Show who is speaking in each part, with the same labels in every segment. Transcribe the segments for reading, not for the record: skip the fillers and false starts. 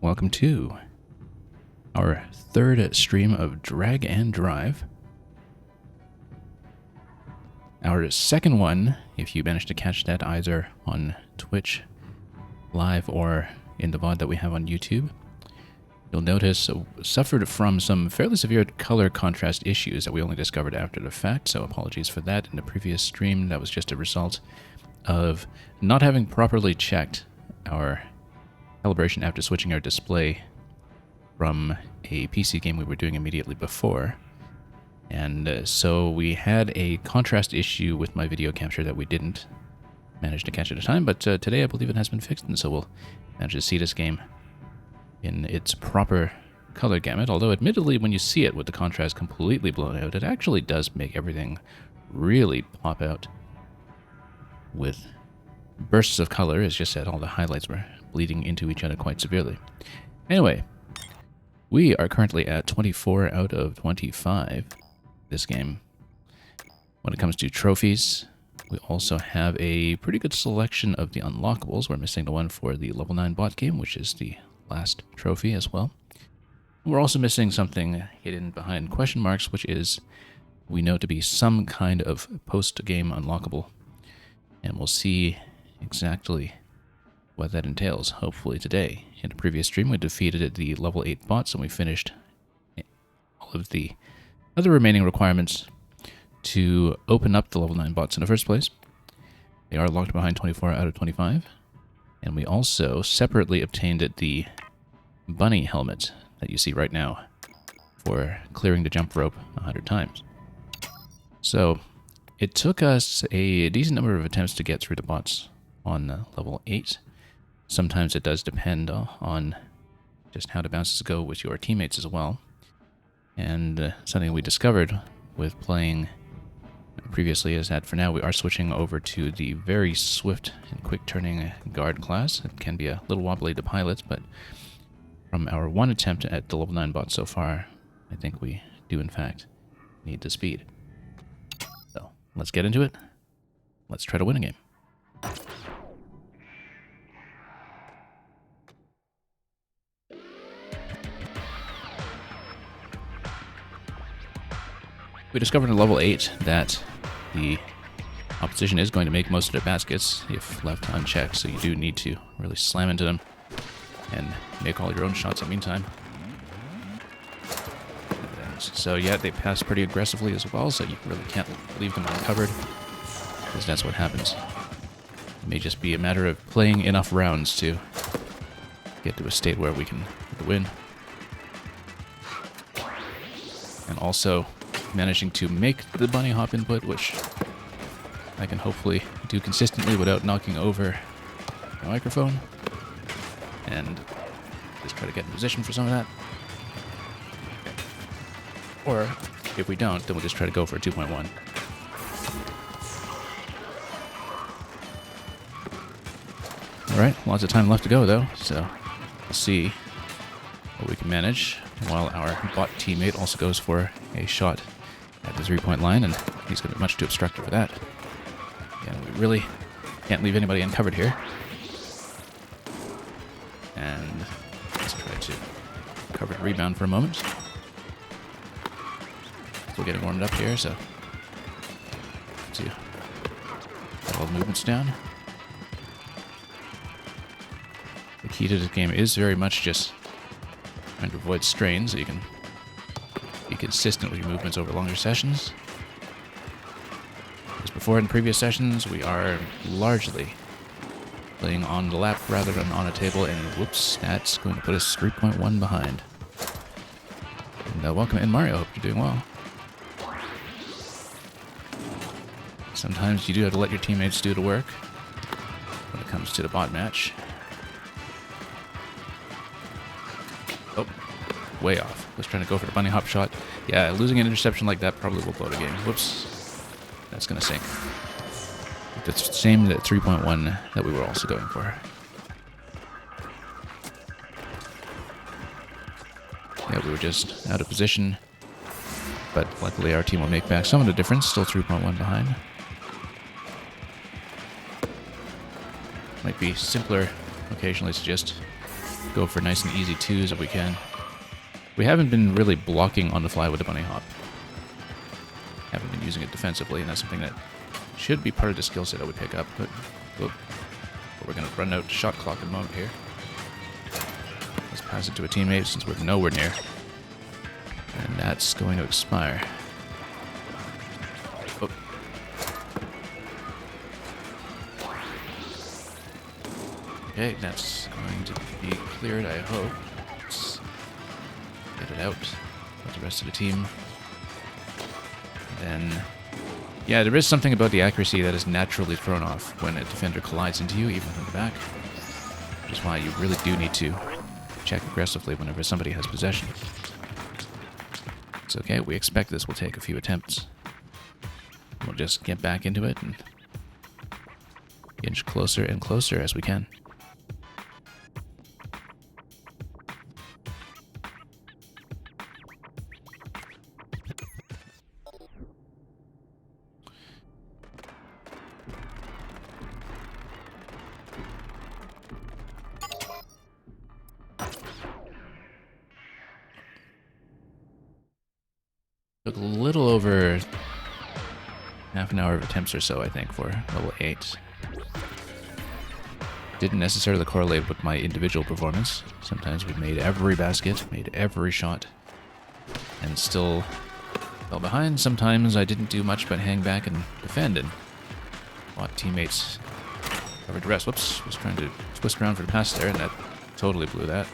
Speaker 1: Welcome to our third stream of Drag and Drive. Our second one, if you managed to catch that either on Twitch live or in the VOD that we have on YouTube, you'll notice suffered from some fairly severe color contrast issues that we only discovered after the fact, so apologies for that. In the previous stream, that was just a result of not having properly checked our calibration after switching our display from a PC game we were doing immediately before. And so we had a contrast issue with my video capture that we didn't manage to catch at a time, but today I believe it has been fixed, and so we'll manage to see this game in its proper color gamut. Although admittedly, when you see it with the contrast completely blown out, it actually does make everything really pop out with bursts of color. It's just that all the highlights were bleeding into each other quite severely. Anyway, we are currently at 24 out of 25 this game. When it comes to trophies, we also have a pretty good selection of the unlockables. We're missing the one for the level 9 bot game, which is the last trophy as well. We're also missing something hidden behind question marks, which is we know to be some kind of post-game unlockable. And we'll see exactly what that entails, hopefully today. In the previous stream, we defeated the level 8 bots, and we finished all of the other remaining requirements to open up the level 9 bots in the first place. They are locked behind 24 out of 25. And we also separately obtained the bunny helmet that you see right now for clearing the jump rope 100 times. So it took us a decent number of attempts to get through the bots on level 8. Sometimes it does depend on just how the bounces go with your teammates as well. And something we discovered with playing previously is that for now we are switching over to the very swift and quick turning guard class. It can be a little wobbly to pilot, but from our one attempt at the level 9 bot so far, I think we do in fact need the speed. So let's get into it. Let's try to win a game. We discovered in level 8 that the opposition is going to make most of their baskets if left unchecked, so you do need to really slam into them and make all your own shots in the meantime. And so yeah, they pass pretty aggressively as well, so you really can't leave them uncovered, because that's what happens. It may just be a matter of playing enough rounds to get to a state where we can get the win. And also managing to make the bunny hop input, which I can hopefully do consistently without knocking over the microphone. And just try to get in position for some of that. Or if we don't, then we'll just try to go for a 2.1. Alright, lots of time left to go though, so we'll see what we can manage, while our bot teammate also goes for a shot at the 3-point line, and he's going to be much too obstructive for that. And we really can't leave anybody uncovered here. And let's try to cover the rebound for a moment. Still getting warmed up here, so let's see. Got all the movements down. The key to this game is very much just trying to avoid strain, so you can be consistent with your movements over longer sessions. As before in previous sessions, we are largely playing on the lap rather than on a table, and whoops, that's going to put us 3.1 behind. And welcome in, Mario. Hope you're doing well. Sometimes you do have to let your teammates do the work when it comes to the bot match. Oh, way off. Was trying to go for the bunny hop shot. Yeah, losing an interception like that probably will blow the game. Whoops. That's going to sink. The same 3.1 that we were also going for. Yeah, we were just out of position. But luckily our team will make back some of the difference. Still 3.1 behind. Might be simpler occasionally to just go for nice and easy twos if we can. We haven't been really blocking on the fly with the bunny hop. Haven't been using it defensively, and that's something that should be part of the skill set I would pick up, but we're going to run out shot clock in a moment here. Let's pass it to a teammate since we're nowhere near. And that's going to expire. Oh. Okay, that's going to be cleared, I hope. Let's get it out with the rest of the team. And then, yeah, there is something about the accuracy that is naturally thrown off when a defender collides into you, even from the back. Which is why you really do need to check aggressively whenever somebody has possession. It's okay, we expect this will take a few attempts. We'll just get back into it and inch closer and closer as we can. Took a little over half an hour of attempts or so, I think, for level 8. Didn't necessarily correlate with my individual performance. Sometimes we made every basket, made every shot, and still fell behind. Sometimes I didn't do much but hang back and defend and fought teammates covered the rest. Whoops, was trying to twist around for the pass there, and that totally blew that.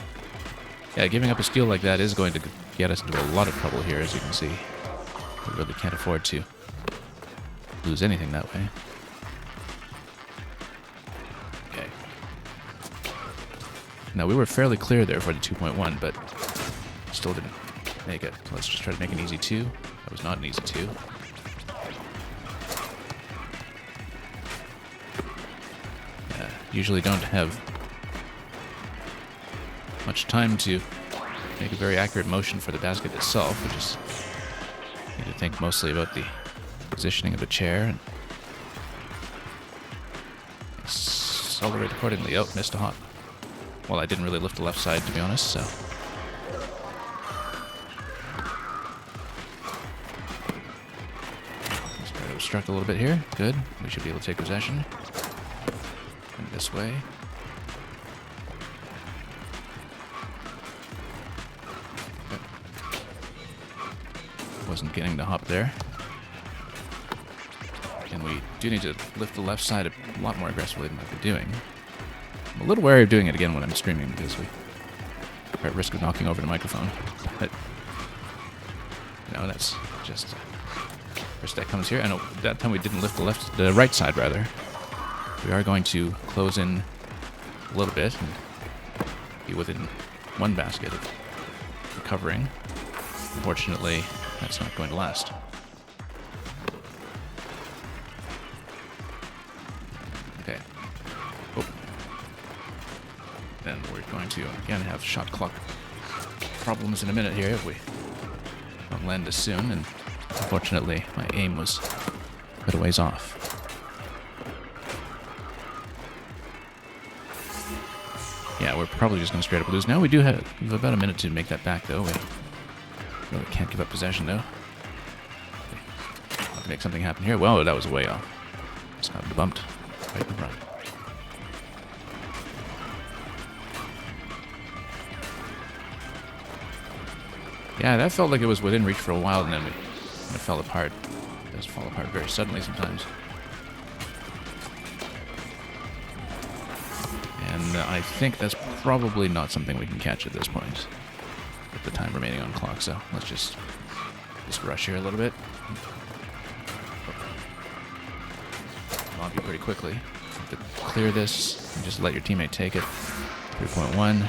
Speaker 1: Yeah, giving up a steal like that is going to get us into a lot of trouble here, as you can see. We really can't afford to lose anything that way. Okay. Now, we were fairly clear there for the 2.1, but still didn't make it. So let's just try to make an easy 2. That was not an easy 2. Yeah, usually don't have much time to make a very accurate motion for the basket itself. We just need to think mostly about the positioning of the chair and accelerate accordingly. Oh, missed a hop. Well, I didn't really lift the left side, to be honest, so. Just try to obstruct a little bit here. Good. We should be able to take possession. And this way. Wasn't getting the hop there. And we do need to lift the left side a lot more aggressively than I've been doing. I'm a little wary of doing it again when I'm streaming because we are at risk of knocking over the microphone. But, no, that's just first that comes here. I know that time we didn't lift the right side rather. We are going to close in a little bit and be within one basket of recovering. Unfortunately, that's not going to last. Okay. Oh. Then we're going to, again, have shot clock problems in a minute here if we don't land this soon. And unfortunately, my aim was quite a ways off. Yeah, we're probably just going to straight up lose. Now we do have about a minute to make that back, though. We really can't give up possession, though. Have to make something happen here. Well, that was way off. Just got bumped right in front. Yeah, that felt like it was within reach for a while, and then it fell apart. It does fall apart very suddenly sometimes. And I think that's probably not something we can catch at this point, with the time remaining on clock, so let's just rush here a little bit. Mob you pretty quickly. To clear this, and just let your teammate take it. 3.1.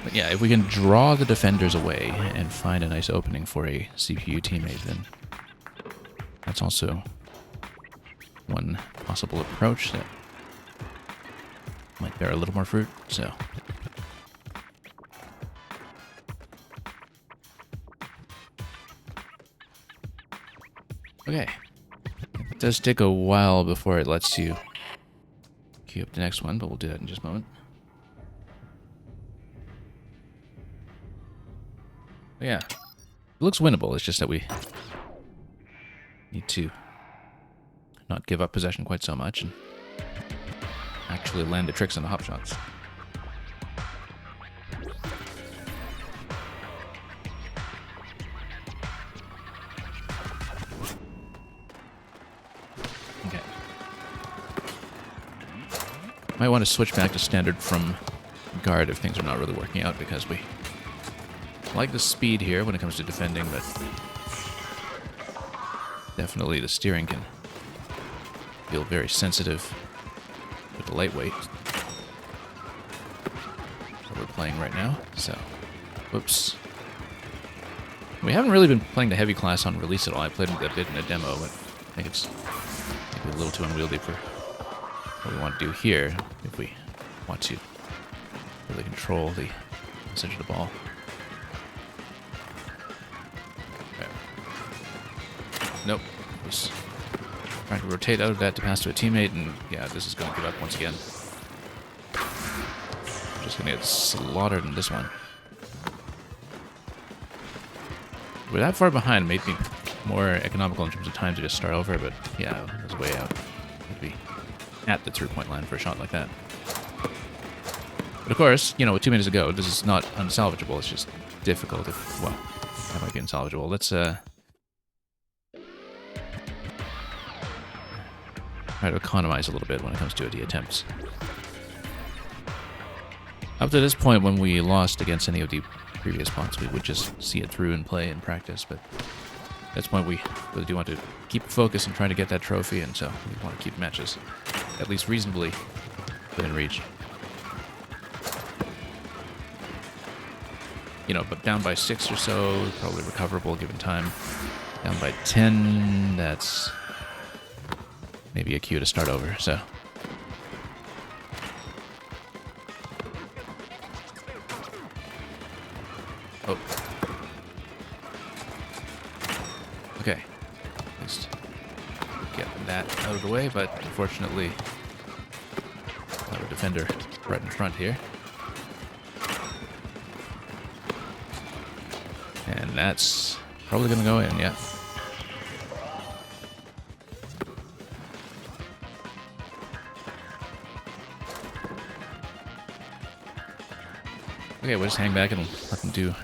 Speaker 1: But yeah, if we can draw the defenders away and find a nice opening for a CPU teammate, then that's also one possible approach that might bear a little more fruit, so. Okay. It does take a while before it lets you queue up the next one, but we'll do that in just a moment. But yeah, it looks winnable. It's just that we need to not give up possession quite so much and actually land the tricks on the hop shots. Okay. Might want to switch back to standard from guard if things are not really working out, because we like the speed here when it comes to defending, but definitely the steering can feel very sensitive with the lightweight that we're playing right now. So, whoops. We haven't really been playing the heavy class on release at all. I played it a bit in a demo, but I think it's maybe a little too unwieldy for what we want to do here if we want to really control the message of the ball. Okay. Nope. Was trying to rotate out of that to pass to a teammate, and yeah, this is going to give up once again. I'm just going to get slaughtered in this one. We're that far behind, made me more economical in terms of time to just start over, but yeah, it was way out. It'd be at the 3-point line for a shot like that. But of course, you know, with 2 minutes to go, this is not unsalvageable. It's just difficult. If, well, that might be unsalvageable. Let's try to economize a little bit when it comes to the attempts. Up to this point, when we lost against any of the previous spots, we would just see it through and play and practice. But at this point, we really do want to keep focus and try to get that trophy, and so we want to keep matches at least reasonably within reach. You know, but down by 6 or so, probably recoverable given time. Down by 10, that's maybe a cue to start over, so. Oh. Okay. At least get that out of the way, but unfortunately, our defender right in front here. And that's probably going to go in, yeah. Okay, we'll just hang back and let them do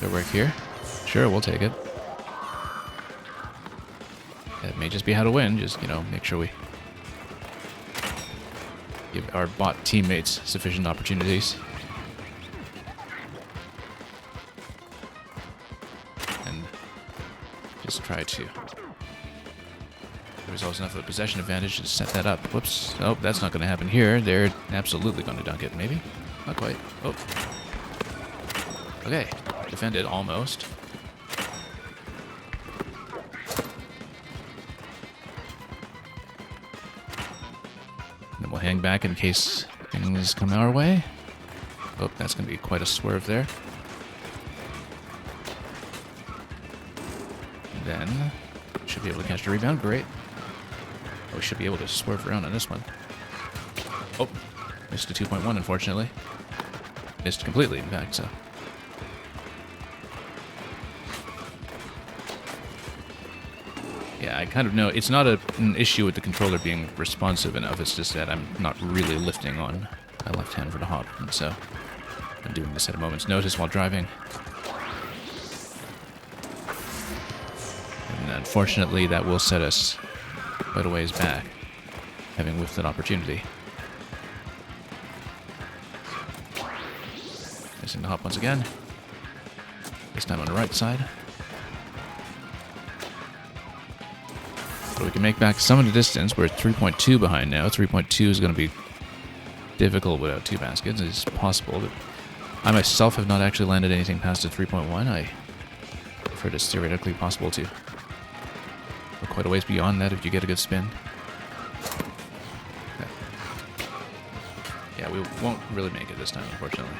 Speaker 1: their work here. Sure, we'll take it. That may just be how to win. Just, you know, make sure we give our bot teammates sufficient opportunities. And just try to... There's always enough of a possession advantage to set that up. Whoops. Oh, that's not going to happen here. They're absolutely going to dunk it, maybe. Not quite. Oh. Okay. Defended, almost. And then we'll hang back in case things come our way. Oh, that's going to be quite a swerve there. And then, should be able to catch the rebound. Great. Oh, we should be able to swerve around on this one. Oh, missed a 2.1, unfortunately. Missed completely, in fact, so. Yeah, I kind of know it's not an issue with the controller being responsive enough. It's just that I'm not really lifting on my left hand for the hop, and so I'm doing this at a moment's notice while driving. And unfortunately, that will set us quite a ways back, having whiffed an opportunity. Missing the hop once again. This time on the right side. But we can make back some of the distance. We're at 3.2 behind now. 3.2 is going to be difficult without 2 baskets. It's possible, but I myself have not actually landed anything past a 3.1. I prefer it as theoretically possible to go quite a ways beyond that if you get a good spin. Okay. Yeah, we won't really make it this time, unfortunately.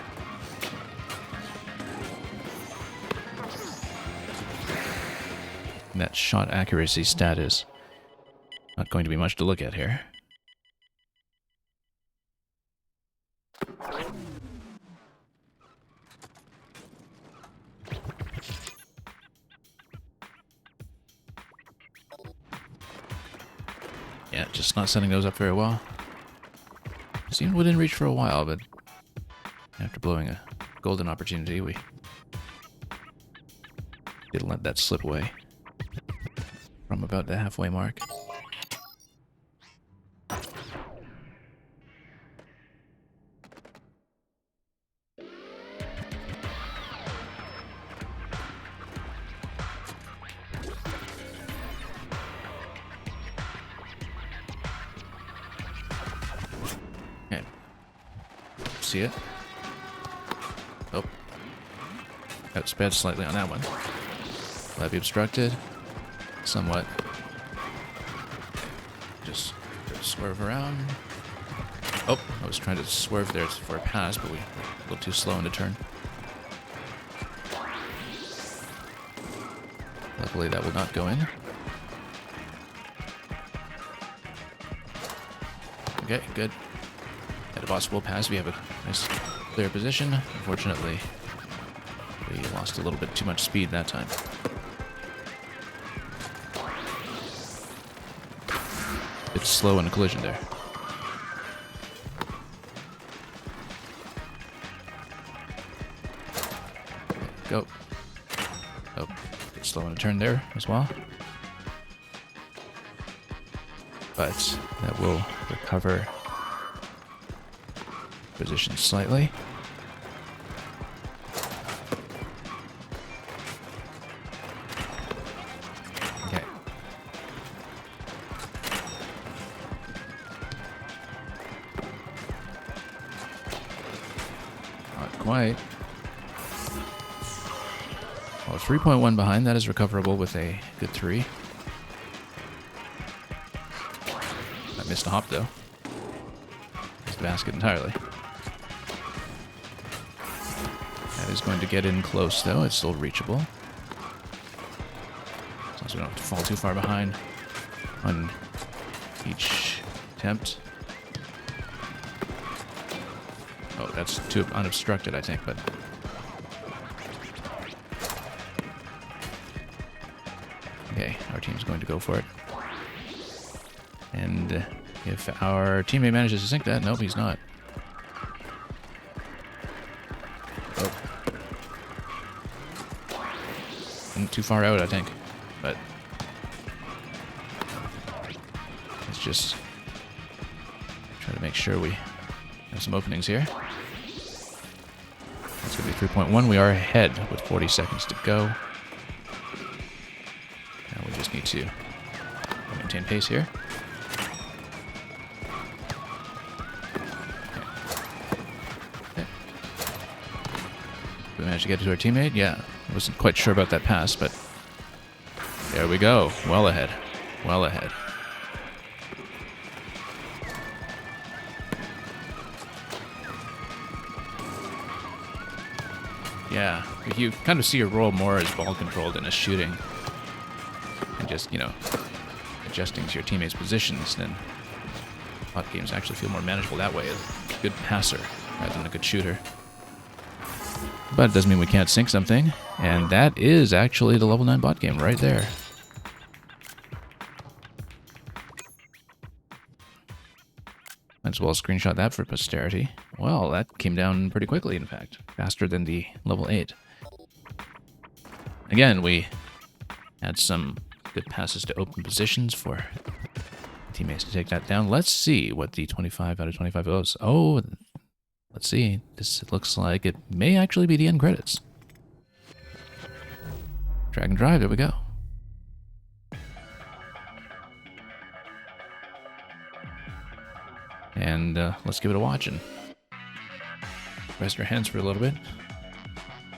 Speaker 1: And that shot accuracy stat is not going to be much to look at here. just not setting those up very well. Seemed within reach for a while, but after blowing a golden opportunity, we didn't let that slip away from about the halfway mark. Okay. See it? Oh. Outsped slightly on that one. Will that be obstructed? Somewhat. Just swerve around. Oh, I was trying to swerve there for a pass, but we were a little too slow in the turn. Luckily, that will not go in. Okay, good. At a possible pass, we have a nice clear position. Unfortunately, we lost a little bit too much speed that time. It's slow in a collision there. Go. Oh, it's slow in a turn there as well. But that will recover position slightly. Okay. Not quite. Well, 3.1 behind. That is recoverable with a good 3. I missed a hop, though. Missed the basket entirely. That is going to get in close, though. It's still reachable. As long as we don't have to fall too far behind on each attempt. Oh, that's too unobstructed, I think, but... Okay, our team's going to go for it. And if our teammate manages to sink that, nope, he's not. Oh. Too far out, I think. But let's just try to make sure we have some openings here. That's going to be 3.1. We are ahead with 40 seconds to go. Now we just need to maintain pace here. We managed to get to our teammate. Yeah, I wasn't quite sure about that pass, but there we go. Well ahead. Well ahead. Yeah, you kind of see your role more as ball control than as shooting. And just, you know, adjusting to your teammates' positions, then bot games actually feel more manageable that way. A good passer rather than a good shooter. But it doesn't mean we can't sink something. And that is actually the level 9 bot game right there. Might as well screenshot that for posterity. Well, that came down pretty quickly, in fact. Faster than the level 8. Again, we had some good passes to open positions for teammates to take that down. Let's see what the 25 out of 25 is. Oh, let's see. This looks like it may actually be the end credits. Drag and drive, there we go. And let's give it a watch and rest our hands for a little bit.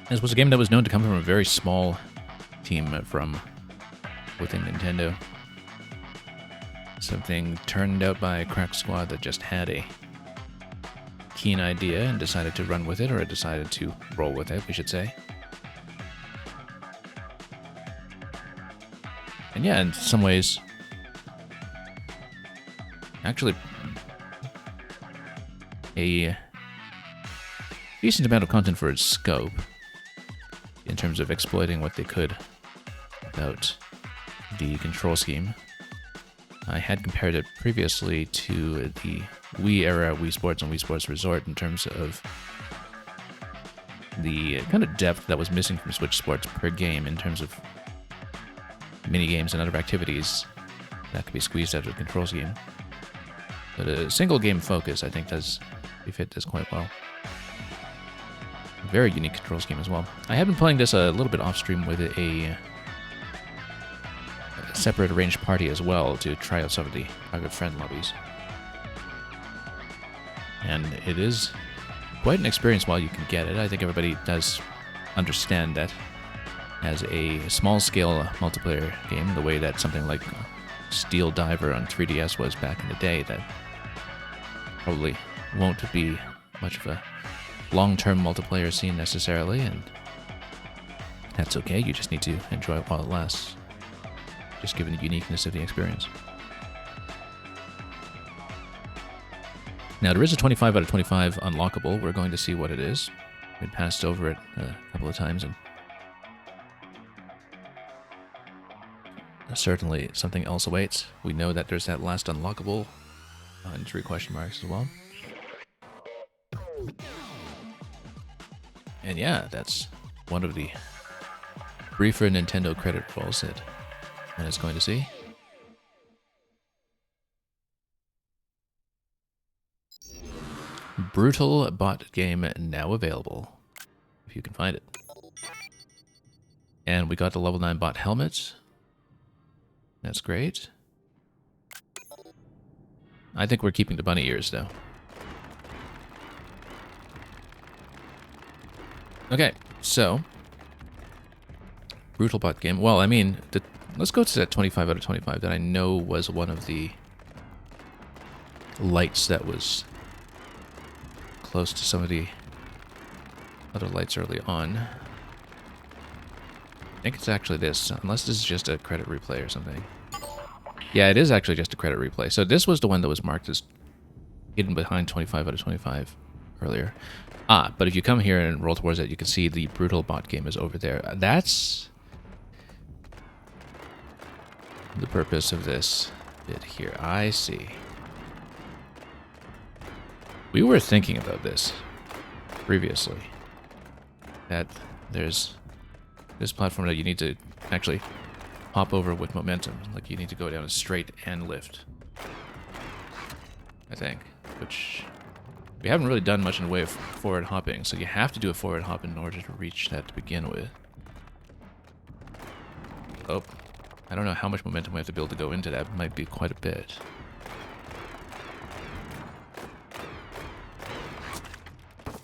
Speaker 1: This was a game that was known to come from a very small team from within Nintendo. Something turned out by a crack squad that just had a keen idea and decided to run with it, or decided to roll with it, we should say. And yeah, in some ways, actually a decent amount of content for its scope in terms of exploiting what they could about the control scheme. I had compared it previously to the Wii era, Wii Sports and Wii Sports Resort in terms of the kind of depth that was missing from Switch Sports per game in terms of mini games and other activities that could be squeezed out of the control scheme. But a single game focus, I think, does fit this quite well. Very unique control scheme as well. I have been playing this a little bit off stream with a separate arranged party as well to try out some of the private friend lobbies. And it is quite an experience while you can get it. I think everybody does understand that as a small-scale multiplayer game, the way that something like Steel Diver on 3DS was back in the day, that probably won't be much of a long-term multiplayer scene necessarily, and that's okay. You just need to enjoy it while it lasts, just given the uniqueness of the experience. Now, there is a 25 out of 25 unlockable. We're going to see what it is. We passed over it a couple of times, and certainly something else awaits. We know that there's that last unlockable and 3 question marks as well. And yeah, that's one of the briefer Nintendo credit rolls that one is going to see. Brutal bot game now available, if you can find it. And we got the level 9 bot helmet. That's great. I think we're keeping the bunny ears, though. Okay, so brutal bot game. Well, I mean, let's go to that 25 out of 25 that I know was one of the lights that was close to some of the other lights early on. I think it's actually this, unless this is just a credit replay or something. Yeah, it is actually just a credit replay. So this was the one that was marked as hidden behind 25 out of 25 earlier. Ah, but if you come here and roll towards it, you can see the brutal bot game is over there. That's the purpose of this bit here. I see. We were thinking about this previously, that there's this platform that you need to actually hop over with momentum. Like, you need to go down straight and lift, I think, which we haven't really done much in the way of forward hopping, so you have to do a forward hop in order to reach that to begin with. Oh, I don't know how much momentum we have to be able to go into that. It might be quite a bit.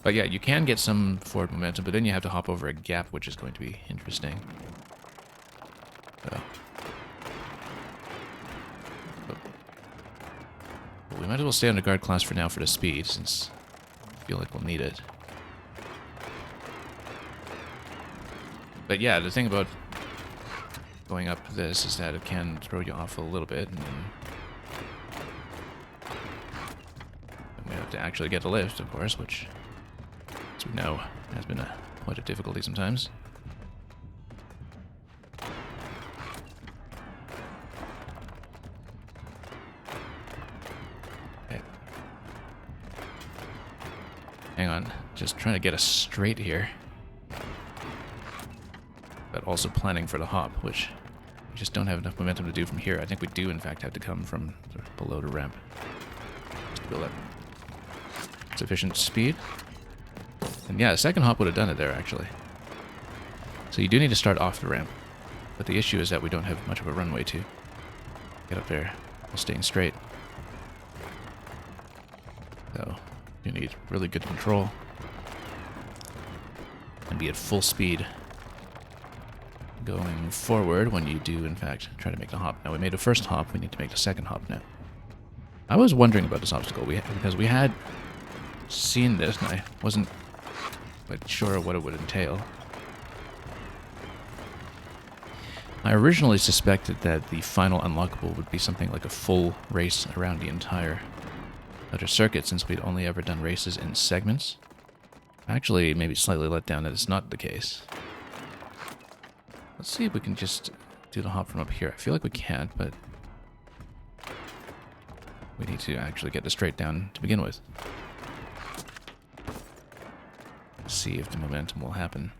Speaker 1: But yeah, you can get some forward momentum, but then you have to hop over a gap, which is going to be interesting. So. But we might as well stay on the guard class for now for the speed, since I feel like we'll need it. But yeah, the thing about going up this is that it can throw you off a little bit, and then we have to actually get the lift, of course, which, as we know, has been quite a difficulty sometimes. Okay. Hang on, just trying to get us straight here. But also planning for the hop, which we just don't have enough momentum to do from here. I think we do, in fact, have to come from below the ramp just to build up sufficient speed. And yeah, a second hop would have done it there, actually. So you do need to start off the ramp. But the issue is that we don't have much of a runway to get up there while staying straight. So you need really good control and be at full speed going forward when you do, in fact, try to make the hop. Now, we made a first hop. We need to make the second hop now. I was wondering about this obstacle because we had seen this, and I wasn't quite sure what it would entail. I originally suspected that the final unlockable would be something like a full race around the entire outer circuit, since we'd only ever done races in segments. Actually, maybe slightly let down that it's not the case. Let's see if we can just do the hop from up here. I feel like we can't, but We need to actually get the straight down to begin with. See if the momentum will happen.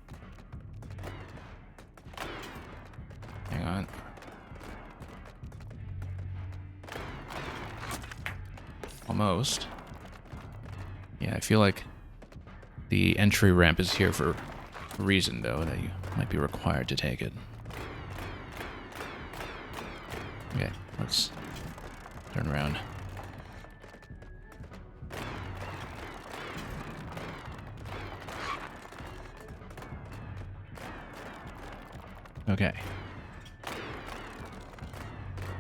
Speaker 1: Hang on. Almost. Yeah, I feel like the entry ramp is here for a reason, though, that you might be required to take it. Okay, let's turn around. Okay.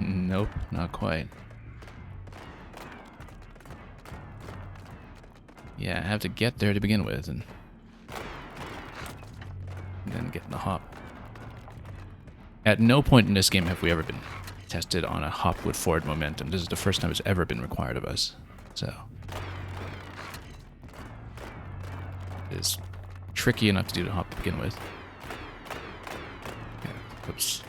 Speaker 1: Nope, not quite. Yeah, I have to get there to begin with, and then get in the hop. At no point in this game have we ever been tested on a hop with forward momentum. This is the first time it's ever been required of us. So it is tricky enough to do the hop to begin with. Okay, oops.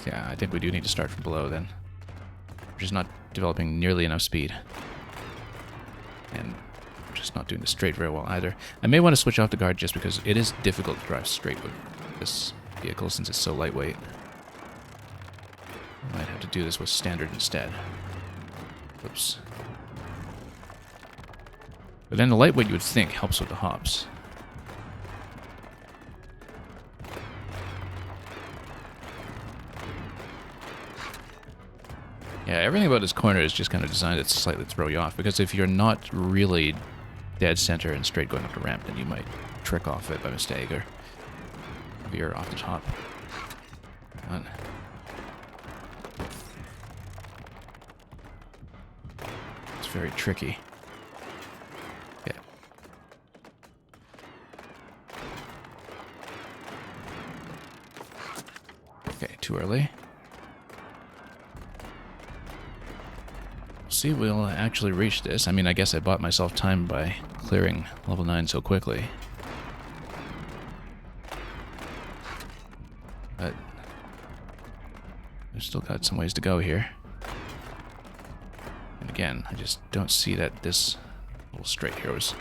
Speaker 1: Yeah, I think we do need to start from below then. We're just not developing nearly enough speed. And we're just not doing the straight very well either. I may want to switch off the guard just because it is difficult to drive straight with this vehicle since it's so lightweight. I might have to do this with standard instead. Oops. But then the lightweight you would think helps with the hops. Yeah, everything about this corner is just kind of designed to slightly throw you off, because if you're not really dead center and straight going up the ramp, then you might trick off it by mistake or veer off the top. Come on. It's very tricky. Okay. Okay, too early. See, we'll actually reach this. I mean, I guess I bought myself time by clearing level 9 so quickly. But we've still got some ways to go here. And again, I just don't see that this little straight here was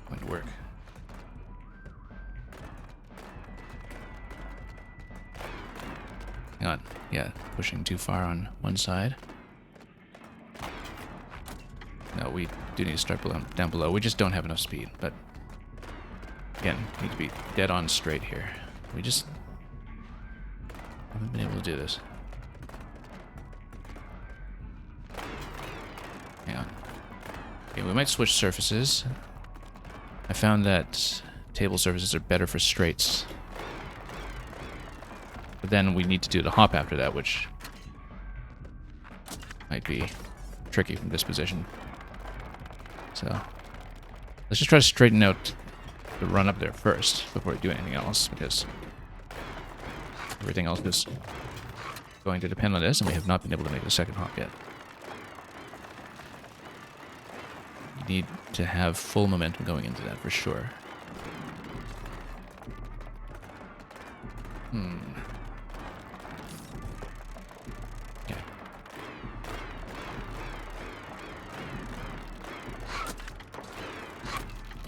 Speaker 1: going to work. Hang on. Yeah, pushing too far on one side. No, we do need to start down below. We just don't have enough speed, but again, need to be dead on straight here. We just haven't been able to do this. Hang on. Okay, we might switch surfaces. I found that table surfaces are better for straights. But then we need to do the hop after that, which might be tricky from this position. So let's just try to straighten out the run up there first before we do anything else, because everything else is going to depend on this, and we have not been able to make the second hop yet. You need to have full momentum going into that for sure. Okay.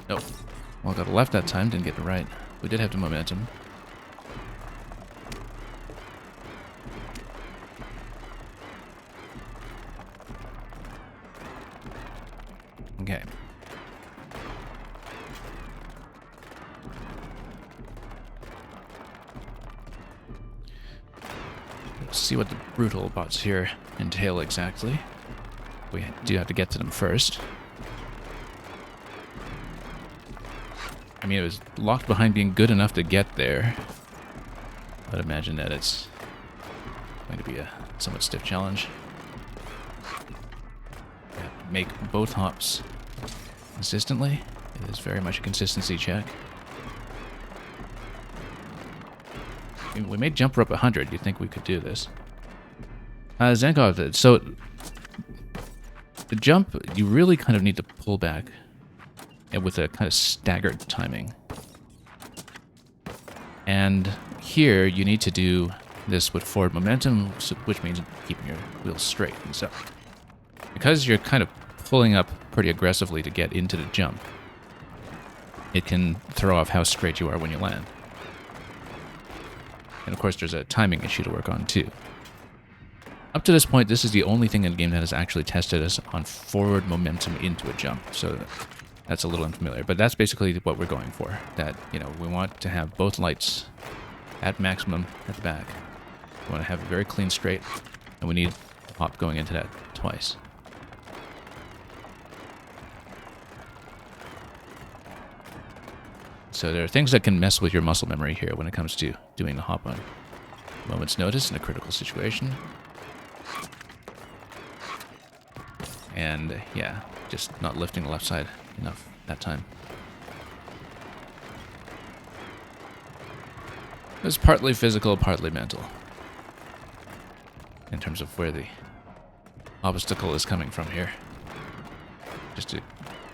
Speaker 1: Nope. Well, got a left that time, didn't get the right. We did have the momentum. Okay. Let's see what the brutal bots here entail exactly. We do have to get to them first. I mean, it was locked behind being good enough to get there. I'd imagine that it's going to be a somewhat stiff challenge. Make both hops consistently. It is very much a consistency check. I mean, we made jump rope 100. You'd think we could do this. Zenkov, so the jump, you really kind of need to pull back and with a kind of staggered timing. And here you need to do this with forward momentum, which means keeping your wheels straight. And so, because you're kind of pulling up pretty aggressively to get into the jump, it can throw off how straight you are when you land. And of course, there's a timing issue to work on too. Up to this point, this is the only thing in the game that has actually tested us on forward momentum into a jump. So that's a little unfamiliar, but that's basically what we're going for. That, you know, we want to have both lights at maximum at the back. We want to have it very clean straight, and we need a hop going into that twice. So there are things that can mess with your muscle memory here when it comes to doing the hop on moment's notice in a critical situation. And yeah, just not lifting the left side enough that time. It was partly physical, partly mental, in terms of where the obstacle is coming from here. Just to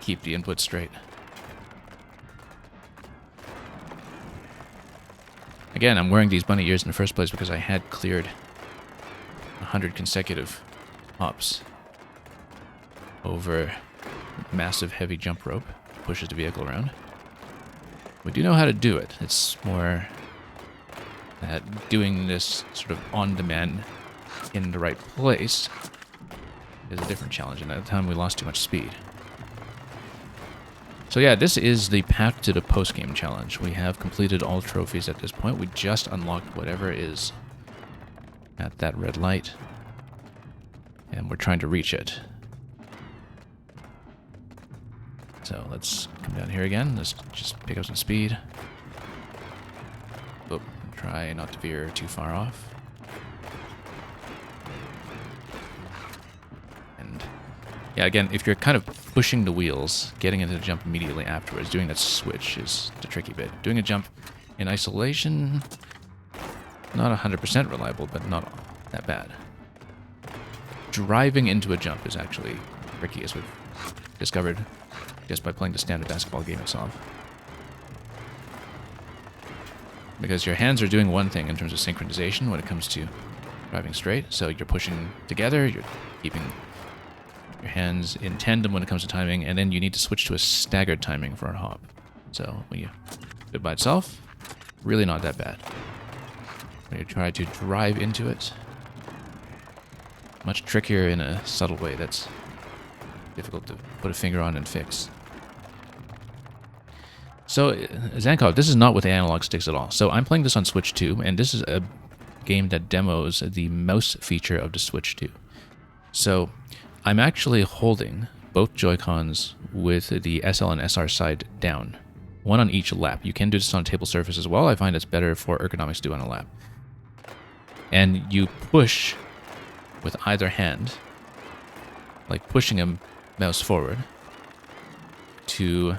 Speaker 1: keep the input straight. Again, I'm wearing these bunny ears in the first place because I had cleared 100 consecutive hops over massive heavy jump rope, pushes the vehicle around. We do know how to do it. It's more that doing this sort of on-demand in the right place is a different challenge, and at the time we lost too much speed. So yeah, this is the path to the post-game challenge. We have completed all trophies at this point. We just unlocked whatever is at that red light, and we're trying to reach it. So let's come down here again. Let's just pick up some speed. Oop, try not to veer too far off. And yeah, again, if you're kind of pushing the wheels, getting into the jump immediately afterwards, doing that switch is the tricky bit. Doing a jump in isolation, not 100% reliable, but not that bad. Driving into a jump is actually tricky, as we've discovered just by playing the standard basketball game itself. Because your hands are doing one thing in terms of synchronization when it comes to driving straight. So you're pushing together, you're keeping your hands in tandem when it comes to timing, and then you need to switch to a staggered timing for a hop. So when you do it by itself, really not that bad. When you try to drive into it, much trickier in a subtle way that's difficult to put a finger on and fix. So, Zankov, this is not with the analog sticks at all. So I'm playing this on Switch 2, and this is a game that demos the mouse feature of the Switch 2. So I'm actually holding both Joy-Cons with the SL and SR side down, one on each lap. You can do this on a table surface as well. I find it's better for ergonomics to do on a lap. And you push with either hand, like pushing a mouse forward, to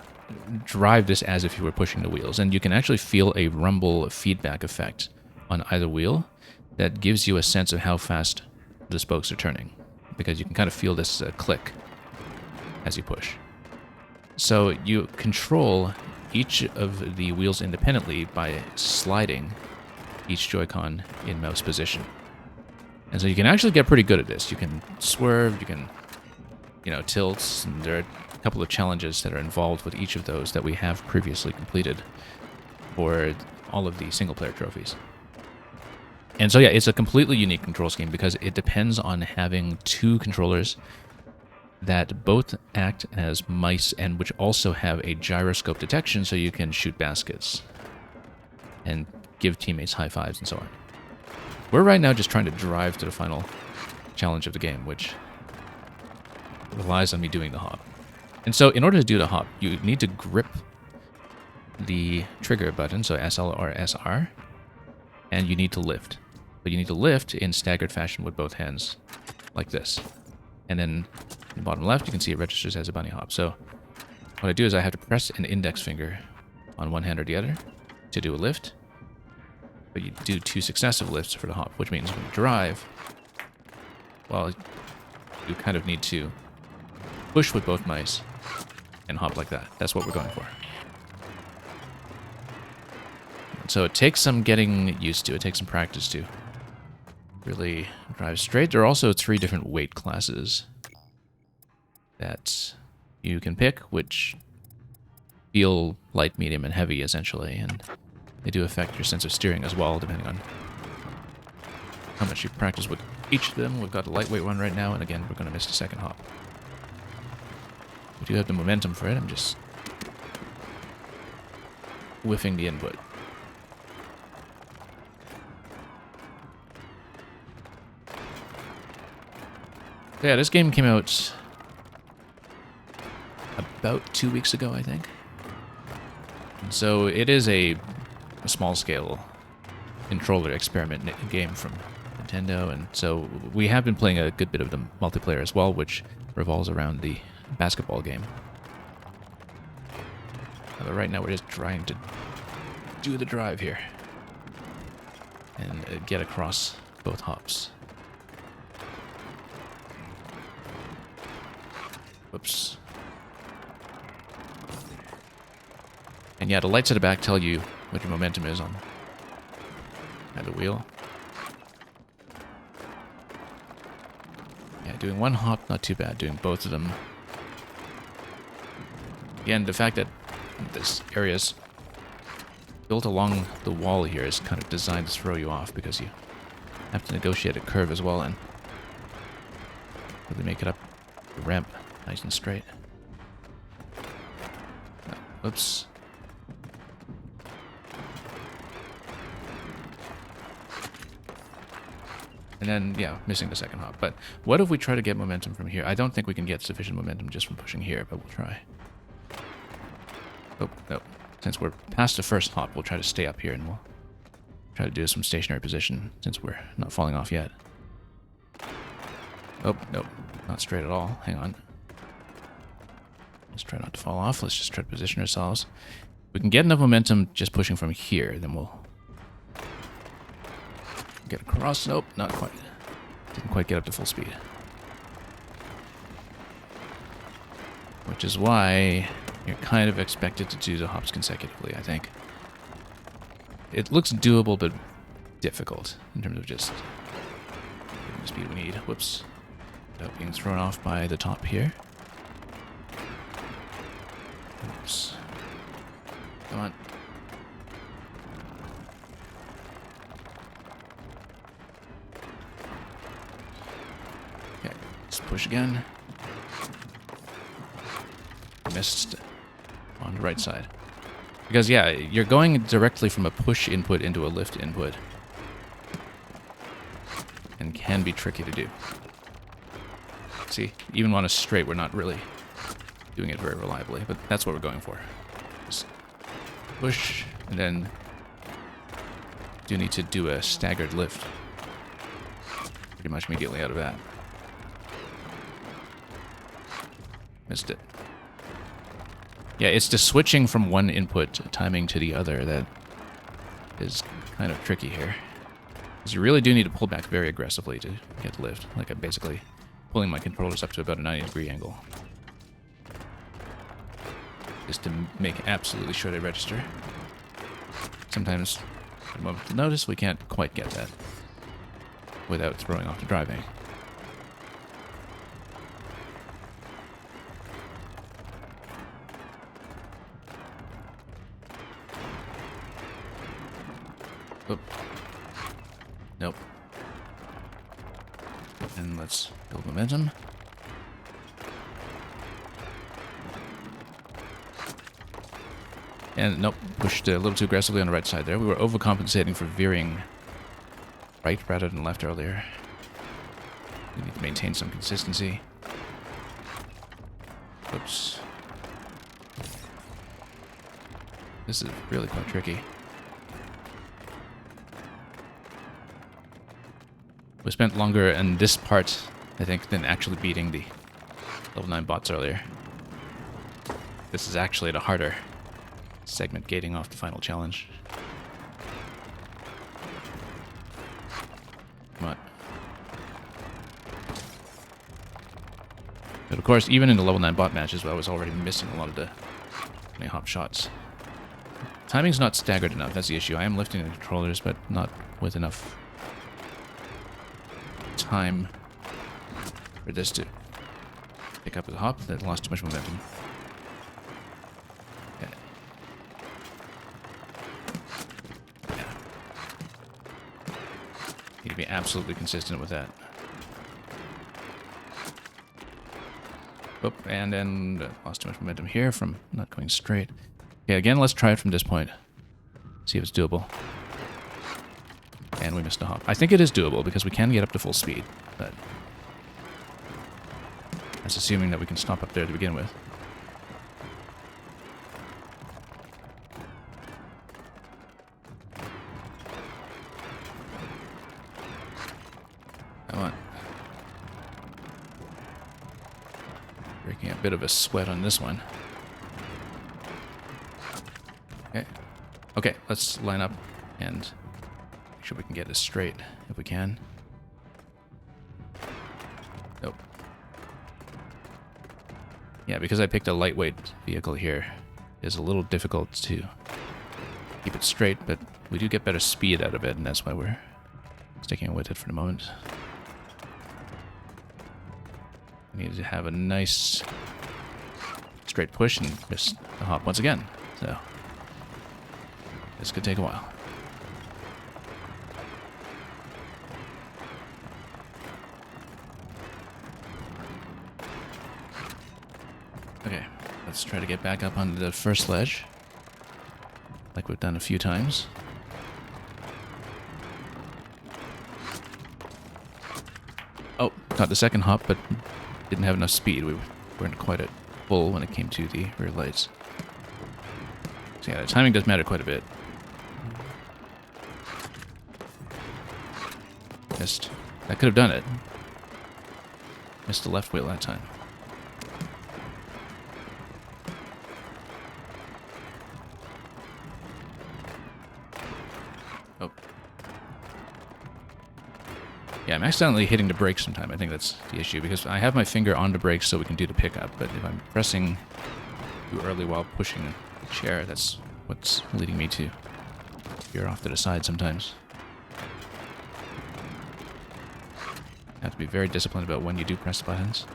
Speaker 1: drive this as if you were pushing the wheels. And you can actually feel a rumble feedback effect on either wheel that gives you a sense of how fast the spokes are turning, because you can kind of feel this click as you push. So you control each of the wheels independently by sliding each Joy-Con in mouse position. And so you can actually get pretty good at this. You can swerve, you can, tilt, and there are a couple of challenges that are involved with each of those that we have previously completed for all of the single-player trophies. And so yeah, it's a completely unique control scheme because it depends on having two controllers that both act as mice and which also have a gyroscope detection so you can shoot baskets and give teammates high fives and so on. We're right now just trying to drive to the final challenge of the game, which relies on me doing the hop. And so in order to do the hop, you need to grip the trigger button, so SL or SR, and you need to lift. But you need to lift in staggered fashion with both hands, like this. And then in the bottom left, you can see it registers as a bunny hop. So what I do is I have to press an index finger on one hand or the other to do a lift. But you do two successive lifts for the hop, which means when you drive, well, you kind of need to push with both mice and hop like that. That's what we're going for. So it takes some getting used to, it takes some practice to really drive straight. There are also 3 different weight classes that you can pick, which feel light, medium, and heavy, essentially, and they do affect your sense of steering as well, depending on how much you practice with each of them. We've got a lightweight one right now, and again, we're going to miss the second hop. We do have the momentum for it. I'm just whiffing the input. Yeah, this game came out about 2 weeks ago, I think. And so it is a small-scale controller experiment game from Nintendo, and so we have been playing a good bit of the multiplayer as well, which revolves around the basketball game. But right now we're just trying to do the drive here and get across both hops. Whoops. And yeah, the lights at the back tell you what your momentum is on the wheel. Yeah, doing one hop, not too bad. Doing both of them. Again, the fact that this area is built along the wall here is kind of designed to throw you off, because you have to negotiate a curve as well and really make it up the ramp nice and straight. Oops. And then, yeah, missing the second hop. But what if we try to get momentum from here? I don't think we can get sufficient momentum just from pushing here, but we'll try. Oh, no. Since we're past the first hop, we'll try to stay up here, and we'll try to do some stationary position, since we're not falling off yet. Oh, no. Not straight at all. Hang on. Let's try not to fall off. Let's just try to position ourselves. We can get enough momentum just pushing from here, then we'll get across. Nope, not quite. Didn't quite get up to full speed. Which is why you're kind of expected to do the hops consecutively, I think. It looks doable, but difficult in terms of just getting the speed we need. Whoops. Without being thrown off by the top here. Oops. Come on. Okay, let's push again. Missed on the right side. Because, yeah, you're going directly from a push input into a lift input. And can be tricky to do. See, even on a straight, we're not really doing it very reliably, but that's what we're going for. Just push, and then do need to do a staggered lift pretty much immediately out of that. Missed it. Yeah, it's the switching from one input timing to the other that is kind of tricky here. Because you really do need to pull back very aggressively to get the lift. Like, I'm basically pulling my controllers up to about a 90-degree angle. Just to make absolutely sure they register. Sometimes, at a moment of notice, we can't quite get that without throwing off the driving. Oop. Nope. And let's build momentum. And nope, pushed a little too aggressively on the right side there. We were overcompensating for veering right rather than left earlier. We need to maintain some consistency. Oops. This is really quite tricky. We spent longer in this part, I think, than actually beating the level 9 bots earlier. This is actually the harder segment gating off the final challenge. Come on. But of course, even in the level 9 bot matches, I was already missing a lot of the hop shots. Timing's not staggered enough, that's the issue. I am lifting the controllers, but not with enough time for this to pick up the hop. That lost too much momentum. Okay. Yeah. Need to be absolutely consistent with that. Oop, and then lost too much momentum here from not going straight. Okay, again, let's try it from this point. See if it's doable. And we missed a hop. I think it is doable because we can get up to full speed, but that's assuming that we can stop up there to begin with. Come on. Breaking a bit of a sweat on this one. Okay. Okay, let's line up and make sure we can get this straight if we can. Nope. Yeah, because I picked a lightweight vehicle here, it's a little difficult to keep it straight, but we do get better speed out of it, and that's why we're sticking with it for the moment. We need to have a nice straight push and miss the hop once again, so this could take a while. Okay, let's try to get back up onto the first ledge, like we've done a few times. Oh, got the second hop, but didn't have enough speed. We weren't quite at full when it came to the rear lights. So yeah, the timing does matter quite a bit. Missed. I could have done it. Missed the left wheel that time. Oh. Yeah, I'm accidentally hitting the brakes sometime. I think that's the issue, because I have my finger on the brakes so we can do the pickup, but if I'm pressing too early while pushing the chair, that's what's leading me to veer off to the side sometimes. You have to be very disciplined about when you do press the buttons.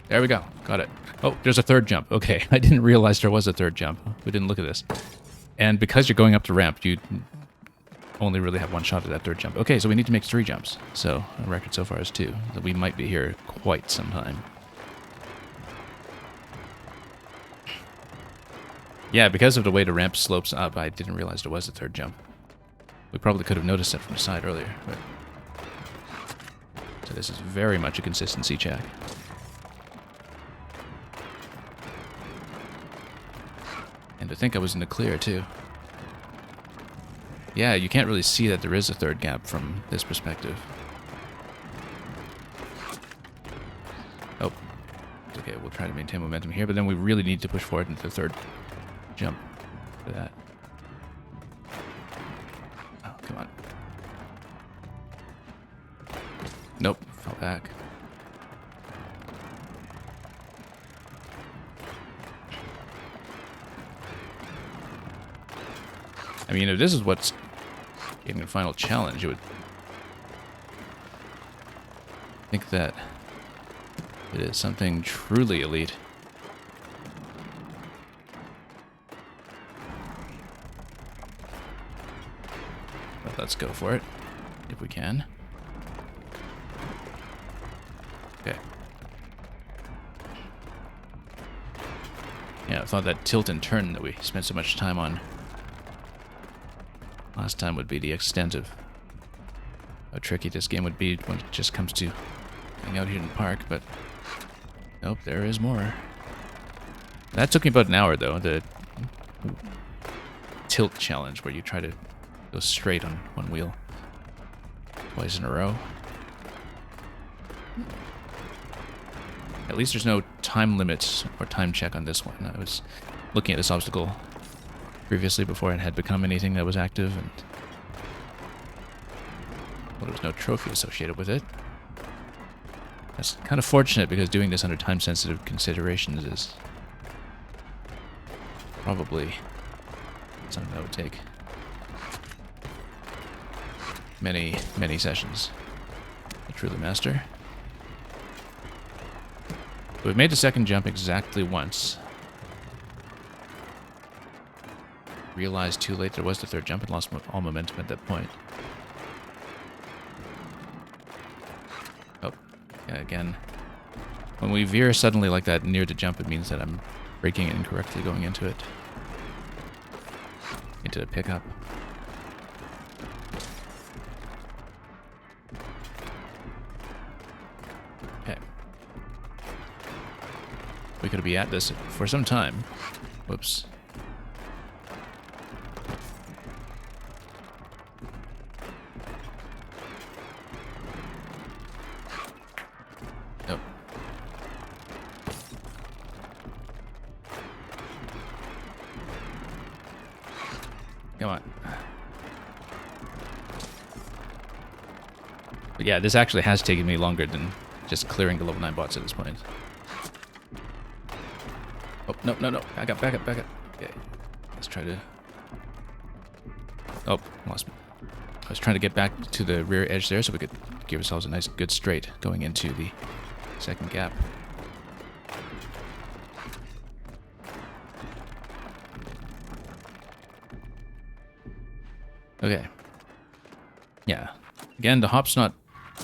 Speaker 1: There we go. Got it. Oh, there's a third jump. Okay, I didn't realize there was a third jump. We didn't look at this. And because you're going up the ramp, you only really have one shot at that third jump. Okay, so we need to make 3 jumps. So our record so far is 2. So we might be here quite some time. Yeah, because of the way the ramp slopes up, I didn't realize there was a third jump. We probably could have noticed it from the side earlier. But so this is very much a consistency check. And to think I was in the clear, too. Yeah, you can't really see that there is a third gap from this perspective. Oh. Okay, we'll try to maintain momentum here, but then we really need to push forward into the third jump for that. Oh, come on. Nope, fell back. I mean, if this is what's getting the final challenge, you would think that it is something truly elite. But let's go for it, if we can. Okay. Yeah, I thought that tilt and turn that we spent so much time on last time would be the extent of how tricky this game would be when it just comes to hanging out here in the park, but nope, there is more. That took me about an hour, though, the tilt challenge, where you try to go straight on one wheel twice in a row. At least there's no time limit or time check on this one. I was looking at this obstacle previously before it had become anything that was active, and well, there was no trophy associated with it. That's kind of fortunate, because doing this under time-sensitive considerations is probably something that would take many, many sessions to truly master. But we've made the second jump exactly once. Realized too late there was the third jump and lost all momentum at that point. Oh, yeah, again. When we veer suddenly like that near the jump, it means that I'm braking incorrectly going into it. Into the pickup. Okay. We could be at this for some time. Whoops. Nope. Come on. But yeah, this actually has taken me longer than just clearing the level 9 bots at this point. Oh, no, no, no. Back up, back up, back up. Okay. Let's try to... Oh, lost me. I was trying to get back to the rear edge there so we could give ourselves a nice good straight going into the second gap. Okay. Yeah. Again, the hop's not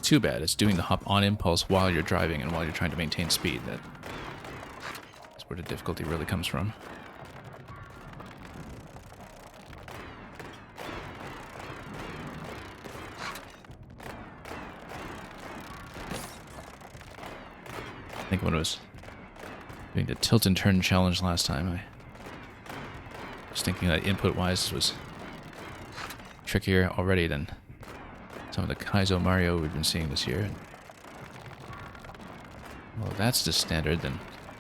Speaker 1: too bad. It's doing the hop on impulse while you're driving and while you're trying to maintain speed. That's where the difficulty really comes from. I think when I was doing the tilt and turn challenge last time, I was thinking that input-wise this was trickier already than some of the Kaizo Mario we've been seeing this year. Well, if that's the standard, then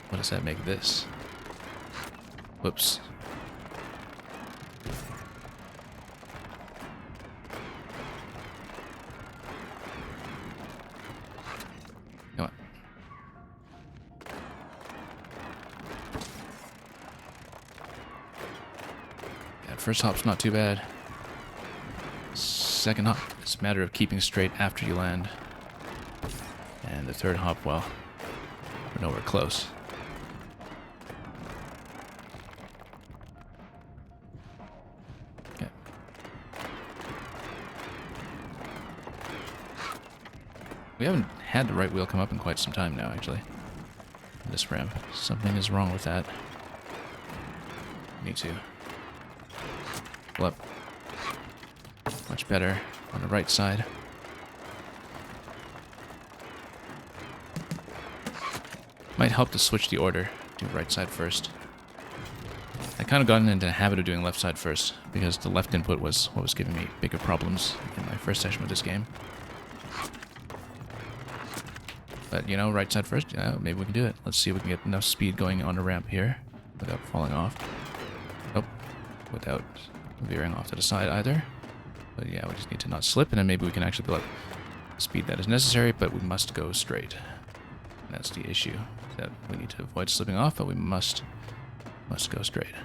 Speaker 1: what does that make this? Whoops. Come on. Yeah, first hop's not too bad. Second hop, it's a matter of keeping straight after you land. And the third hop, well, we're nowhere close. Okay. We haven't had the right wheel come up in quite some time now, actually. In this ramp. Something is wrong with that. Me too. Pull up. Much better on the right side. Might help to switch the order. Do right side first. I kind of gotten into the habit of doing left side first because the left input was what was giving me bigger problems in my first session with this game. But, you know, right side first, yeah, maybe we can do it. Let's see if we can get enough speed going on the ramp here without falling off. Nope. Without veering off to the side either. But yeah, we just need to not slip, and then maybe we can actually build up the speed that is necessary, but we must go straight. And that's the issue, that we need to avoid slipping off, but we must go straight.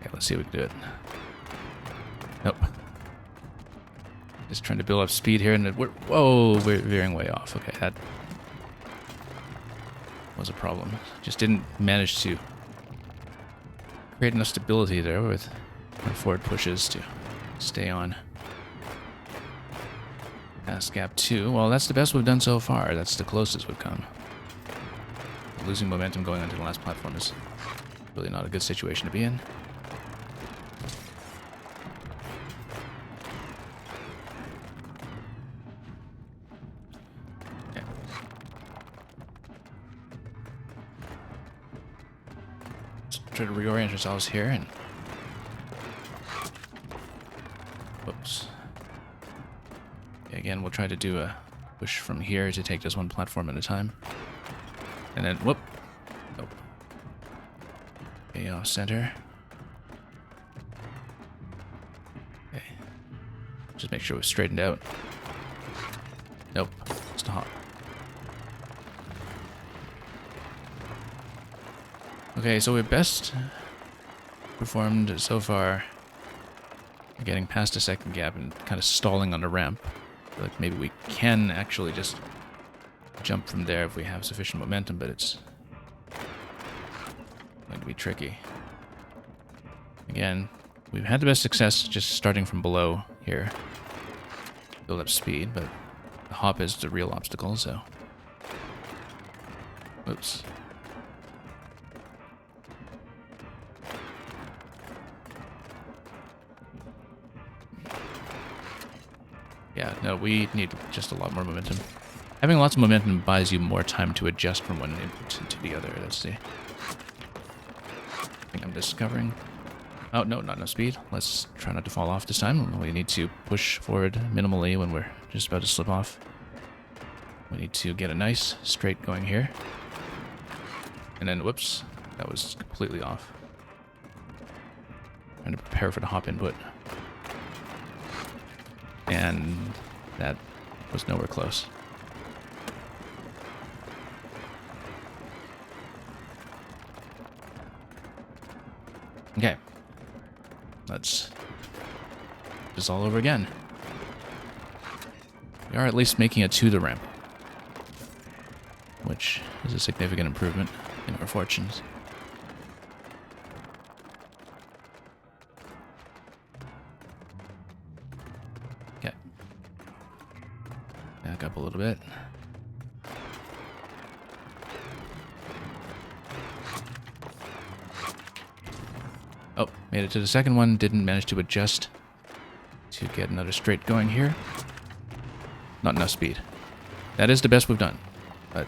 Speaker 1: Okay, let's see if we can do it. Nope. Just trying to build up speed here, and whoa, we're veering way off. Okay, that was a problem. Just didn't manage to create enough stability there with our forward pushes to stay on. Past gap 2. Well, that's the best we've done so far. That's the closest we've come. Losing momentum going onto the last platform is really not a good situation to be in. Okay. Let's try to reorient ourselves here and... Whoops. Again, we'll try to do a push from here to take this one platform at a time. And then, whoop. Nope. Okay, off center. Okay. Just make sure we're straightened out. Nope. Just a hop. Okay, so we're best performed so far. We're getting past a second gap and kind of stalling on the ramp. I feel like maybe we can actually just jump from there if we have sufficient momentum, but it's going to be tricky. Again, we've had the best success just starting from below here. Build up speed, but the hop is the real obstacle, so... Oops. Yeah, no, we need just a lot more momentum. Having lots of momentum buys you more time to adjust from one input to the other. Let's see. I think I'm discovering... Oh, no, not enough speed. Let's try not to fall off this time. We need to push forward minimally when we're just about to slip off. We need to get a nice straight going here. And then, whoops, that was completely off. Trying to prepare for the hop input. And that was nowhere close. Okay. Let's do this all over again. We are at least making it to the ramp, which is a significant improvement in our fortunes. Okay. Back up a little bit. Oh, made it to the second one. Didn't manage to adjust to get another straight going here. Not enough speed. That is the best we've done, but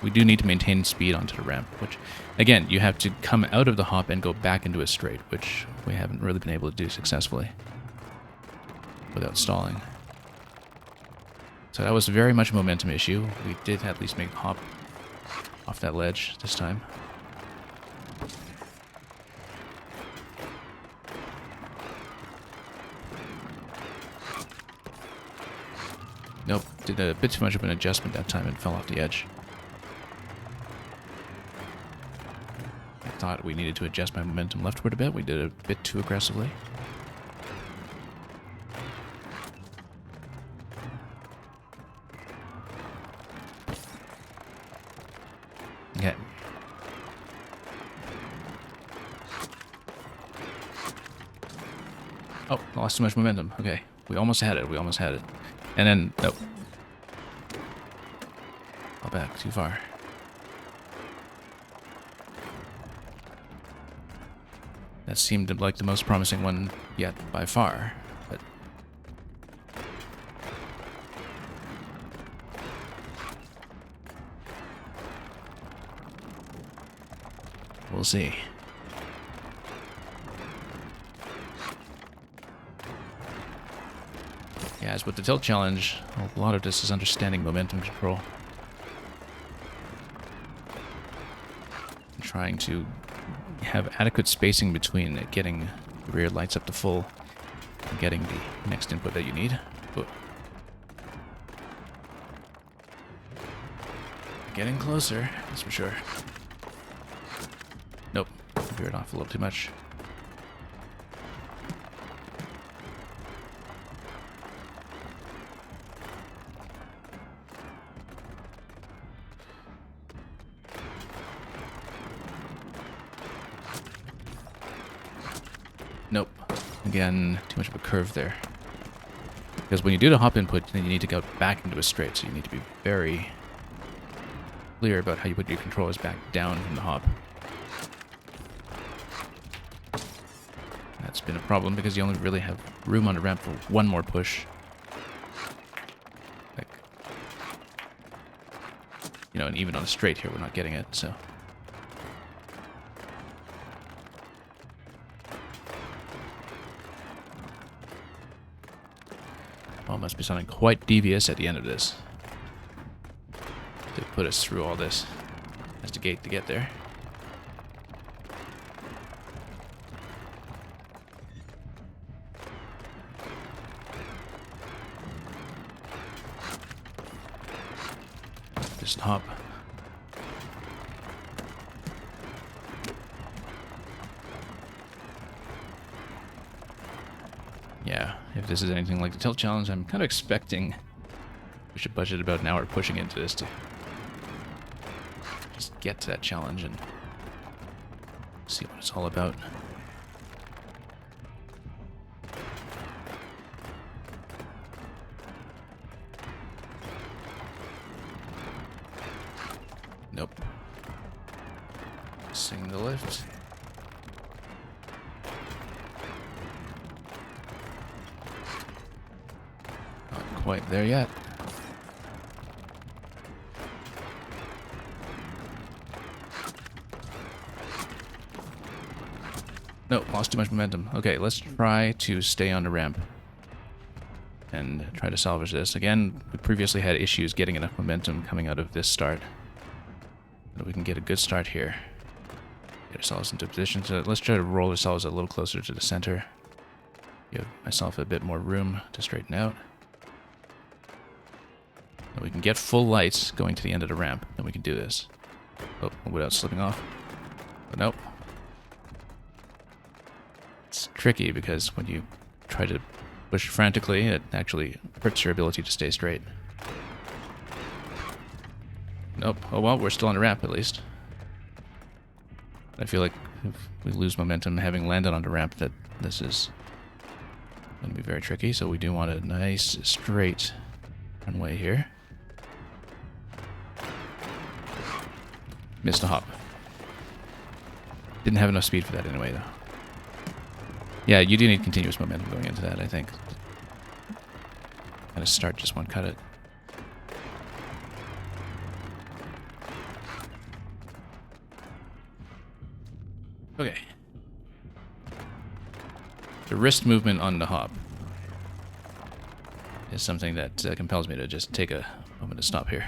Speaker 1: we do need to maintain speed onto the ramp, which, again, you have to come out of the hop and go back into a straight, which we haven't really been able to do successfully without stalling. So that was very much a momentum issue. We did at least make the hop off that ledge this time. Nope, did a bit too much of an adjustment that time and fell off the edge. I thought we needed to adjust my momentum leftward a bit. We did it a bit too aggressively. Okay. Oh, lost too much momentum. Okay, we almost had it. We almost had it. And then, nope. Fell back too far. That seemed like the most promising one yet by far, but... we'll see. Yeah, as with the tilt challenge, a lot of this is understanding momentum control. And trying to have adequate spacing between getting the rear lights up to full and getting the next input that you need. But getting closer, that's for sure. Nope, veered off a little too much. Nope. Again, too much of a curve there. Because when you do the hop input, then you need to go back into a straight, so you need to be very clear about how you put your controllers back down from the hop. That's been a problem because you only really have room on the ramp for one more push. Like, you know, and even on a straight here, we're not getting it, so... well, must be something quite devious at the end of this to put us through all this. That's the gate to get there. Just hop. if this is anything like the tilt challenge, I'm kind of expecting we should budget about an hour pushing into this to just get to that challenge and see what it's all about. Nope. Missing the lift. Not quite there yet. No, lost too much momentum. Okay, let's try to stay on the ramp and try to salvage this. Again, we previously had issues getting enough momentum coming out of this start. But we can get a good start here. Get ourselves into position. So let's try to roll ourselves a little closer to the center. Give myself a bit more room to straighten out. And we can get full lights going to the end of the ramp, then we can do this. Oh, without slipping off. But nope. It's tricky because when you try to push frantically, it actually hurts your ability to stay straight. Nope. Oh well, we're still on the ramp at least. I feel like if we lose momentum having landed on the ramp, that this is going to be very tricky, so we do want a nice straight runway here. Missed a hop. Didn't have enough speed for that anyway, though. Yeah, you do need continuous momentum going into that, I think. Kind of start just one cut it. Okay. The wrist movement on the hop is something that compels me to just take a moment to stop here.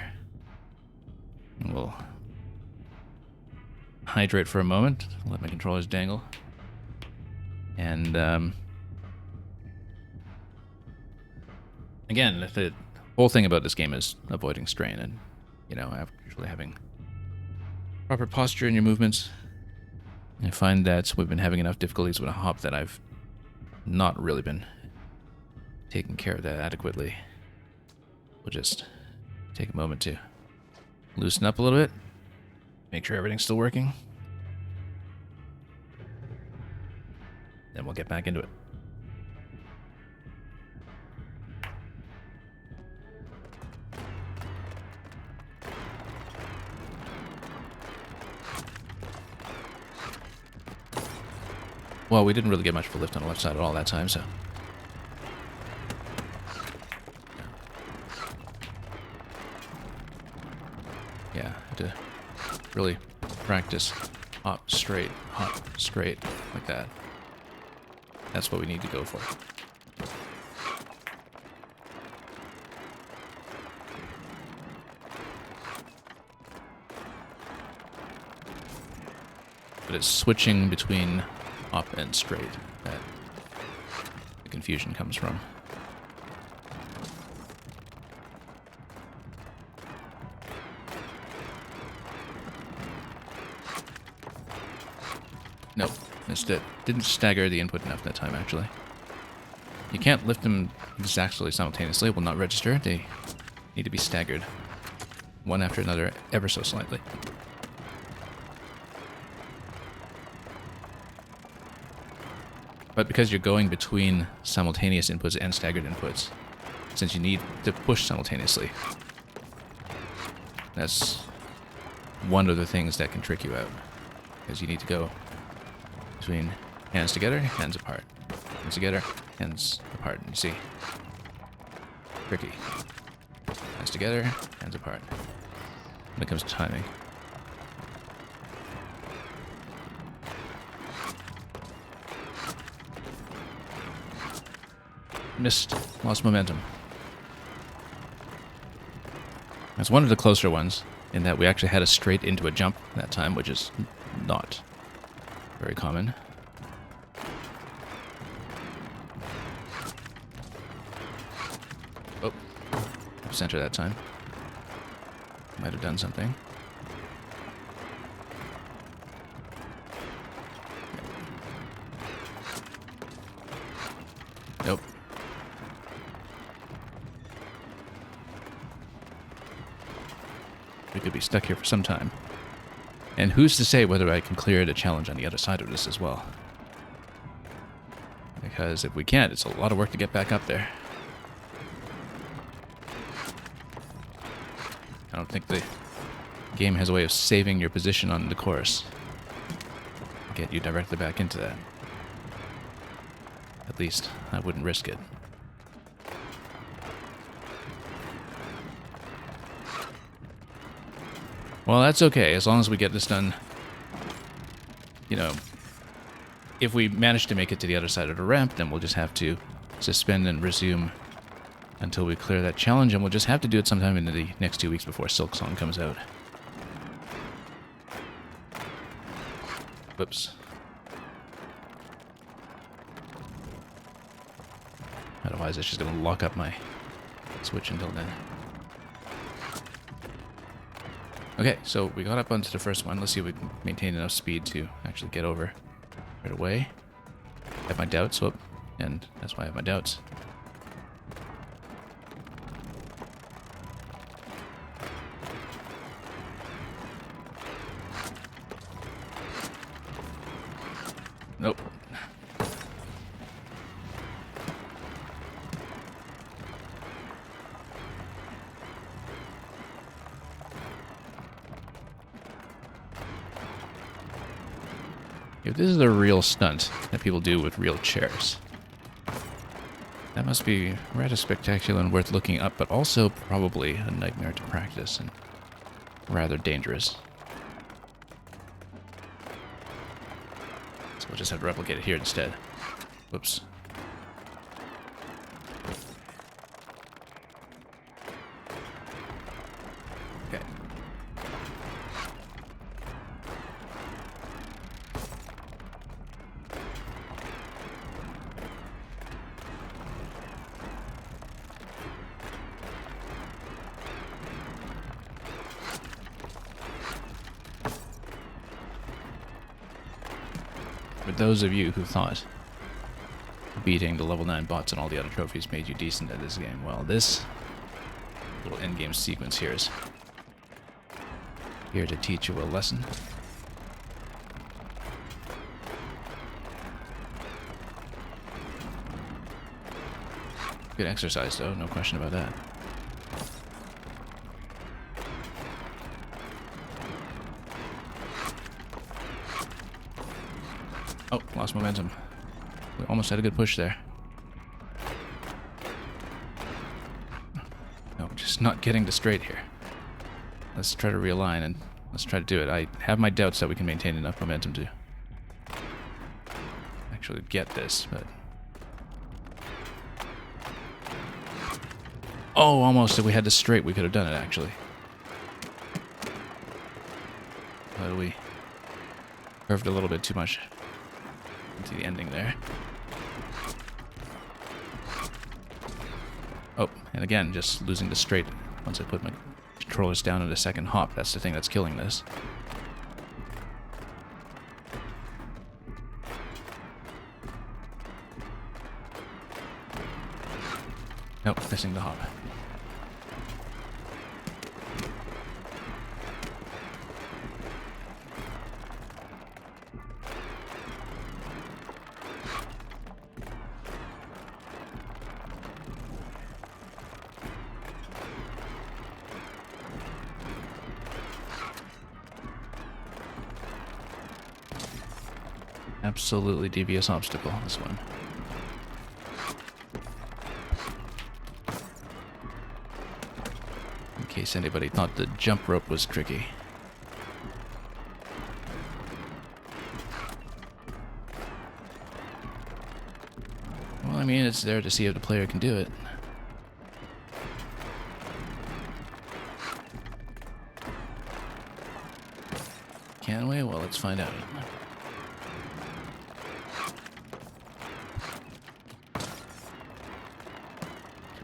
Speaker 1: And we'll hydrate for a moment, let my controllers dangle. And again, the whole thing about this game is avoiding strain and, you know, actually having proper posture in your movements. I find that we've been having enough difficulties with a hop that I've not really been taking care of that adequately. We'll just take a moment to loosen up a little bit, make sure everything's still working. Then we'll get back into it. Well, we didn't really get much of a lift on the left side at all that time, so... yeah, had to really practice hop straight, like that. That's what we need to go for. But it's switching between up and straight that the confusion comes from. Nope, missed it. Didn't stagger the input enough that time, actually. You can't lift them exactly simultaneously. It will not register. They need to be staggered, one after another, ever so slightly. But because you're going between simultaneous inputs and staggered inputs, since you need to push simultaneously, that's one of the things that can trick you out. Because you need to go between hands together, hands apart. Hands together, hands apart. You see? Tricky. Hands together, hands apart. When it comes to timing. Missed. Lost momentum. That's one of the closer ones, in that we actually had a straight into a jump that time, which is not very common. Oh, center that time. Might have done something. Nope. We could be stuck here for some time. And who's to say whether I can clear the challenge on the other side of this as well? Because if we can't, it's a lot of work to get back up there. I don't think the game has a way of saving your position on the course. Get you directly back into that. At least, I wouldn't risk it. Well, that's okay, as long as we get this done. You know, if we manage to make it to the other side of the ramp, then we'll just have to suspend and resume until we clear that challenge, and we'll just have to do it sometime in the next 2 weeks before Silk Song comes out. Whoops. Otherwise, it's just going to lock up my switch until then. Okay, so we got up onto the first one. Let's see if we can maintain enough speed to actually get over right away. I have my doubts, whoop, and that's why I have my doubts. Nope. If this is a real stunt that people do with real chairs, that must be rather spectacular and worth looking up, but also probably a nightmare to practice and rather dangerous. So we'll just have to replicate it here instead. Whoops. Okay. For those of you who thought beating the level 9 bots and all the other trophies made you decent at this game, well, this little endgame sequence here is here to teach you a lesson. Good exercise, though, no question about that. Oh, lost momentum. We almost had a good push there. No, just not getting to straight here. Let's try to realign and let's try to do it. I have my doubts that we can maintain enough momentum to actually get this, but... Oh, almost. If we had this straight, we could have done it, actually. But we curved a little bit too much into the ending there. Oh, and again, just losing the straight once I put my controllers down in the second hop. That's the thing that's killing this. Nope, missing the hop. Absolutely devious obstacle, this one. In case anybody thought the jump rope was tricky. Well, I mean, it's there to see if the player can do it. Can we? Well, let's find out.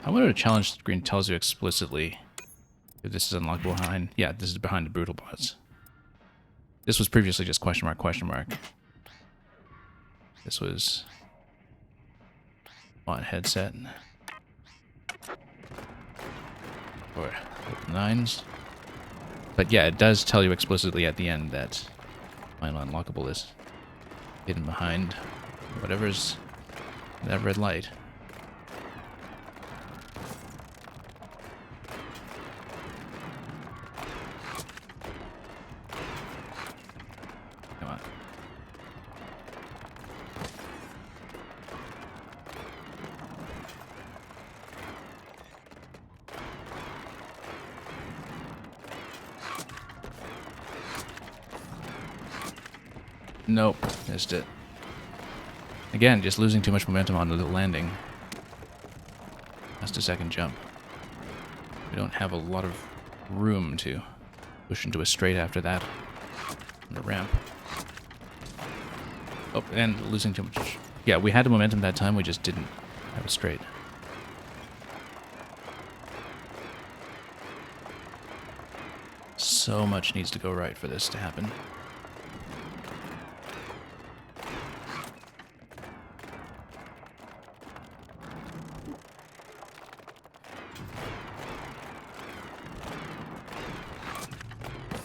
Speaker 1: I wonder if the challenge screen tells you explicitly if this is unlockable behind... Yeah, this is behind the brutal bots. This was previously just question mark, question mark. This was... bot headset. Or nines. But yeah, it does tell you explicitly at the end that final unlockable is hidden behind whatever's that red light. Come on. Nope, missed it. Again, just losing too much momentum on the landing. Just a second jump. We don't have a lot of room to push into a straight after that on the ramp. Oh, and losing too much. Yeah, we had the momentum that time, we just didn't have a straight. So much needs to go right for this to happen.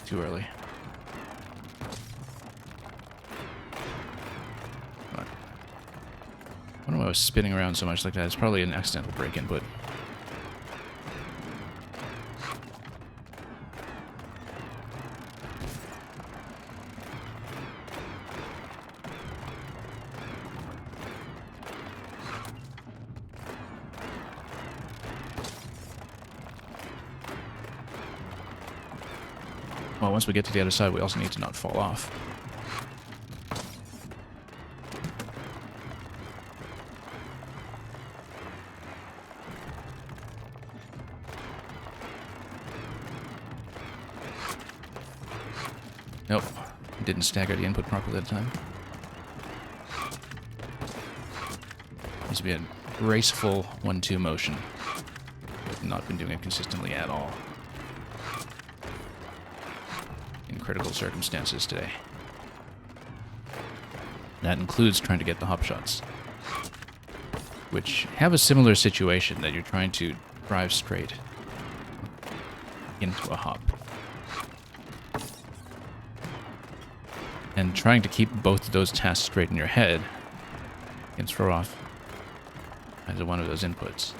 Speaker 1: Too early. I don't know why I was spinning around so much like that. It's probably an accidental break input. Well, once we get to the other side, we also need to not fall off. Nope, didn't stagger the input properly at the time. Needs to be a graceful 1-2 motion. I've not been doing it consistently at all. Critical circumstances today. That includes trying to get the hop shots, which have a similar situation that you're trying to drive straight into a hop. And trying to keep both of those tasks straight in your head can throw off either one of those inputs.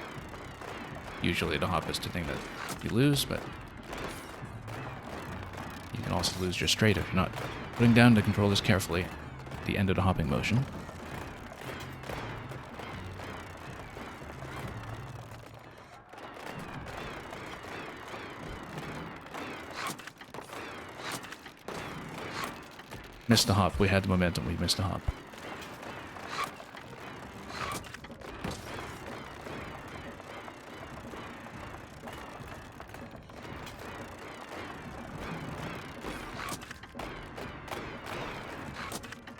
Speaker 1: Usually the hop is the thing that you lose, but you can also lose your straight if you're not putting down to control this carefully at the end of the hopping motion. Missed the hop. We had the momentum. We missed the hop.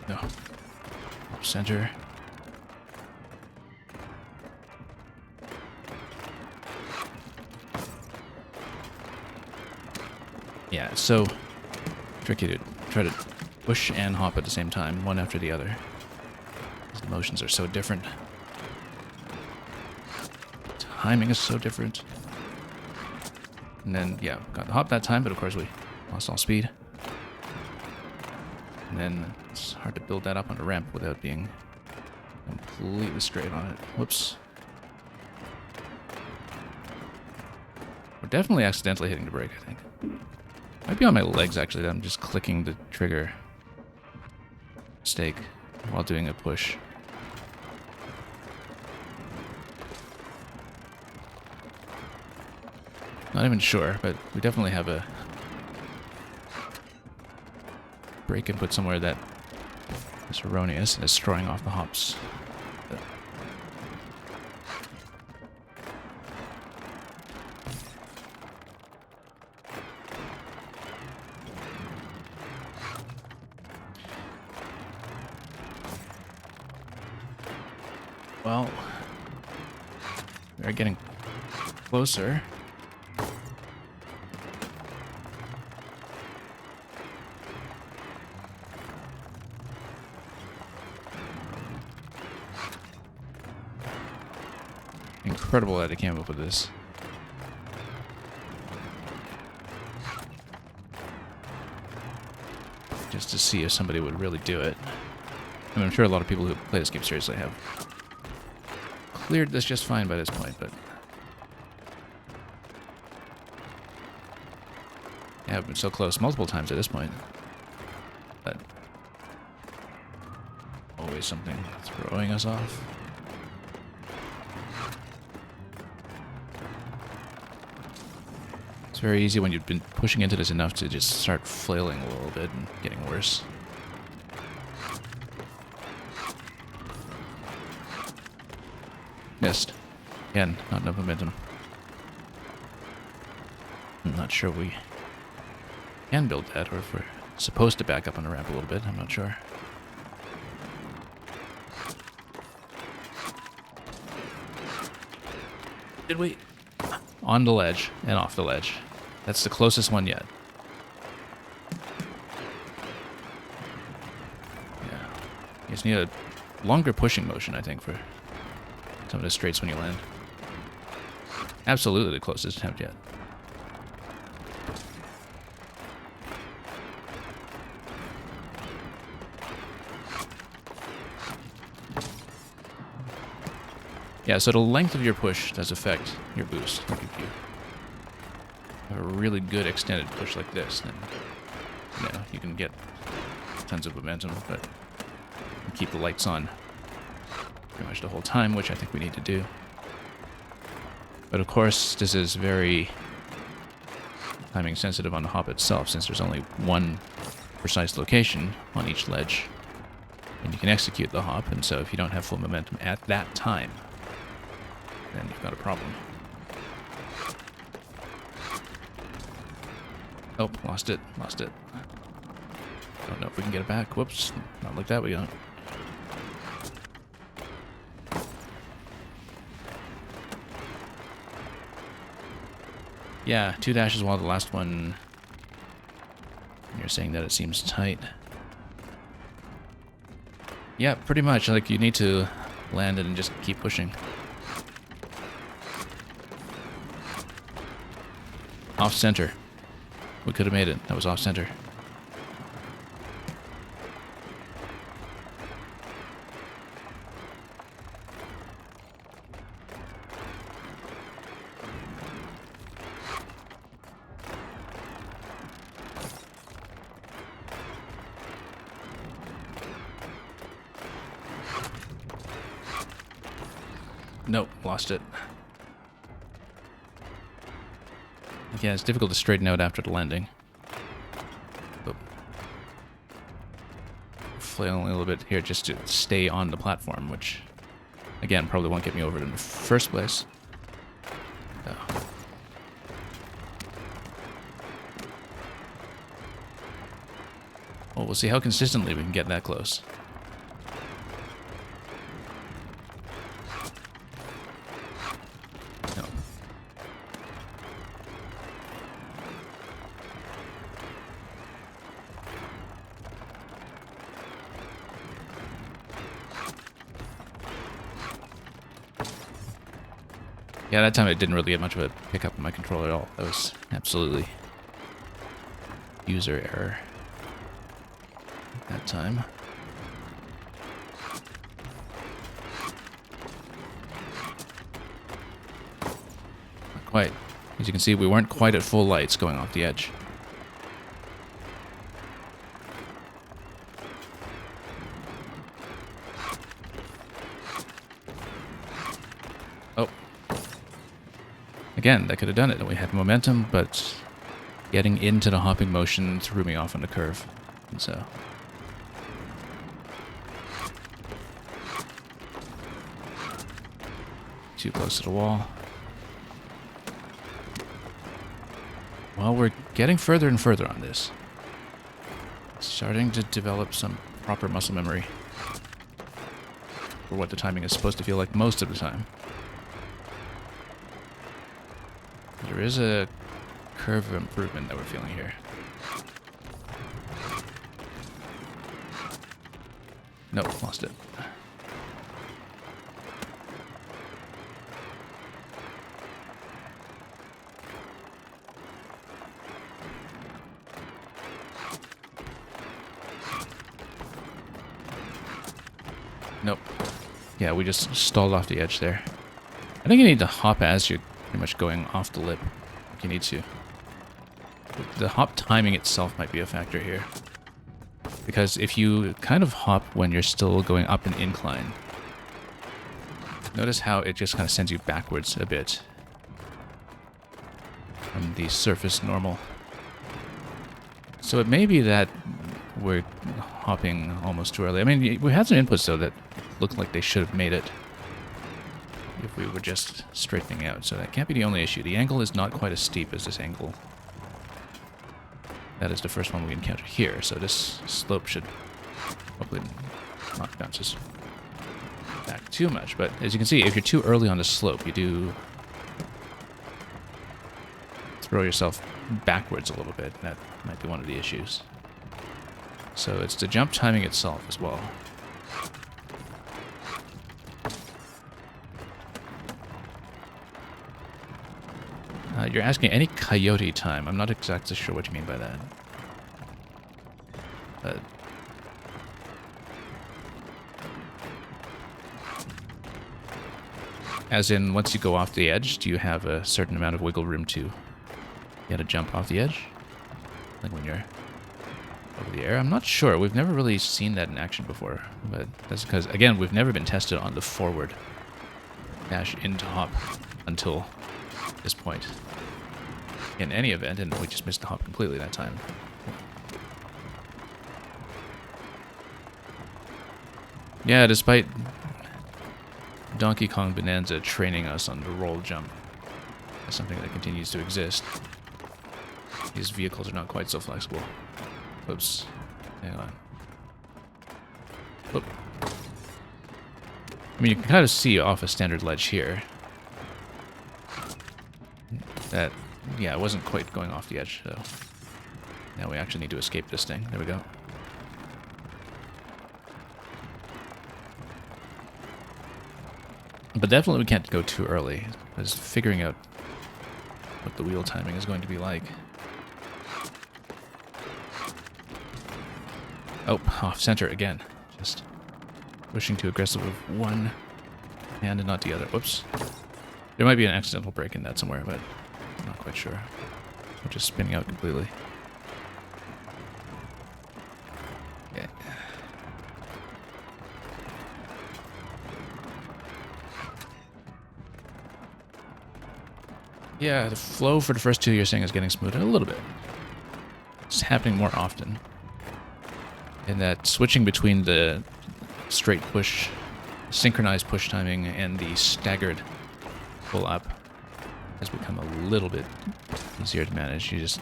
Speaker 1: No. Center. Yeah, it's so tricky to try to push and hop at the same time, one after the other. The motions are so different. Timing is so different. And then, yeah, got the hop that time, but of course we lost all speed. And then it's hard to build that up on a ramp without being completely straight on it. Whoops. We're definitely accidentally hitting the brake, I think. Might be on my legs, actually, that I'm just clicking the trigger stake while doing a push. Not even sure, but we definitely have a brake input somewhere that is erroneous and is throwing off the hops. Well, we're getting closer. Incredible that they came up with this. just to see if somebody would really do it. I mean, I'm sure a lot of people who play this game seriously have cleared this just fine by this point, but yeah, I've been so close multiple times at this point. But always something throwing us off. It's very easy when you've been pushing into this enough to just start flailing a little bit and getting worse. Missed. Again, not enough momentum. I'm not sure we can build that, or if we're supposed to back up on the ramp a little bit. I'm not sure. Did we? On the ledge and off the ledge. That's the closest one yet. Yeah. You just need a longer pushing motion, I think, for some of the straights when you land. Absolutely the closest attempt yet. Yeah, so the length of your push does affect your boost. Like if you have a really good extended push like this, then you can get tons of momentum, but you keep the lights on pretty much the whole time, which I think we need to do. But of course, this is very timing sensitive on the hop itself, since there's only one precise location on each ledge, and you can execute the hop, and so if you don't have full momentum at that time, then you've got a problem. Oh, lost it. Lost it. Don't know if we can get it back. Whoops. Not like that, we don't. Yeah, 2 dashes while the last one... You're saying that it seems tight. Yeah, pretty much. Like, you need to land it and just keep pushing. Off center. We could have made it. That was off center. Nope, lost it. Yeah, it's difficult to straighten out after the landing. But flailing a little bit here just to stay on the platform, which, again, probably won't get me over it in the first place. Oh. Well, we'll see how consistently we can get that close. Yeah, that time I didn't really get much of a pickup on my controller at all. That was absolutely user error that time. Not quite. As you can see, we weren't quite at full lights going off the edge. Oh. Again, that could have done it. We had momentum, but getting into the hopping motion threw me off on the curve. And so... too close to the wall. Well, we're getting further and further on this. Starting to develop some proper muscle memory for what the timing is supposed to feel like most of the time. There is a curve of improvement that we're feeling here. Nope, lost it. Nope. Yeah, we just stalled off the edge there. I think you need to hop as you're pretty much going off the lip. If you need to. The hop timing itself might be a factor here. Because if you kind of hop when you're still going up an incline, notice how it just kind of sends you backwards a bit from the surface normal. So it may be that we're hopping almost too early. I mean, we had some inputs, though, that looked like they should have made it if we were just straightening out. So that can't be the only issue. The angle is not quite as steep as this angle. That is the first one we encountered here, so this slope should hopefully not bounce us back too much. But as you can see, if you're too early on the slope, you do throw yourself backwards a little bit. That might be one of the issues. So it's the jump timing itself as well. You're asking any coyote time. I'm not exactly sure what you mean by that. But as in, once you go off the edge, do you have a certain amount of wiggle room to jump off the edge? Like when you're over the air? I'm not sure. We've never really seen that in action before. But that's because, again, we've never been tested on the forward dash into hop until this point in any event, and we just missed the hop completely that time. Yeah, despite Donkey Kong Bonanza training us on the roll jump as something that continues to exist, these vehicles are not quite so flexible. Oops. Hang on. Whoop. I mean, you can kind of see off a standard ledge here that, yeah, it wasn't quite going off the edge, so now we actually need to escape this thing. There we go. But definitely we can't go too early, because figuring out what the wheel timing is going to be like. Oh, off center again. Just pushing too aggressive with one hand and not the other. Whoops. There might be an accidental break in that somewhere, but I'm not quite sure. I'm just spinning out completely. Yeah. Yeah, the flow for the first two you're saying is getting smoother a little bit. It's happening more often. And that switching between the straight push, synchronized push timing, and the staggered pull up has become a little bit easier to manage. You just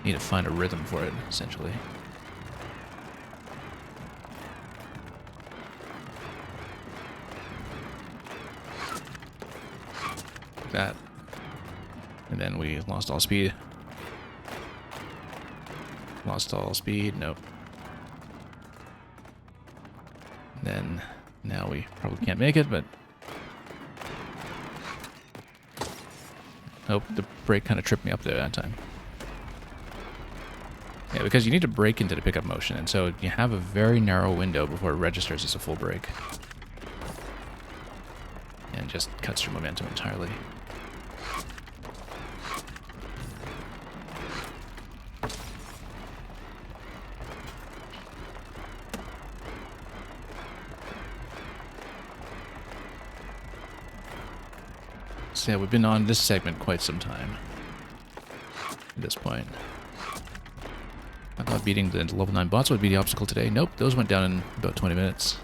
Speaker 1: need to find a rhythm for it, essentially. Like that. And then we lost all speed. Lost all speed, nope. Then, now we probably can't make it, but... Nope, the brake kind of tripped me up there that time. Yeah, because you need to brake into the pickup motion, and so you have a very narrow window before it registers as a full brake. And just cuts your momentum entirely. So yeah, we've been on this segment quite some time at this point. I thought beating the level 9 bots would be the obstacle today. Nope, those went down in about 20 minutes.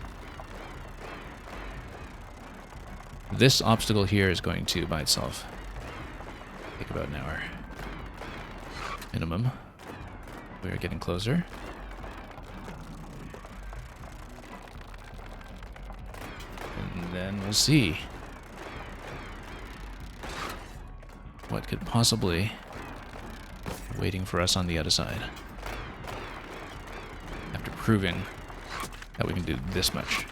Speaker 1: This obstacle here is going to, by itself, take about an hour. Minimum. We are getting closer. And then we'll see what could possibly be waiting for us on the other side. After proving that we can do this much.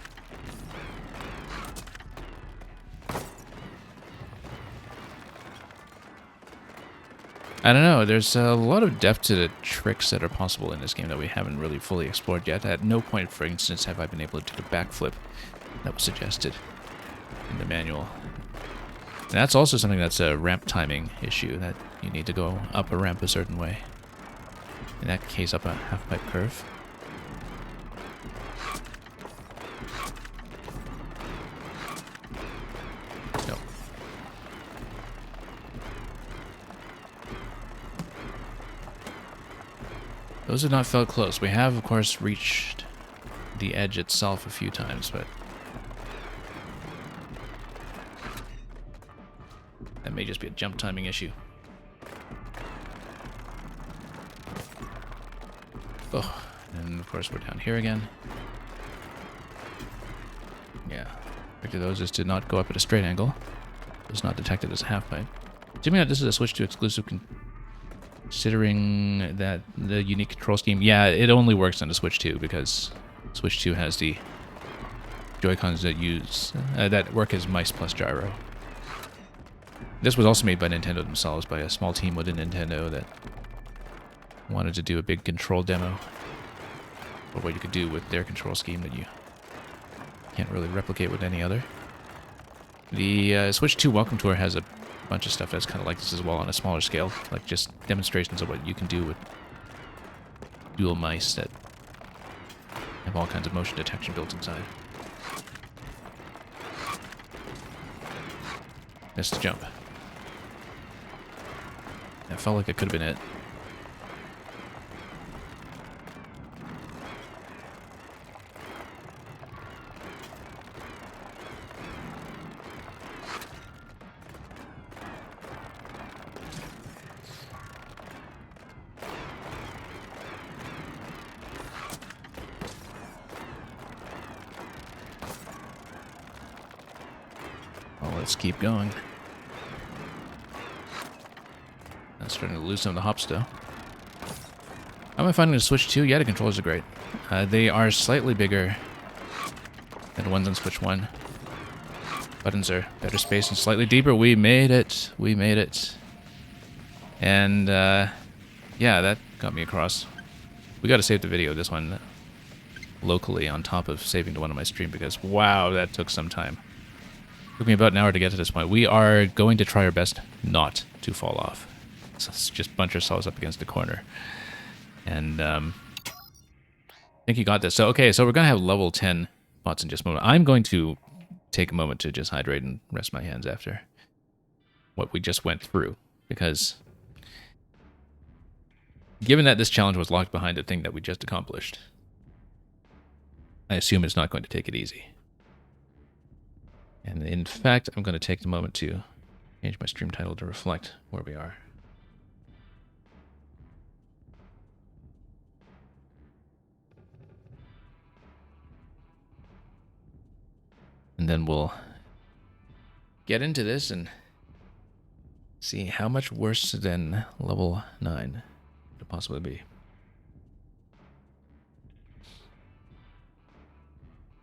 Speaker 1: I don't know, there's a lot of depth to the tricks that are possible in this game that we haven't really fully explored yet. At no point, for instance, have I been able to do the backflip that was suggested in the manual. And that's also something that's a ramp timing issue, that you need to go up a ramp a certain way. In that case, up a half-pipe curve. No. Those have not felt close. We have, of course, reached the edge itself a few times, but that may just be a jump timing issue. Oh, and of course we're down here again. Yeah, trick of those is to not go up at a straight angle. It's not detected as a half pipe. Assuming that this is a switch to exclusive, considering that the unique control scheme, yeah, it only works on the Switch 2 because Switch 2 has the Joy-Cons that work as mice plus gyro. This was also made by Nintendo themselves, by a small team within Nintendo that wanted to do a big control demo of what you could do with their control scheme that you can't really replicate with any other. The Switch 2 Welcome Tour has a bunch of stuff that's kind of like this as well on a smaller scale, like just demonstrations of what you can do with dual mice that have all kinds of motion detection built inside. Missed the jump. That felt like it could have been it. Well, let's keep going. I'm starting to lose some of the hops, though. How am I finding the Switch 2? Yeah, the controllers are great. They are slightly bigger than the ones on Switch 1. Buttons are better spaced and slightly deeper. We made it. We made it. And, yeah, that got me across. We gotta save the video of this one locally on top of saving the one on my stream because, wow, that took some time. Took me about an hour to get to this point. We are going to try our best not to fall off. So let's just bunch ourselves up against the corner. And I think you got this. So, okay, so we're going to have level 10 bots in just a moment. I'm going to take a moment to just hydrate and rest my hands after what we just went through. Because given that this challenge was locked behind the thing that we just accomplished, I assume it's not going to take it easy. And in fact, I'm going to take the moment to change my stream title to reflect where we are. And then we'll get into this and see how much worse than level 9 could it possibly be.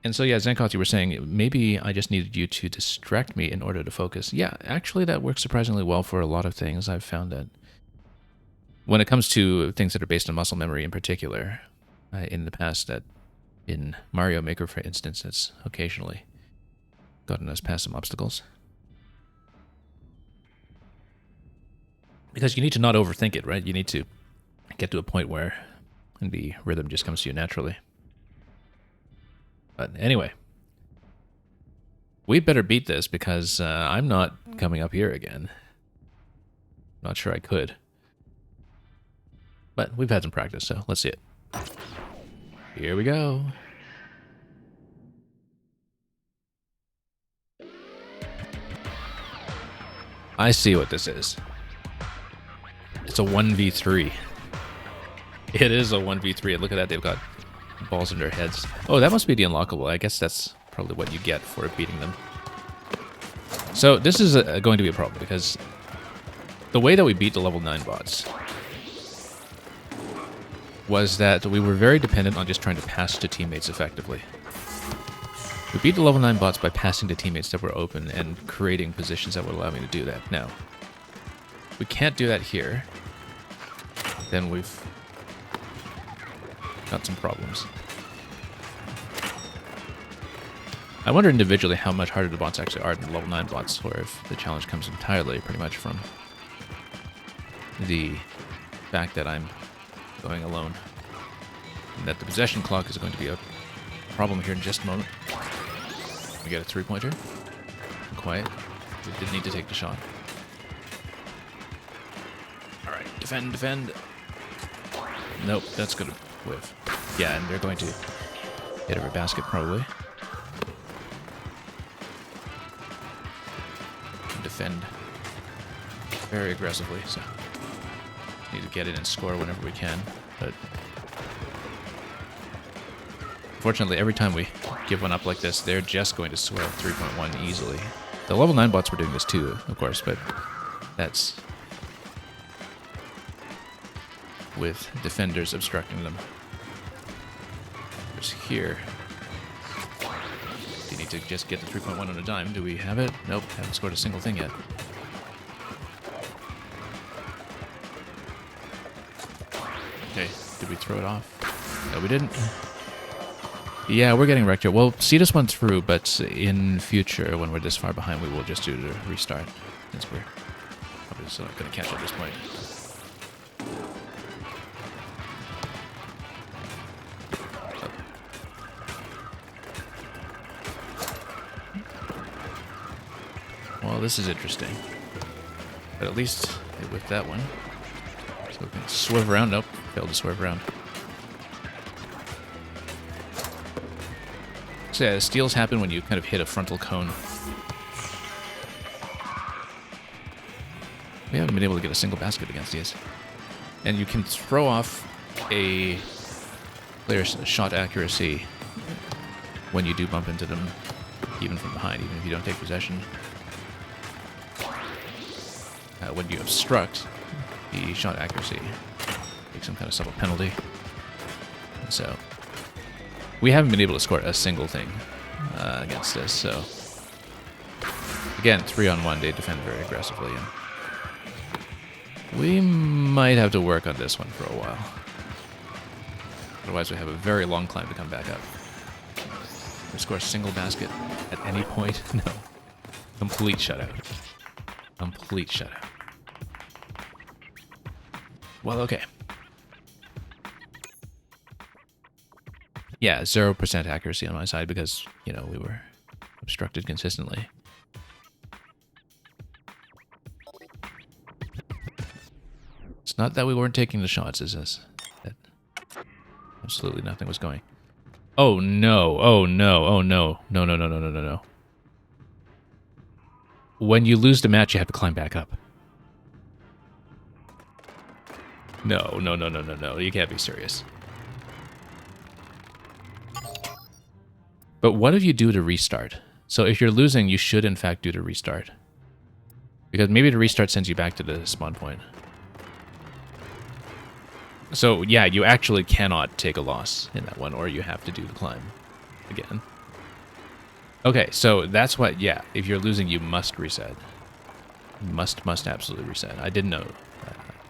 Speaker 1: And so, yeah, Zankoth, you were saying, maybe I just needed you to distract me in order to focus. Yeah, actually, that works surprisingly well for a lot of things. I've found that when it comes to things that are based on muscle memory in particular, in the past, that in Mario Maker, for instance, it's occasionally gotten us past some obstacles. Because you need to not overthink it, right? You need to get to a point where the rhythm just comes to you naturally. But anyway, we better beat this because I'm not coming up here again. Not sure I could. But we've had some practice, so let's see it. Here we go. I see what this is. It's a 1v3. It is a 1v3. Look at that, they've got balls in their heads. Oh, that must be the unlockable. I guess that's probably what you get for beating them. So this is going to be a problem because the way that we beat the level 9 bots was that we were very dependent on just trying to pass to teammates effectively. We beat the level 9 bots by passing to teammates that were open and creating positions that would allow me to do that. Now, we can't do that here. Then we've got some problems. I wonder individually how much harder the bots actually are than level 9 bots, or if the challenge comes entirely pretty much from the fact that I'm going alone. And that the possession clock is going to be a problem here in just a moment. We get a 3-pointer. Quiet. We did need to take the shot. Alright, defend, defend. Nope, that's gonna whiff. Yeah, and they're going to hit every basket probably. And defend very aggressively, so need to get in and score whenever we can. But unfortunately, every time we give one up like this, they're just going to swell 3.1 easily. The level 9 bots were doing this too, of course, but that's with defenders obstructing them. Whereas here, you need to just get the 3.1 on a dime. Do we have it? Nope, haven't scored a single thing yet. Okay, did we throw it off? No, we didn't. Yeah, we're getting wrecked here. We'll see this one through, but in future, when we're this far behind, we will just do the restart, since we're probably still not going to catch at this point. Well, this is interesting. But at least it whipped that one. So we can swerve around. Nope, failed to swerve around. So yeah, steals happen when you kind of hit a frontal cone. We haven't been able to get a single basket against these. And you can throw off a player's shot accuracy when you do bump into them, even from behind, even if you don't take possession. When you obstruct the shot accuracy, take some kind of subtle penalty. And so we haven't been able to score a single thing against this, so again, 3-on-1, they defend very aggressively, and we might have to work on this one for a while. Otherwise, we have a very long climb to come back up. We score a single basket at any point? No. Complete shutout. Complete shutout. Well, okay. Yeah, 0% accuracy on my side because, you know, we were obstructed consistently. It's not that we weren't taking the shots, it's just that absolutely nothing was going. Oh no, oh no, oh no, no, no, no, no, no, no, no. When you lose the match, you have to climb back up. No, no, no, no, no, no, you can't be serious. But what if you do the restart? So if you're losing, you should in fact do the restart. Because maybe the restart sends you back to the spawn point. So yeah, you actually cannot take a loss in that one, or you have to do the climb again. Okay, so that's what, yeah, if you're losing, you must reset. Must absolutely reset. I didn't know.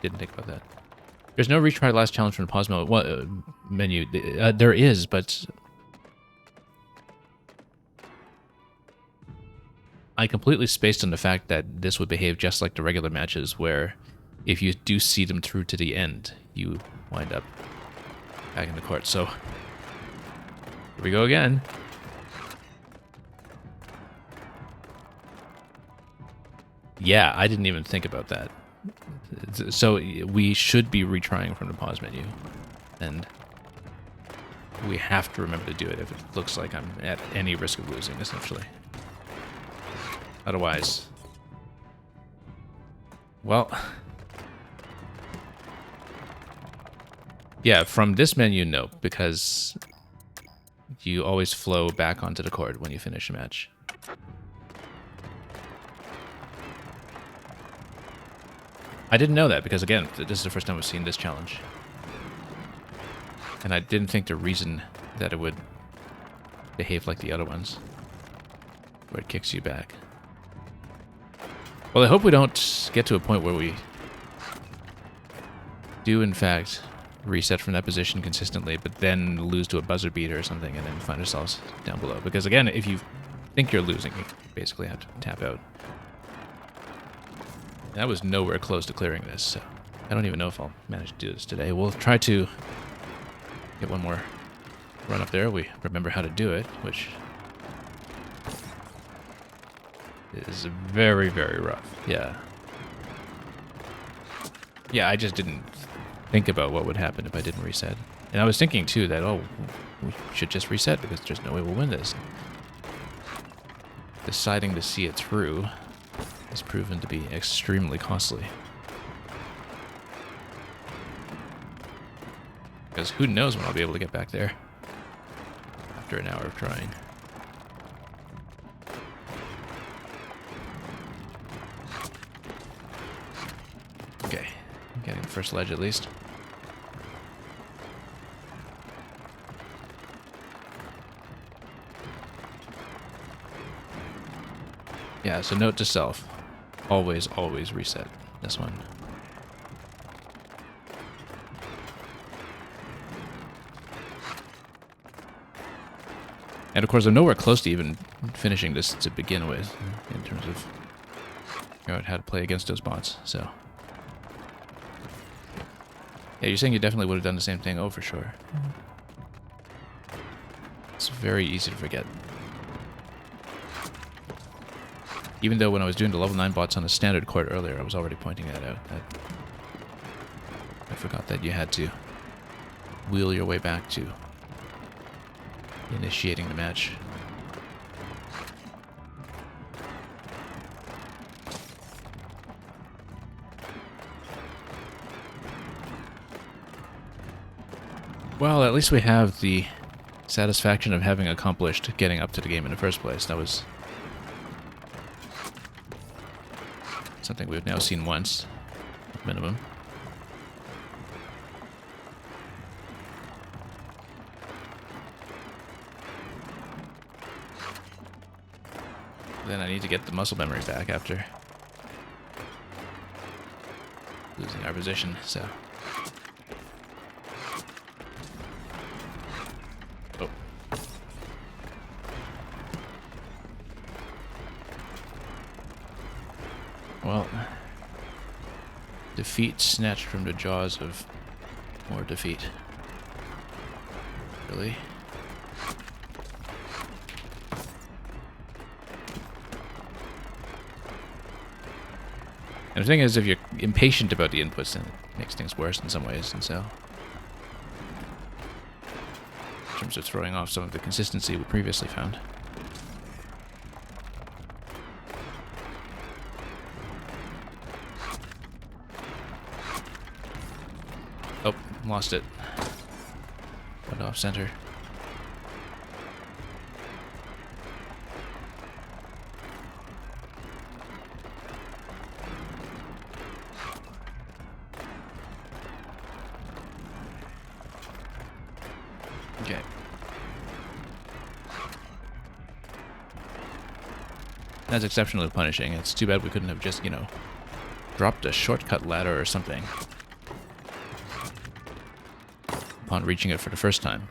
Speaker 1: Didn't think about that. There's no retry last challenge from the pause menu. There is, but I completely spaced on the fact that this would behave just like the regular matches, where if you do see them through to the end, you wind up back in the court. So here we go again. Yeah, I didn't even think about that. So we should be retrying from the pause menu, and we have to remember to do it if it looks like I'm at any risk of losing, essentially. Otherwise, well, yeah, from this menu, no, because you always flow back onto the court when you finish a match. I didn't know that because, again, this is the first time I've seen this challenge. And I didn't think the reason that it would behave like the other ones, where it kicks you back. Well, I hope we don't get to a point where we do, in fact, reset from that position consistently, but then lose to a buzzer beater or something, and then find ourselves down below. Because, again, if you think you're losing, you basically have to tap out. And I was nowhere close to clearing this, so I don't even know if I'll manage to do this today. We'll try to get one more run up there. We remember how to do it, which is very, very rough. Yeah. Yeah, I just didn't think about what would happen if I didn't reset. And I was thinking, too, that, oh, we should just reset because there's no way we'll win this. Deciding to see it through has proven to be extremely costly. Because who knows when I'll be able to get back there after an hour of trying. Okay, I'm getting the first ledge at least. Yeah, so note to self, always, always reset this one. And of course, I'm nowhere close to even finishing this to begin with, in terms of how to play against those bots, so. Yeah, you're saying you definitely would have done the same thing? Oh, for sure. It's very easy to forget. Even though when I was doing the level 9 bots on the standard court earlier, I was already pointing that out. I forgot that you had to wheel your way back to initiating the match. Well, at least we have the satisfaction of having accomplished getting up to the game in the first place. That was something we've now seen once, minimum. Then I need to get the muscle memory back after losing our position, so. Oh. Well, defeat snatched from the jaws of more defeat. Really? And the thing is, if you're impatient about the inputs, then it makes things worse in some ways, and so. In terms of throwing off some of the consistency we previously found. Oh, lost it. Went off center. Okay. That's exceptionally punishing. It's too bad we couldn't have just, you know, dropped a shortcut ladder or something upon reaching it for the first time.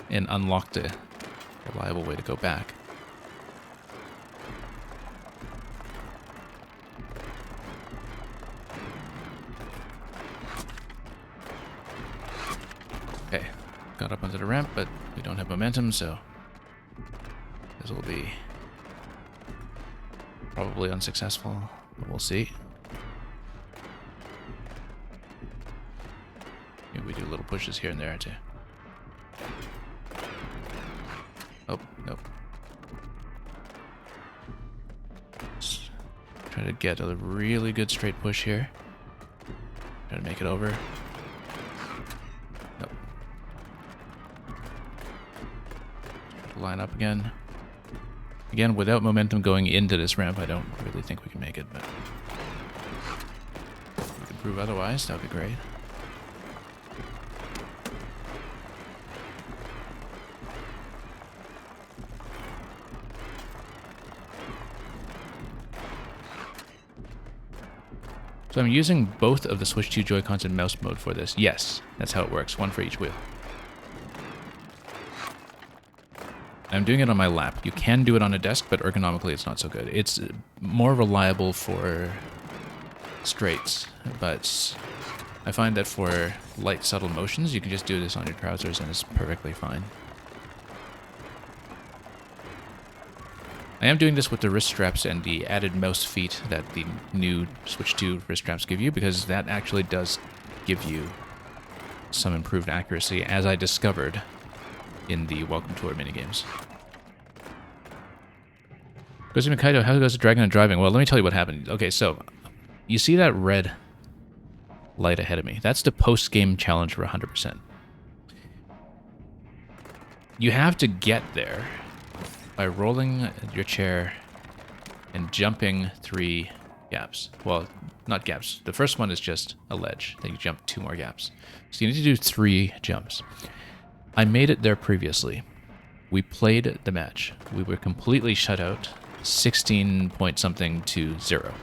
Speaker 1: And unlocked a reliable way to go back. Okay, got up onto the ramp, but we don't have momentum, so this will be probably unsuccessful, but we'll see. Maybe we do little pushes here and there too. Oh, nope. Let's try to get a really good straight push here. Try to make it over. Nope. Line up again. Again, without momentum going into this ramp, I don't really think we can make it, but if we can prove otherwise, that would be great. So I'm using both of the Switch 2 Joy-Cons in mouse mode for this. Yes, that's how it works. One for each wheel. I'm doing it on my lap. You can do it on a desk, but ergonomically it's not so good. It's more reliable for straights, but I find that for light, subtle motions, you can just do this on your trousers and it's perfectly fine. I am doing this with the wrist straps and the added mouse feet that the new Switch 2 wrist straps give you, because that actually does give you some improved accuracy, as I discovered in the Welcome Tour minigames. Gozi Mikaido, how goes the Dragon and driving? Well, let me tell you what happened. Okay, so you see that red light ahead of me? That's the post-game challenge for 100%. You have to get there by rolling your chair and jumping 3 gaps. Well, not gaps. The first one is just a ledge. Then you jump 2 more gaps. So you need to do 3 jumps. I made it there previously. We played the match. We were completely shut out, 16 point something to 0.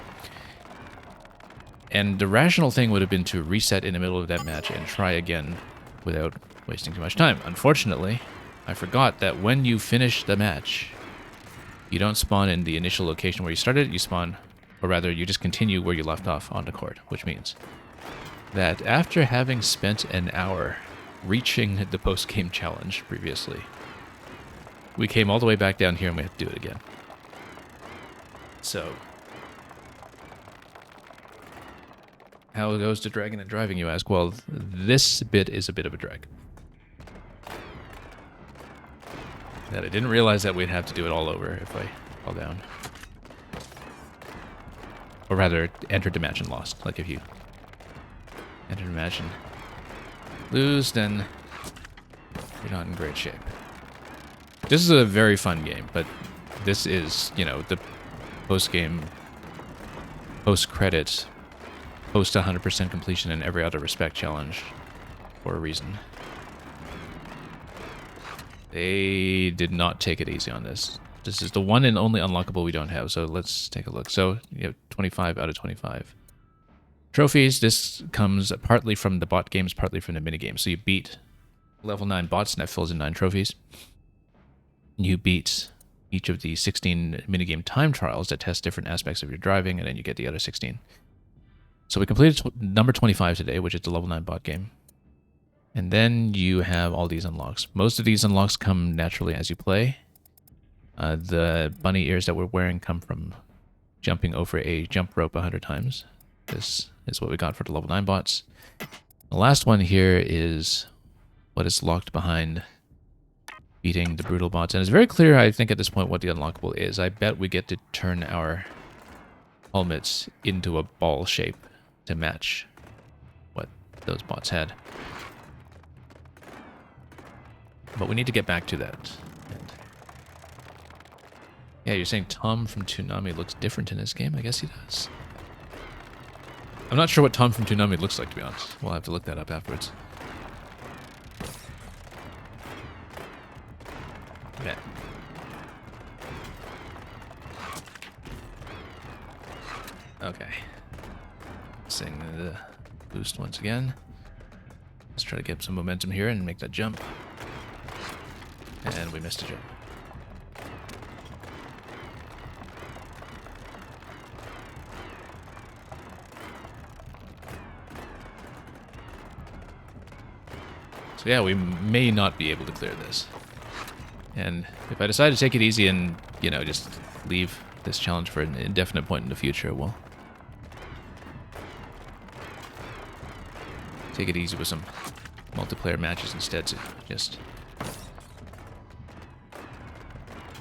Speaker 1: And the rational thing would have been to reset in the middle of that match and try again without wasting too much time. Unfortunately, I forgot that when you finish the match, you don't spawn in the initial location where you started, you spawn, or rather, you just continue where you left off on the court, which means that after having spent an hour reaching the post-game challenge previously, we came all the way back down here and we have to do it again. So, how goes the Dragon and driving, you ask? Well, this bit is a bit of a drag. That I didn't realize that we'd have to do it all over if I fall down. Or rather, entered the match and lost. Like if you entered the match and lose, then you're not in great shape. This is a very fun game, but this is, you know, the post-game, post-credit, post 100% completion in every other respect challenge for a reason. They did not take it easy on this. This is the one and only unlockable we don't have, so let's take a look. So, you have 25 out of 25. Trophies, this comes partly from the bot games, partly from the minigames. So you beat level 9 bots, and that fills in 9 trophies. You beat each of the 16 minigame time trials that test different aspects of your driving, and then you get the other 16. So we completed number 25 today, which is the level 9 bot game. And then you have all these unlocks. Most of these unlocks come naturally as you play. The bunny ears that we're wearing come from jumping over a jump rope 100 times. This is what we got for the level 9 bots. The last one here is what is locked behind beating the brutal bots. And it's very clear, I think, at this point what the unlockable is. I bet we get to turn our helmets into a ball shape to match what those bots had. But we need to get back to that. And yeah, you're saying Tom from Toonami looks different in this game? I guess he does. I'm not sure what Tom from Toonami looks like, to be honest. We'll have to look that up afterwards. Okay. Okay. Sing the boost once again. Let's try to get some momentum here and make that jump. And we missed a jump. So yeah, we may not be able to clear this. And if I decide to take it easy and, you know, just leave this challenge for an indefinite point in the future, we'll take it easy with some multiplayer matches instead to just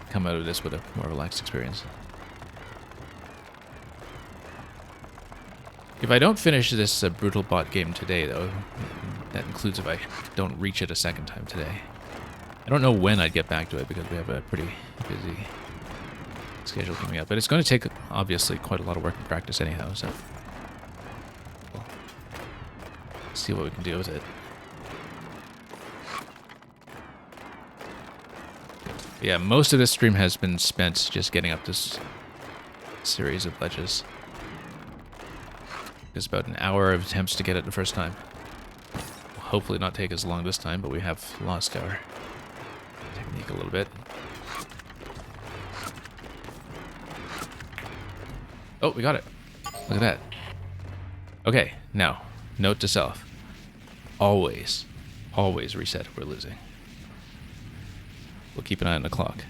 Speaker 1: come out of this with a more relaxed experience. If I don't finish this brutal bot game today, though, that includes if I don't reach it a second time today. I don't know when I'd get back to it because we have a pretty busy schedule coming up. But it's going to take, obviously, quite a lot of work and practice anyhow, so we'll see what we can do with it. Yeah, most of this stream has been spent just getting up this series of ledges. It's about an hour of attempts to get it the first time. Will hopefully not take as long this time, but we have lost our technique a little bit. Oh, we got it. Look at that. Okay, now, note to self. Always reset if we're losing. We'll keep an eye on the clock.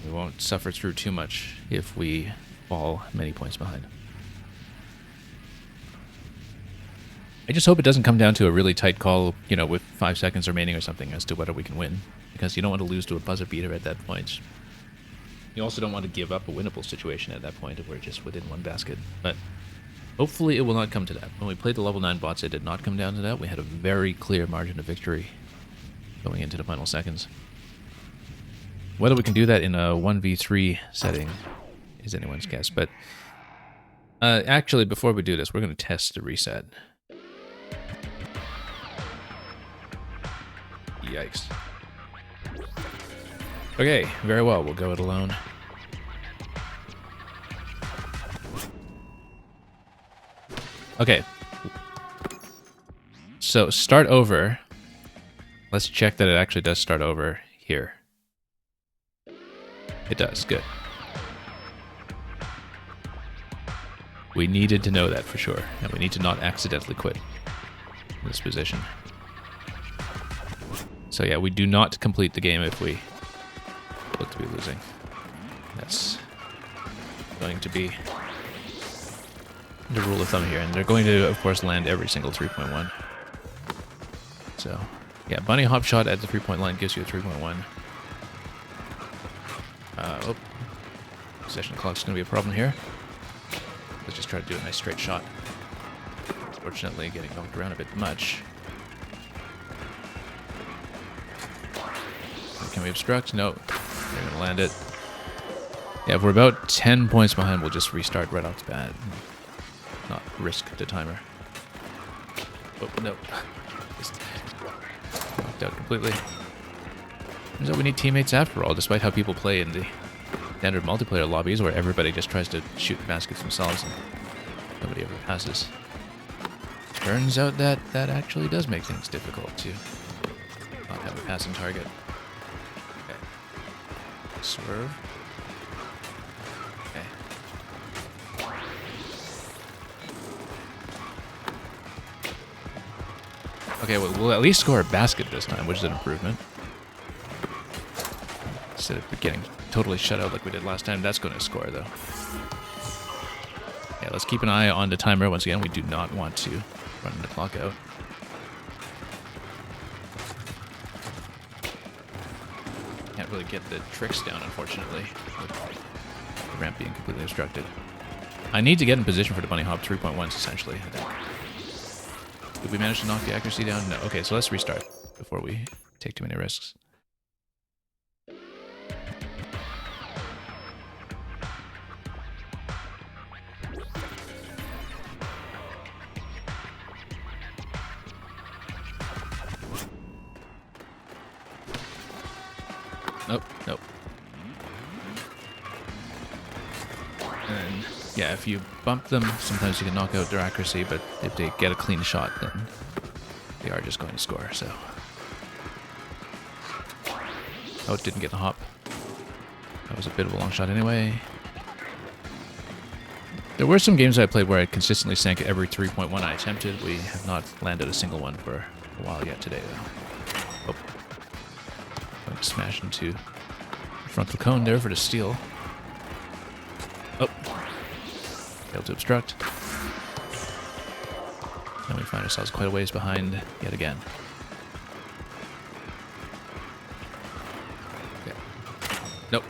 Speaker 1: We won't suffer through too much if we fall many points behind. I just hope it doesn't come down to a really tight call, you know, with 5 seconds remaining or something as to whether we can win. Because you don't want to lose to a buzzer beater at that point. You also don't want to give up a winnable situation at that point if we're just within one basket. But hopefully it will not come to that. When we played the level 9 bots, it did not come down to that. We had a very clear margin of victory going into the final seconds. Whether we can do that in a 1v3 setting is anyone's guess. But actually, before we do this, we're going to test the reset. Yikes. Okay, very well. We'll go it alone. Okay. So, start over. Let's check that it actually does start over here. It does. Good. We needed to know that for sure. And we need to not accidentally quit in this position. So yeah, we do not complete the game if we look to be losing. That's going to be the rule of thumb here. And they're going to, of course, land every single 3.1. So, yeah, bunny hop shot at the 3-point line gives you a 3.1. Oh, possession clock's going to be a problem here. Let's just try to do a nice straight shot. Fortunately, getting knocked around a bit much. Can we obstruct? No. They're going to land it. Yeah, if we're about 10 points behind, we'll just restart right off the bat. Not risk the timer. Oh, no. Just knocked out completely. Turns out we need teammates after all, despite how people play in the standard multiplayer lobbies where everybody just tries to shoot the baskets themselves and nobody ever passes. Turns out that that actually does make things difficult to not have a passing target. Okay. Swerve. Okay. Okay, well, we'll at least score a basket this time, which is an improvement. Instead of getting totally shut out like we did last time, that's going to score, though. Yeah, let's keep an eye on the timer. Once again, we do not want to run the clock out. Can't really get the tricks down, unfortunately, with the ramp being completely obstructed. I need to get in position for the bunny hop 3.1s, essentially, I think. Did we manage to knock the accuracy down? No. Okay, so let's restart before we take too many risks. Nope, nope. And yeah, if you bump them, sometimes you can knock out their accuracy, but if they get a clean shot, then they are just going to score, so. Oh, it didn't get the hop. That was a bit of a long shot anyway. There were some games I played where I consistently sank every 3.1 I attempted. We have not landed a single one for a while yet today, though. Oh. Going to smash into the frontal cone there for the steal. Oh. Failed to obstruct. And we find ourselves quite a ways behind yet again. Okay. Nope.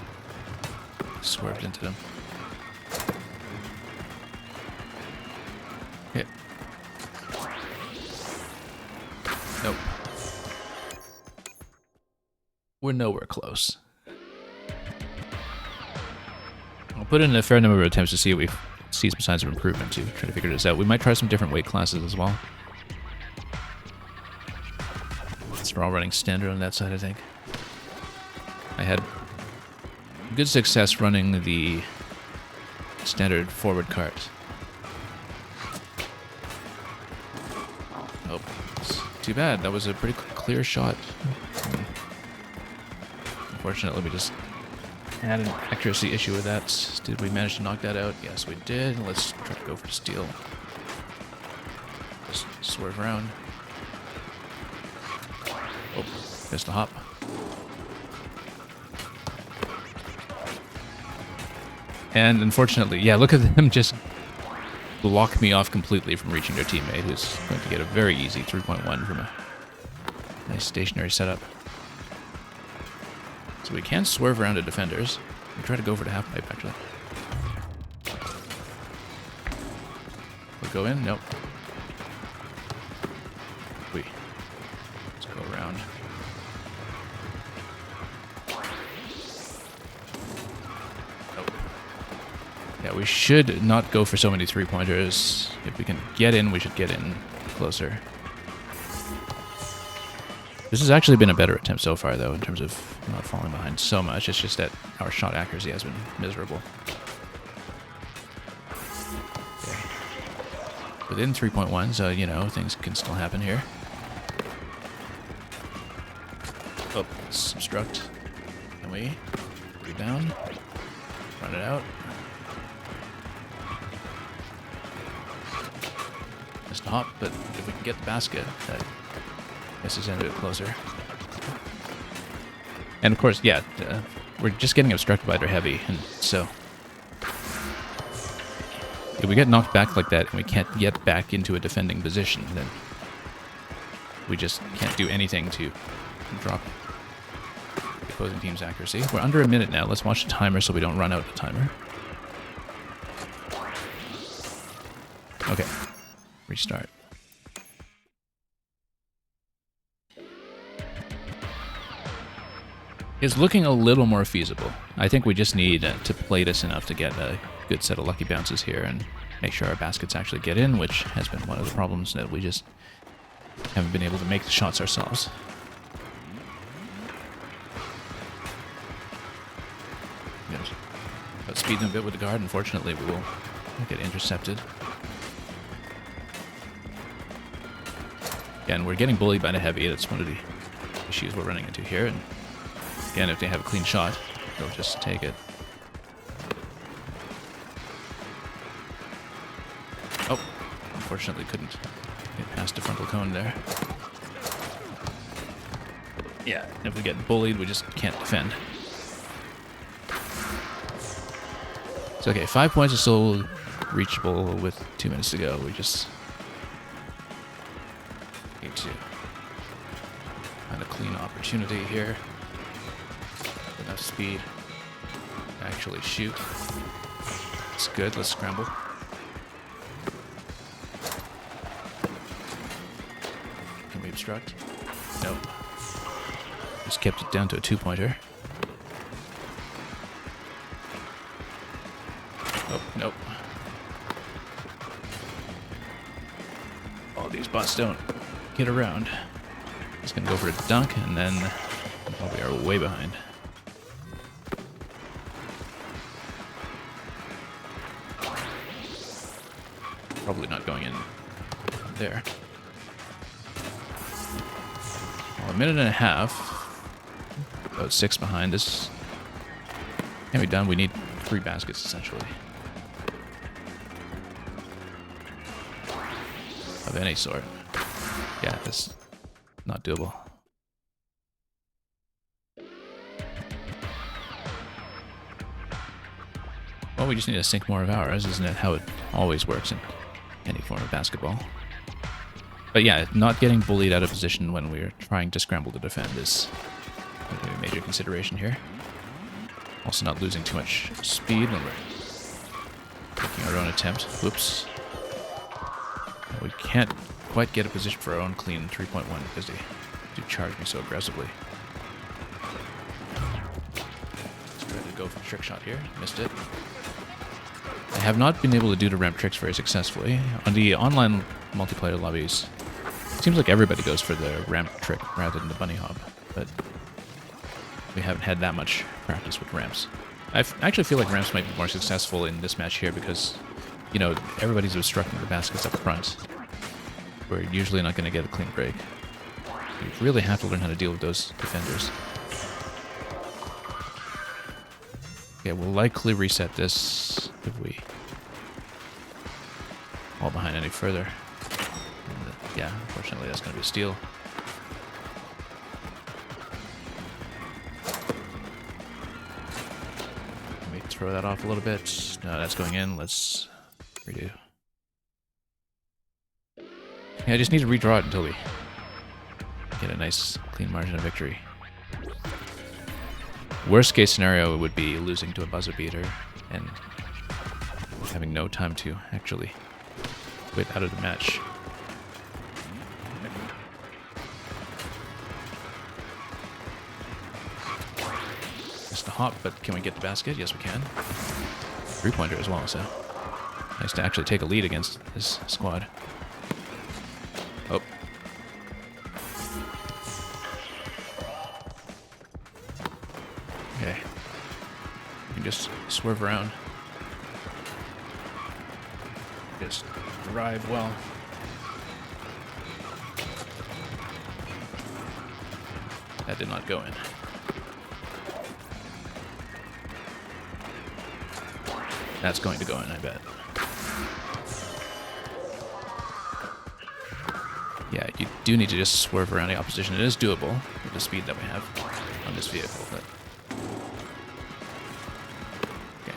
Speaker 1: Swerved into them. Okay. Nope. We're nowhere close. I'll put in a fair number of attempts to see if we see some signs of improvement to try to figure this out. We might try some different weight classes as well. So we're all running standard on that side, I think. I had good success running the standard forward cart. Oh, it's too bad. That was a pretty clear shot. Unfortunately, we just had an accuracy issue with that. Did we manage to knock that out? Yes, we did. Let's try to go for steal. Just swerve around. Oh, missed a hop. And unfortunately, yeah, look at them just block me off completely from reaching their teammate, who's going to get a very easy 3.1 from a nice stationary setup. So we can swerve around the defenders. We try to go for the half pipe, actually. We'll go in. Nope. Let's go around. Nope. Yeah, we should not go for so many three-pointers. If we can get in, we should get in closer. This has actually been a better attempt so far, though, in terms of not falling behind so much. It's just that our shot accuracy has been miserable. Okay. Within 3.1, so, you know, things can still happen here. Oh, let's obstruct. Can we rebound? Run it out. Just hop, but if we can get the basket, that this is into it closer. And of course, yeah, we're just getting obstructed by their heavy, and so if we get knocked back like that and we can't get back into a defending position, then we just can't do anything to drop the opposing team's accuracy. We're under a minute now. Let's watch the timer so we don't run out the timer. Okay, restart. Is looking a little more feasible. I think we just need to play this enough to get a good set of lucky bounces here and make sure our baskets actually get in, which has been one of the problems, that we just haven't been able to make the shots ourselves. But speed them a bit with the guard. Unfortunately, we will get intercepted. Again, we're getting bullied by the heavy. That's one of the issues we're running into here. And again, if they have a clean shot, they'll just take it. Oh, unfortunately couldn't get past the frontal cone there. Yeah, if we get bullied, we just can't defend. It's okay, 5 points is still reachable with 2 minutes to go. We just need to find a clean opportunity here. Enough speed to actually shoot. It's good. Let's scramble. Can we obstruct? Nope. Just kept it down to a 2-pointer. Oh, nope. All these bots don't get around. Just gonna go for a dunk, and then we are way behind. Probably not going in there. Well, a minute and a half. About 6 behind. This can't be done. We need 3 baskets, essentially. Of any sort. Yeah, that's not doable. Well, we just need to sink more of ours. Isn't it how it always works in any form of basketball? But yeah, not getting bullied out of position when we're trying to scramble to defend is a major consideration here. Also not losing too much speed when we're making our own attempt. Whoops. We can't quite get a position for our own clean 3.1 because they do charge me so aggressively. Let's try to go for a trick shot here. Missed it. I have not been able to do the ramp tricks very successfully. On the online multiplayer lobbies, it seems like everybody goes for the ramp trick rather than the bunny hop, but we haven't had that much practice with ramps. I actually feel like ramps might be more successful in this match here because, you know, everybody's obstructing the baskets up front. We're usually not going to get a clean break. We really have to learn how to deal with those defenders. Okay, we'll likely reset this if we fall behind any further. Yeah, unfortunately that's going to be a steal. Let me throw that off a little bit. No, that's going in. Let's redo. Yeah, I just need to redraw it until we get a nice, clean margin of victory. Worst case scenario would be losing to a buzzer beater and having no time to actually quit out of the match. Just a hop, but can we get the basket? Yes, we can. Three-pointer as well, so nice to actually take a lead against this squad. Oh. Okay. You can just swerve around. Just drive well. That did not go in. That's going to go in, I bet. Yeah, you do need to just swerve around the opposition. It is doable with the speed that we have on this vehicle, but... Okay.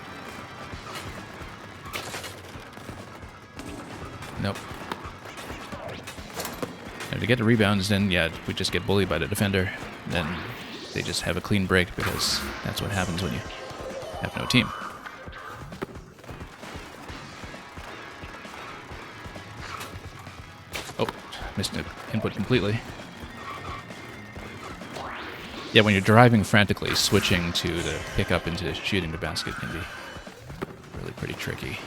Speaker 1: Nope. And to get the rebounds, then, yeah, we just get bullied by the defender. Then they just have a clean break because that's what happens when you have no team. Oh, missed the input completely. Yeah, when you're driving frantically, switching to the pickup into shooting the basket can be really pretty tricky.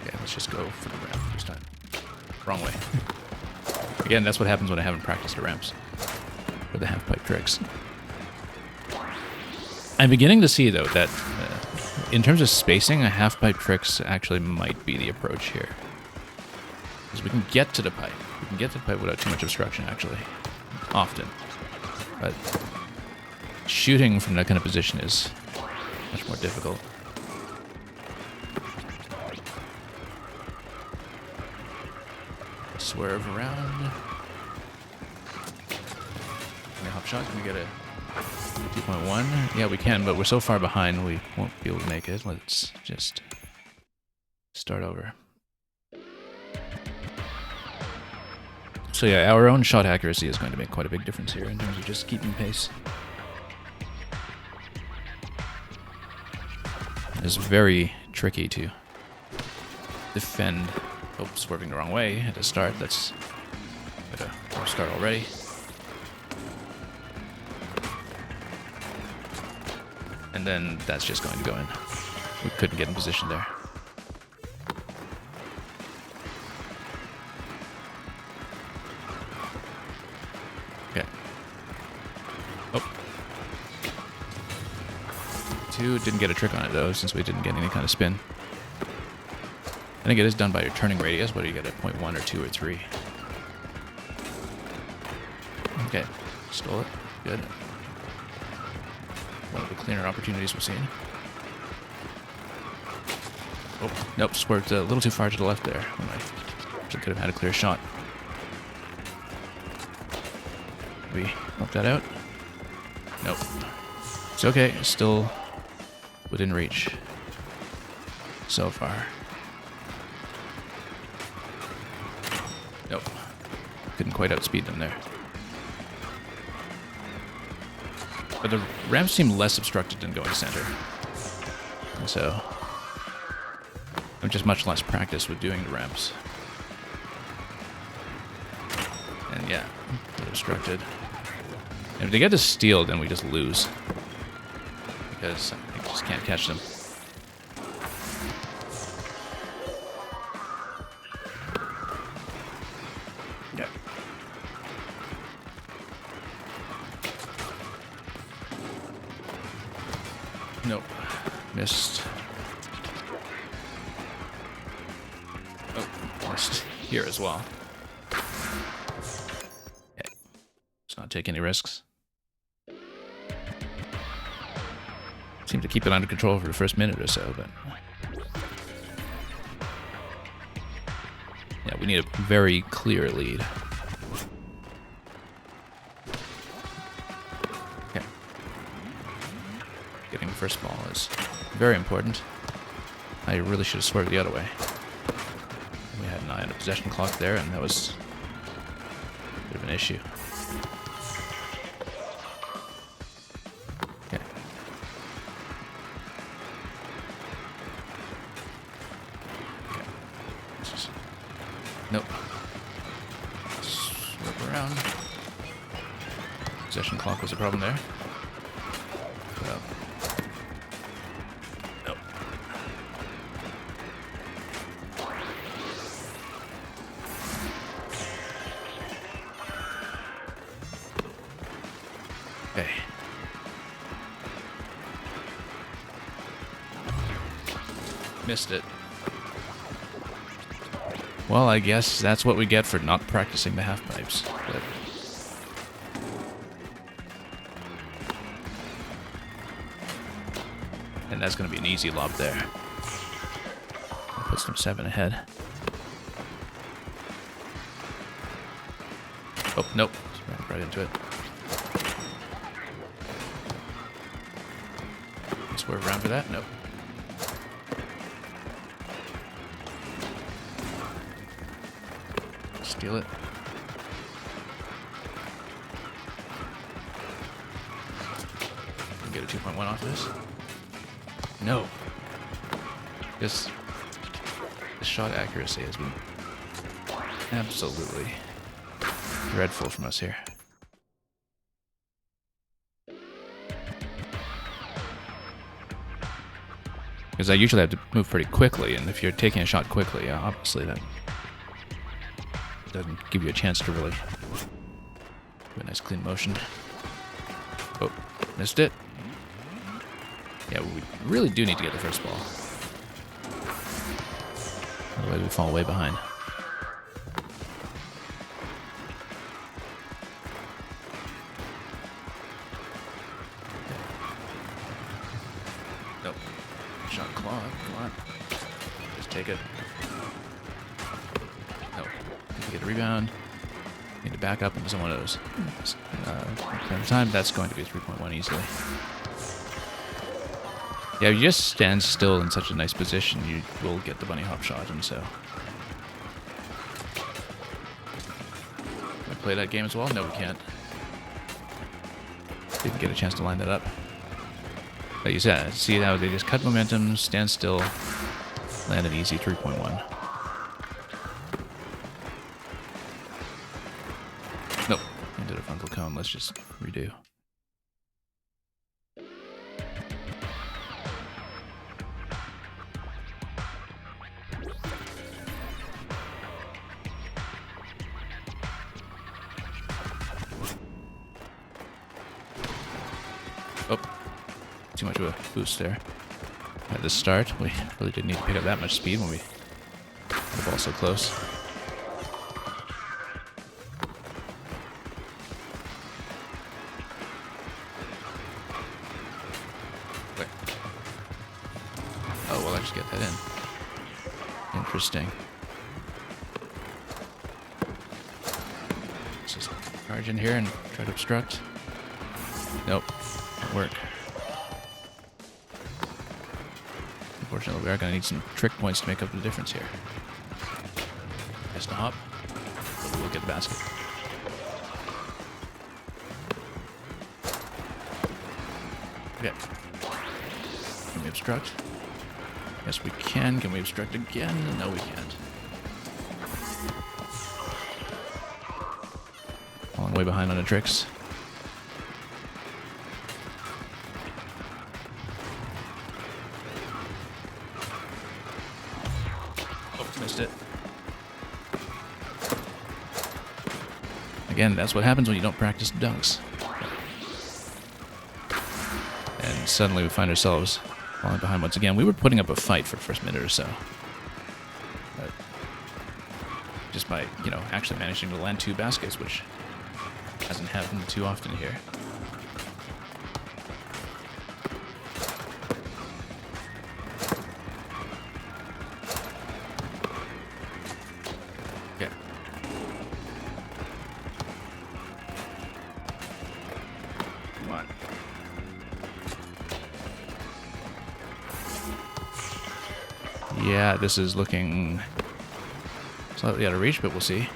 Speaker 1: Okay, let's just go for the ramp this time. Wrong way. Again, that's what happens when I haven't practiced the ramps or the half-pipe tricks. I'm beginning to see, though, that in terms of spacing, a half-pipe tricks actually might be the approach here. Because we can get to the pipe. We can get to the pipe without too much obstruction, actually. Often. But shooting from that kind of position is much more difficult. Swerve around. Can we hop shot? Can we get a 2.1? Yeah, we can, but we're so far behind we won't be able to make it. Let's just start over. So yeah, our own shot accuracy is going to make quite a big difference here in terms of just keeping pace. It's very tricky to defend. Oh, swerving the wrong way at the start. That's a rough start already. And then that's just going to go in. We couldn't get in position there. Okay. Oh. Two. Didn't get a trick on it though, since we didn't get any kind of spin. I think it is done by your turning radius, whether you get a 0.1 or 2 or 3. Okay, stole it. Good. One of the cleaner opportunities we've seen. Oh, nope, swerved a little too far to the left there. When I actually could have had a clear shot. We help that out? Nope. It's okay, it's still within reach. So far. Nope. Couldn't quite outspeed them there. But the ramps seem less obstructed than going center. And so I'm just much less practice with doing the ramps. And yeah, they're obstructed. And if they get to steal, then we just lose. Because I just can't catch them. Nope. Missed. Oh, missed here as well. Okay. Let's not take any risks. Seemed to keep it under control for the first minute or so, but... Yeah, we need a very clear lead. Okay. Getting the first ball is very important. I really should have swerved the other way. We had an eye on a possession clock there, and that was a bit of an issue. Okay. Okay. Nope. Swerve around. Possession clock was a problem there. Nope. Okay. Missed it. Well, I guess that's what we get for not practicing the half pipes. But and that's going to be an easy lob there. Puts them 7 ahead. Oh, nope. Right into it. Swerve around for that? Nope. Steal it. Get a 2.1 off of this. No. This shot accuracy has been absolutely dreadful from us here. Because I usually have to move pretty quickly, and if you're taking a shot quickly, obviously that doesn't give you a chance to really do a nice clean motion. Oh, missed it. Yeah, we really do need to get the first ball. Otherwise we fall way behind. Nope. Shot clock, come on. Just take it. No. Need to get a rebound. Need to back up into someone of those. Every time, that's going to be a 3.1 easily. Yeah, if you just stand still in such a nice position, you will get the bunny hop shot, and so... Can we play that game as well? No, we can't. Didn't get a chance to line that up. Like you said, see how they just cut momentum, stand still, land an easy 3.1. Nope, into the frontal cone. Let's just redo. Oh, too much of a boost there. At the start, we really didn't need to pick up that much speed when we had the ball so close. Wait. Oh, well, I just get that in. Interesting. Let's just charge in here and try to obstruct. Nope. Work. Unfortunately, we are going to need some trick points to make up the difference here. Just a hop, but we'll get the basket. Okay. Can we obstruct? Yes, we can. Can we obstruct again? No, we can't. Falling way behind on the tricks. Missed it. Again, that's what happens when you don't practice dunks. And suddenly we find ourselves falling behind once again. We were putting up a fight for the first minute or so. But just by, you know, actually managing to land 2 baskets, which hasn't happened too often here. Yeah, this is looking slightly out of reach, but we'll see.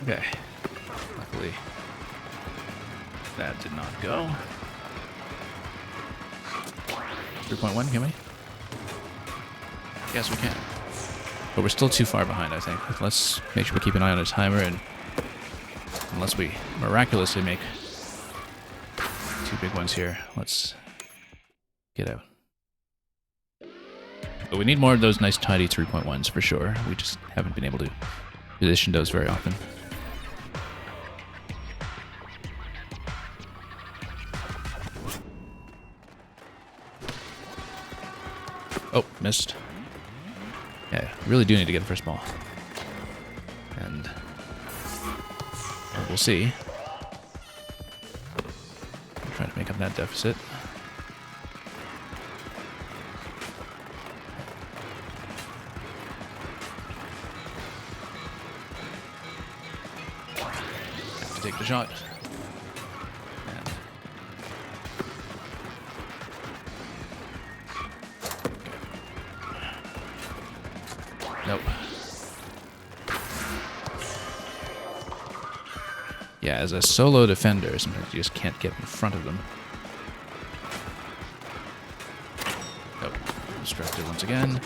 Speaker 1: Okay. Luckily, that did not go. 3.1, can we? Yes, we can. But we're still too far behind, I think. Let's make sure we keep an eye on the timer, and unless we miraculously make 2 big ones here, let's get out. But we need more of those nice tidy 3.1s for sure. We just haven't been able to position those very often. Oh, missed. Yeah, really do need to get the first ball. And we'll see. I'm trying to make up that deficit. Have to take the shot. And nope. Yeah, as a solo defender, sometimes you just can't get in front of them. Nope. Distracted once again.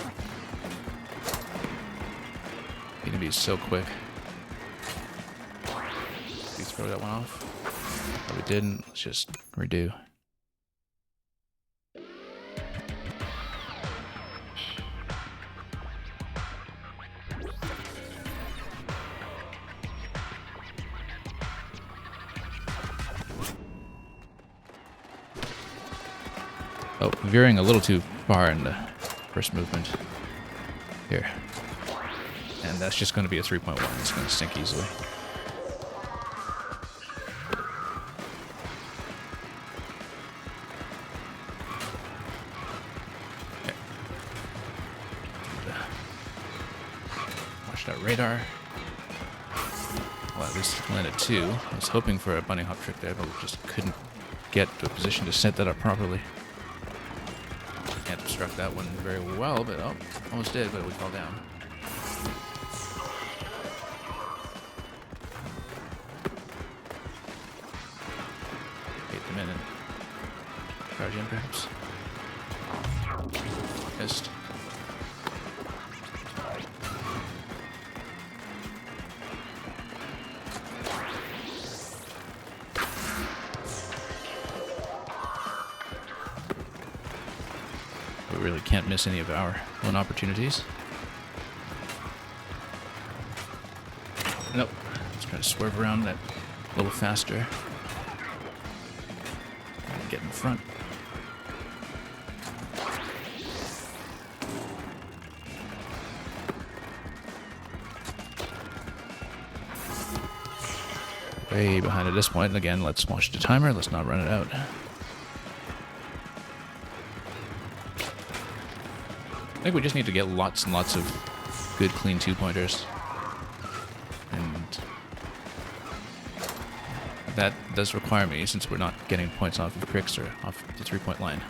Speaker 1: Gonna be so quick. Please throw that one off. But we didn't. Let's just redo. Oh, veering a little too far in the first movement here. And that's just going to be a 3.1. It's going to sink easily. Okay. Watch that radar. Well, at least landed 2. I was hoping for a bunny hop trick there, but we just couldn't get to a position to set that up properly. Can't obstruct that one very well, but oh, almost did, but we fell down. Wait a minute. Charge in, perhaps. Missed. We really can't miss any of our own opportunities. Nope. Let's try to swerve around that a little faster. And get in front. Way behind at this point. And again, let's watch the timer. Let's not run it out. I think we just need to get lots and lots of good, clean 2-pointers. And that does require me, since we're not getting points off of cricks or off the 3-point line.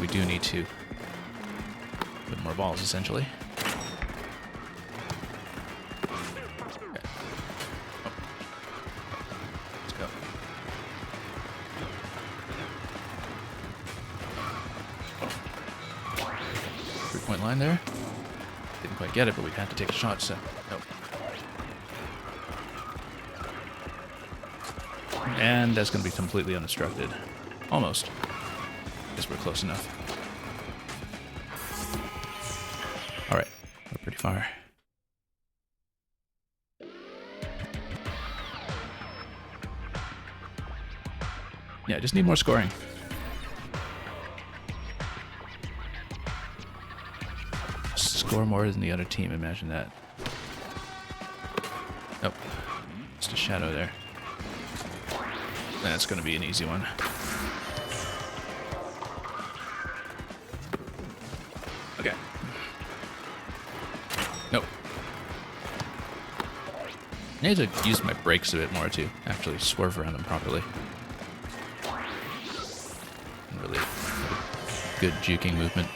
Speaker 1: We do need to put more balls, essentially. Okay. Oh. Let's go. Point line there. Didn't quite get it, but we had to take a shot, so nope. And that's going to be completely unobstructed. Almost. Guess we're close enough. Alright, we're pretty far. Yeah, just need more scoring. Score more than the other team, imagine that. Nope. Just a shadow there. That's going to be an easy one. Okay. Nope. I need to use my brakes a bit more to actually swerve around them properly. And really have a good juking movement.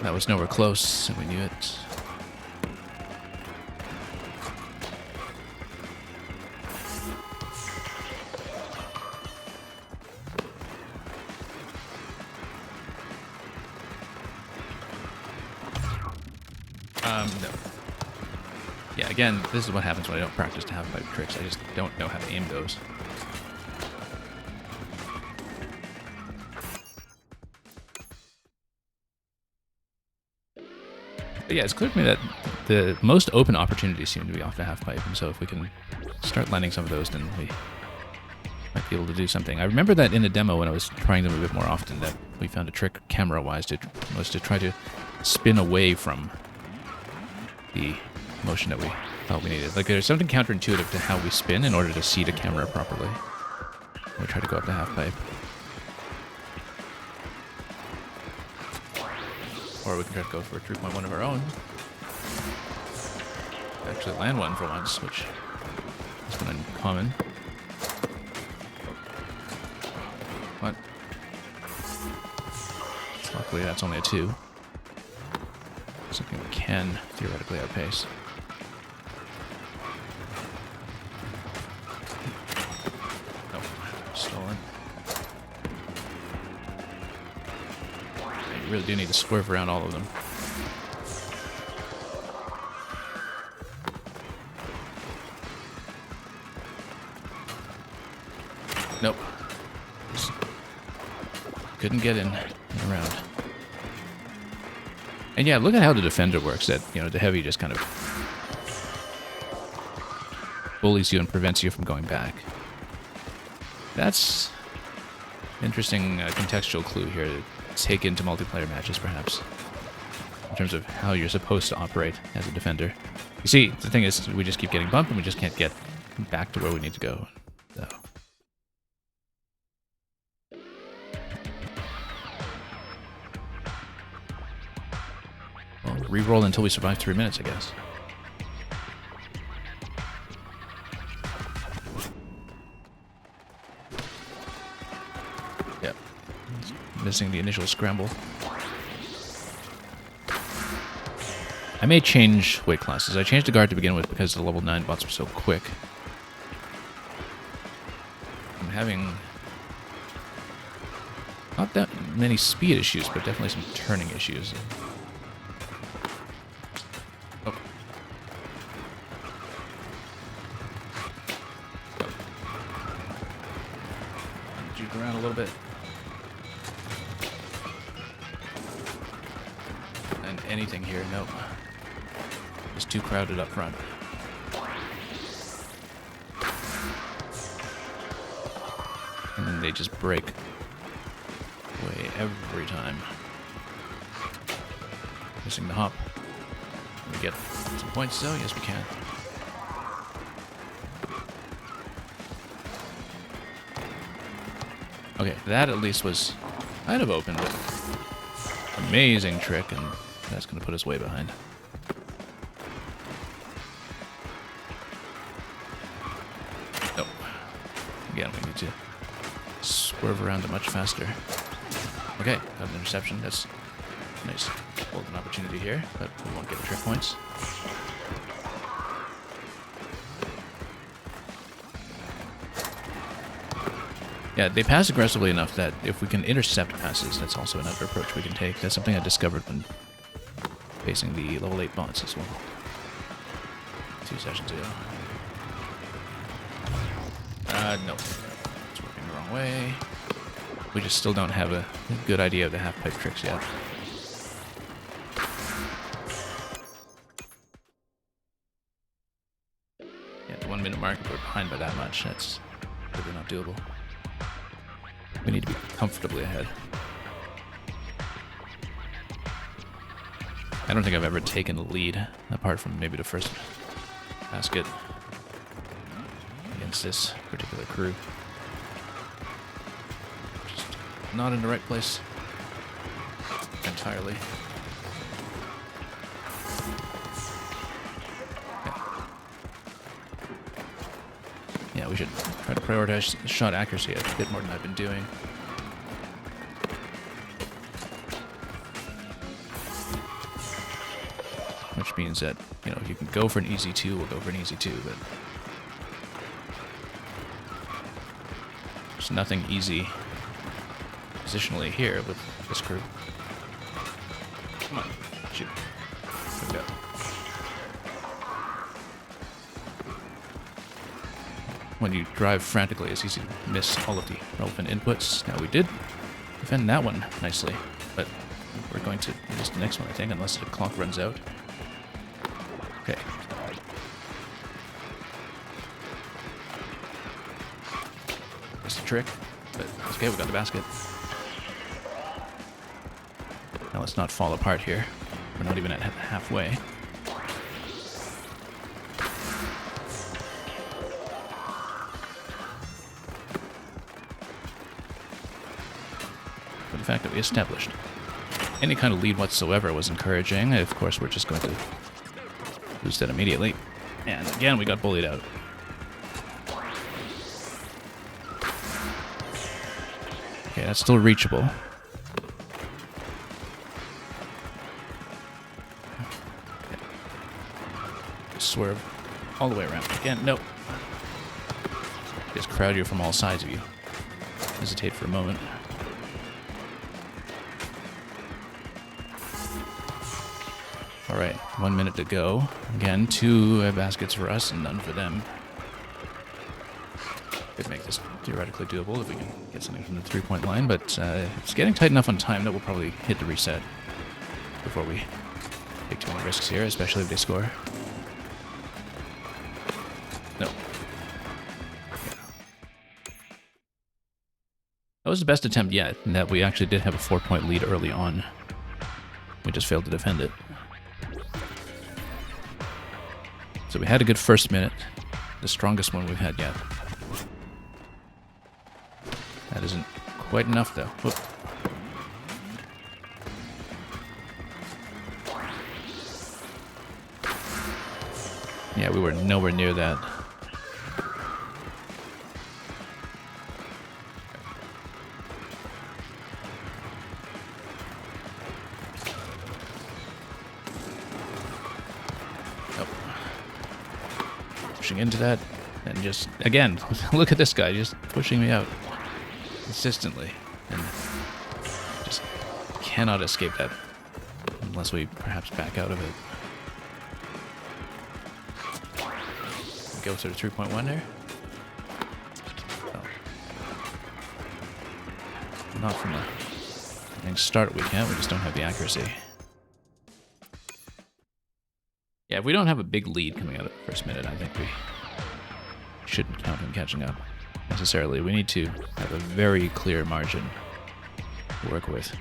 Speaker 1: That was nowhere close, and we knew it. No. Yeah, again, this is what happens when I don't practice half-pipe tricks. I just don't know how to aim those. But yeah, it's clear to me that the most open opportunities seem to be off the half-pipe, and so if we can start landing some of those, then we might be able to do something. I remember that in the demo when I was trying them a bit more often, that we found a trick camera-wise was to try to spin away from the motion that we thought we needed. Like, there's something counterintuitive to how we spin in order to see the camera properly. We try to go up the half-pipe. Or we can try to go for a 3.1 of our own. Actually land one for once, which has been uncommon. What? Luckily that's only a 2. Something we can theoretically outpace. Nope. Stolen. You really do need to swerve around all of them. Nope. Just couldn't get in and around. And yeah, look at how the defender works. That, you know, the heavy just kind of bullies you and prevents you from going back. That's an interesting contextual clue here to take into multiplayer matches, perhaps, in terms of how you're supposed to operate as a defender. You see, the thing is, we just keep getting bumped and we just can't get back to where we need to go. So. Well, re-roll until we survive 3 minutes, I guess. Yep. Missing the initial scramble. I may change weight classes. I changed the guard to begin with because the level 9 bots were so quick. I'm having not that many speed issues, but definitely some turning issues. Oh. Juke around a little bit. And anything here, nope. It's too crowded up front. And then they just break away every time. Missing the hop. Can we get some points though? Yes, we can. Okay, that at least was kind of open, but amazing trick, and that's going to put us way behind. Nope. Again, we need to swerve around it much faster. Okay, got an interception. That's a nice golden opportunity here, but we won't get the trick points. Yeah, they pass aggressively enough that if we can intercept passes, that's also another approach we can take. That's something I discovered when facing the level 8 bots as well. 2 sessions ago. No. It's working the wrong way. We just still don't have a good idea of the half-pipe tricks yet. Yeah, the 1 minute mark, if we're behind by that much, that's really not doable. We need to be comfortably ahead. I don't think I've ever taken the lead, apart from maybe the first basket. against this particular crew. Just not in the right place entirely. Okay. Yeah, we should try to prioritize shot accuracy a bit more than I've been doing. Which means that, you know, if you can go for an easy 2, we'll go for an easy 2, but there's nothing easy positionally here with this crew. Come on, shoot. There we go. When you drive frantically, it's easy to miss all of the relevant inputs. Now we did defend that one nicely, but we're going to miss the next one, I think, unless the clock runs out. Okay. That's the trick, but it's okay, we got the basket. Now let's not fall apart here. We're not even at halfway. But the fact that we established any kind of lead whatsoever was encouraging. Of course, we're just going to lose that immediately. And again, we got bullied out. Okay, that's still reachable. Swerve all the way around. Again, nope. Just crowd you from all sides of you. Hesitate for a moment. Alright, 1 minute to go. Again, 2 baskets for us and none for them. Could make this theoretically doable if we can get something from the 3-point line, but it's getting tight enough on time that we'll probably hit the reset before we take too many risks here, especially if they score. No. Yeah. That was the best attempt yet, in that we actually did have a 4-point lead early on. We just failed to defend it. So we had a good first minute, the strongest one we've had yet. That isn't quite enough, though. Whoop. Yeah, we were nowhere near that. Pushing into that, and just, again, look at this guy, just pushing me out consistently, and just cannot escape that unless we perhaps back out of it. Go to the 3-point-1 there. Oh. Not from the start we can't, we just don't have the accuracy. Yeah, if we don't have a big lead coming out of the first minute, I think we shouldn't count on catching up necessarily. We need to have a very clear margin to work with.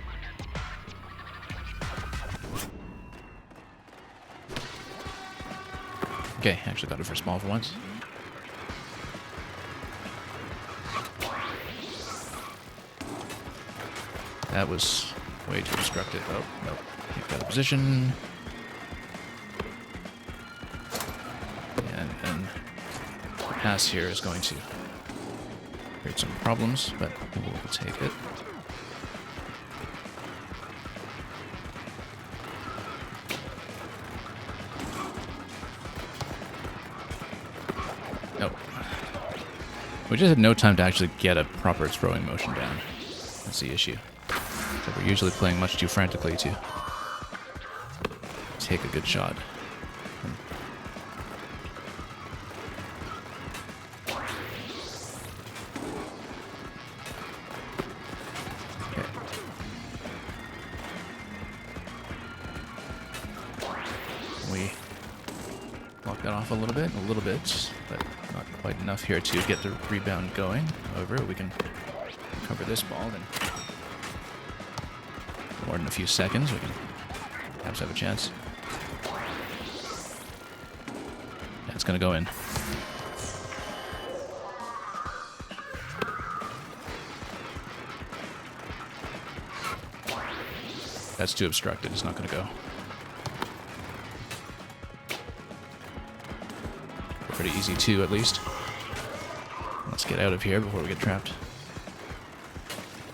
Speaker 1: Okay, actually got it for small for once. That was way too destructive. Oh, nope. Keep that position. And the pass here is going to create some problems, but we'll take it. Nope. We just had no time to actually get a proper throwing motion down. That's the issue. So we're usually playing much too frantically to take a good shot. Okay. We block that off a little bit, but not quite enough here to get the rebound going. However, we can cover this ball, then more than a few seconds, we can perhaps have a chance. Yeah, it's going to go in. That's too obstructed. It's not going to go. Pretty easy too, at least. Let's get out of here before we get trapped.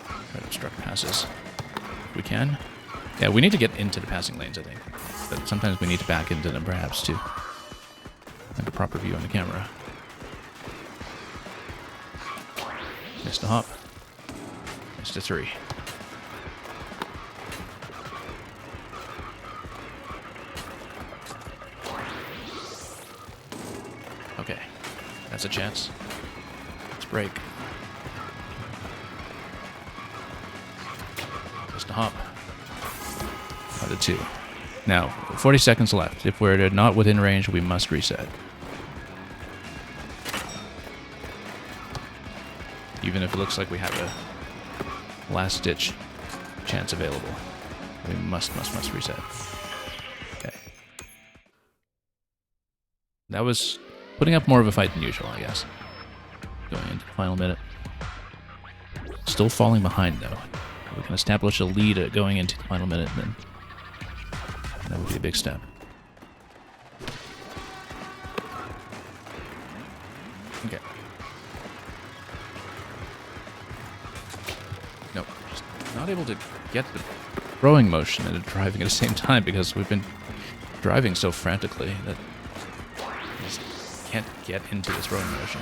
Speaker 1: Try to obstruct passes if we can. Yeah, we need to get into the passing lanes, I think. But sometimes we need to back into them, perhaps, to have a proper view on the camera. Missed a hop. Missed a 3. Okay, that's a chance. Let's break. Just a hop. Out of 2. Now, 40 seconds left. If we're not within range, we must reset. Even if it looks like we have a last-ditch chance available, we must reset. Okay. That was putting up more of a fight than usual, I guess. Going into the final minute. Still falling behind, though. We can establish a lead going into the final minute, then that would be a big step. Okay. Nope. Just not able to get the throwing motion and driving at the same time because we've been driving so frantically that we just can't get into this rowing motion.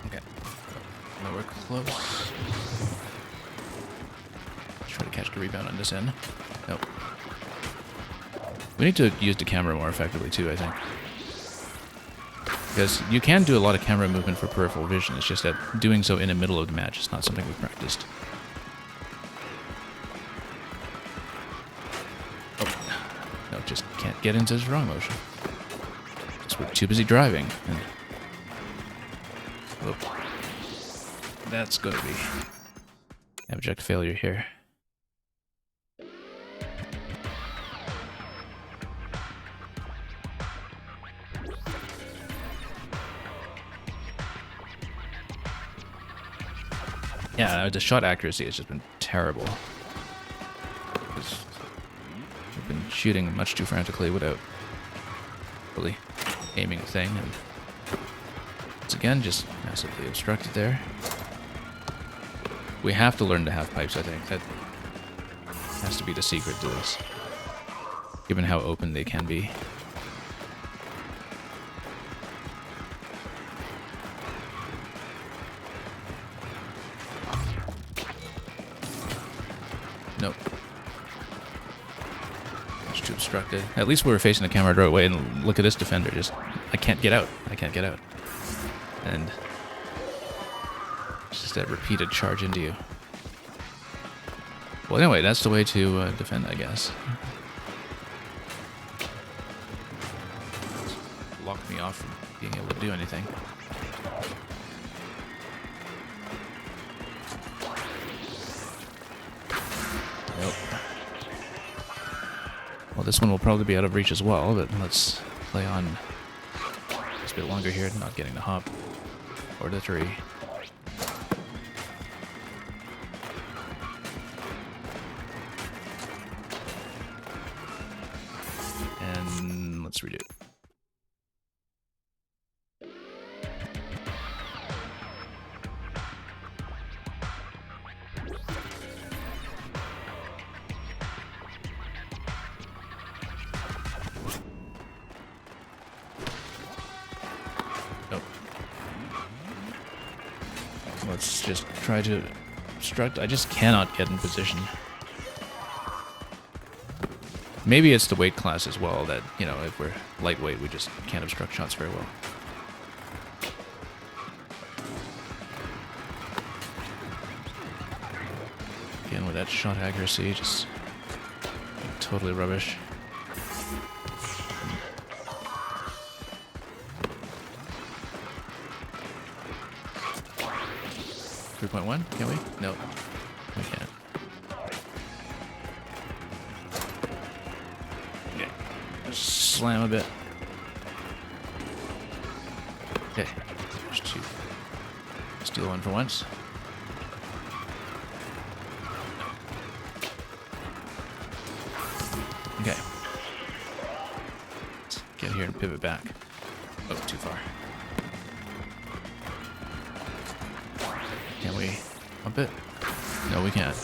Speaker 1: Okay. Now we're close. Try to catch the rebound on this end. Nope. We need to use the camera more effectively too, I think. Because you can do a lot of camera movement for peripheral vision, it's just that doing so in the middle of the match is not something we've practiced. No, just can't get into this wrong motion. Just we're too busy driving. And that's going to be abject failure here. Yeah, the shot accuracy has just been terrible. We've been shooting much too frantically without really aiming a thing, and once again, just massively obstructed there. We have to learn to have pipes, I think. That has to be the secret to this, given how open they can be. Nope. Much too obstructed. At least we were facing the camera the right way, and look at this defender. Just, I can't get out. I can't get out. And it's just that repeated charge into you. Well, anyway, that's the way to defend, I guess. Locked me off from being able to do anything. Nope. Well, this one will probably be out of reach as well, but let's play on just a bit longer here, not getting the hop or the 3. And let's redo. Let's just try to obstruct. I just cannot get in position. Maybe it's the weight class as well that, you know, if we're lightweight, we just can't obstruct shots very well. Again, with that shot accuracy, just totally rubbish. 3.1? Can we? No, we can't. Okay. Slam a bit. Okay, there's two. Steal one for once. Okay. Let's get here and pivot back. Oh, too far. Can we bump it? No, we can't.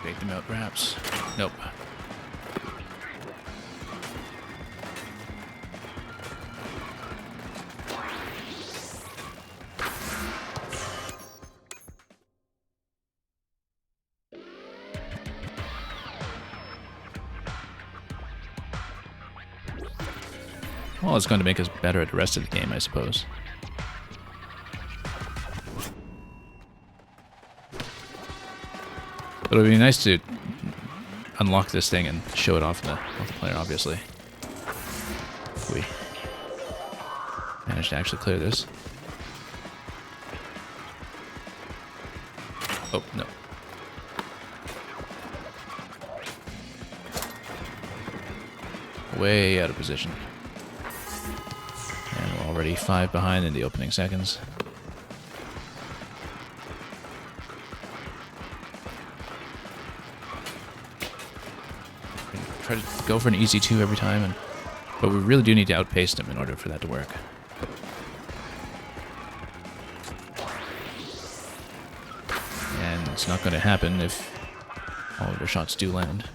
Speaker 1: Bait them out, perhaps. Nope. Well, it's going to make us better at the rest of the game, I suppose. But it would be nice to unlock this thing and show it off in the multiplayer, obviously. If we manage to actually clear this. Oh, no. Way out of position. And we're already 5 behind in the opening seconds. Try to go for an easy 2 every time, but we really do need to outpace them in order for that to work. And it's not going to happen if all of their shots do land.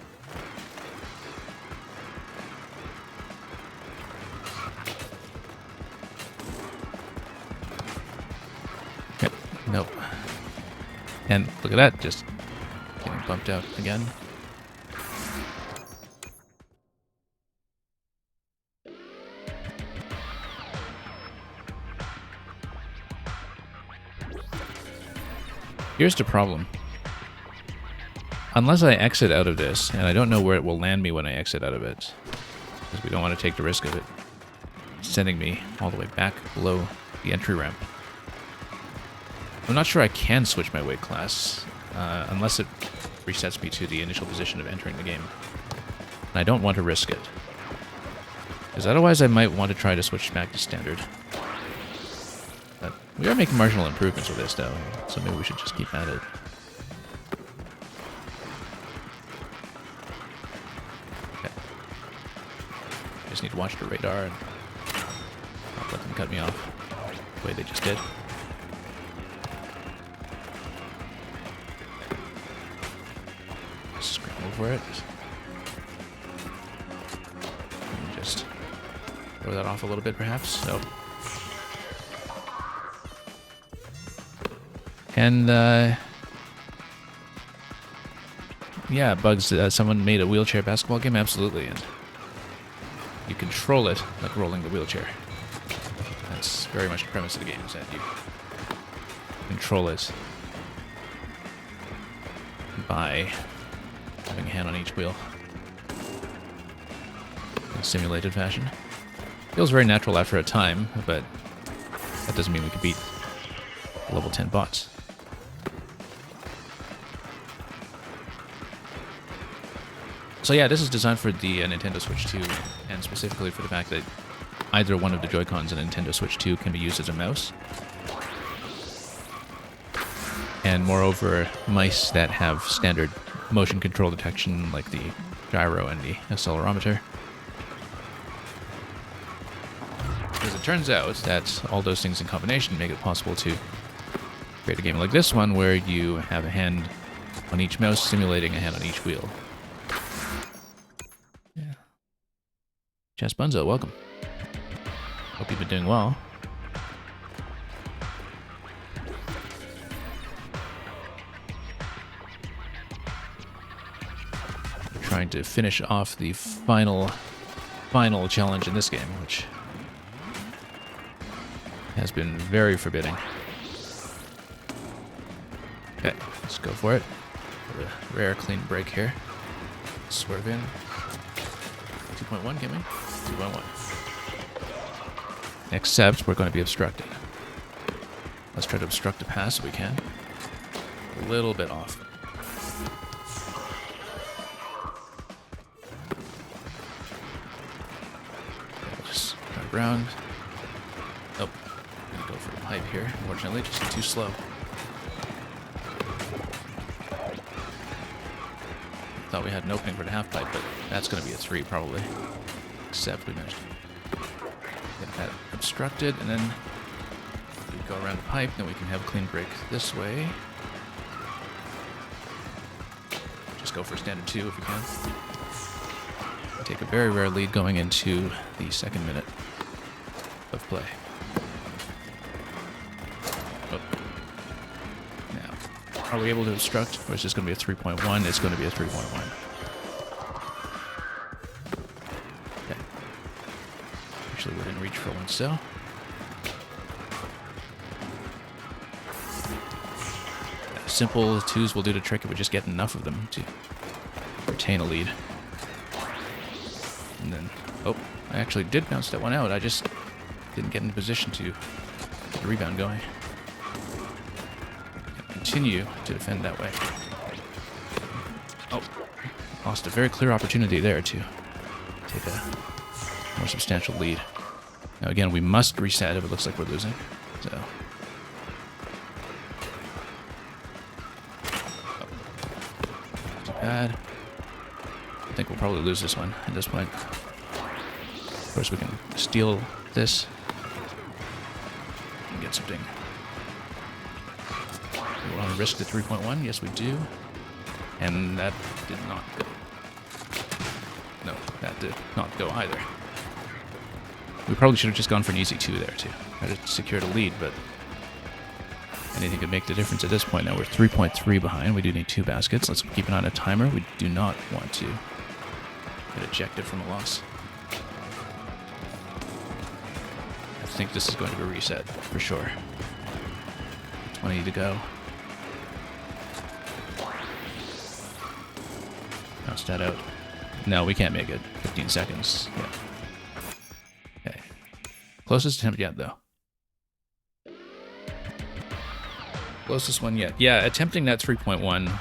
Speaker 1: Yep, nope. And look at that, just getting bumped out again. Here's the problem. Unless I exit out of this, and I don't know where it will land me when I exit out of it, because we don't want to take the risk of it sending me all the way back below the entry ramp. I'm not sure I can switch my weight class, unless it resets me to the initial position of entering the game. And I don't want to risk it. Because otherwise I might want to try to switch back to standard. But we are making marginal improvements with this, though, so maybe we should just keep at it. Okay. I just need to watch the radar and not let them cut me off the way they just did. Scramble for it. And just throw that off a little bit, perhaps. Nope. And, yeah, Bugs, someone made a wheelchair basketball game? Absolutely, and you control it like rolling the wheelchair. That's very much the premise of the game, is that you control it by having a hand on each wheel in simulated fashion. Feels very natural after a time, but that doesn't mean we can beat level 10 bots. So yeah, this is designed for the Nintendo Switch 2, and specifically for the fact that either one of the Joy-Cons in Nintendo Switch 2 can be used as a mouse. And moreover, mice that have standard motion control detection, like the gyro and the accelerometer. Because it turns out that all those things in combination make it possible to create a game like this one, where you have a hand on each mouse simulating a hand on each wheel. Yeah. Chess Bunzo, welcome. Hope you've been doing well. We're trying to finish off the final challenge in this game, which has been very forbidding. Okay, let's go for it. For a rare clean break here. Swerve in. 2.1, can we? 2.1. Except we're going to be obstructed. Let's try to obstruct the pass if we can. A little bit off. around. Oh, I'm gonna go for the pipe here. Unfortunately, just too slow. Thought we had an opening for the half pipe, but that's gonna be a 3 probably. Except we managed to get that obstructed, and then we go around the pipe, then we can have a clean break this way. Just go for standard 2 if we can. Take a very rare lead going into the 2nd minute of play. Oh. Now, are we able to obstruct, or is this going to be a 3.1? It's going to be a 3.1. Okay. Actually, within reach for one still. Simple 2s will do the trick if we just get enough of them to retain a lead. And then, oh, I actually did bounce that one out. I just didn't get in position to get the rebound going. Continue to defend that way. Oh, lost a very clear opportunity there to take a more substantial lead. Now again, we must reset if it looks like we're losing. So. Bad. I think we'll probably lose this one at this point. Of course, we can steal this and get something. We want to risk the 3.1. Yes, we do. And that did not go. No, that did not go either. We probably should have just gone for an easy 2 there, too. I just secured a lead, but anything could make the difference at this point. Now we're 3.3 behind. We do need 2 baskets. Let's keep an eye on a timer. We do not want to get ejected from a loss. I think this is going to be a reset for sure. 20 to go. Bounce that out. No, we can't make it. 15 seconds. Yeah. Okay. Closest attempt yet, though. Closest one yet. Yeah, attempting that 3.1.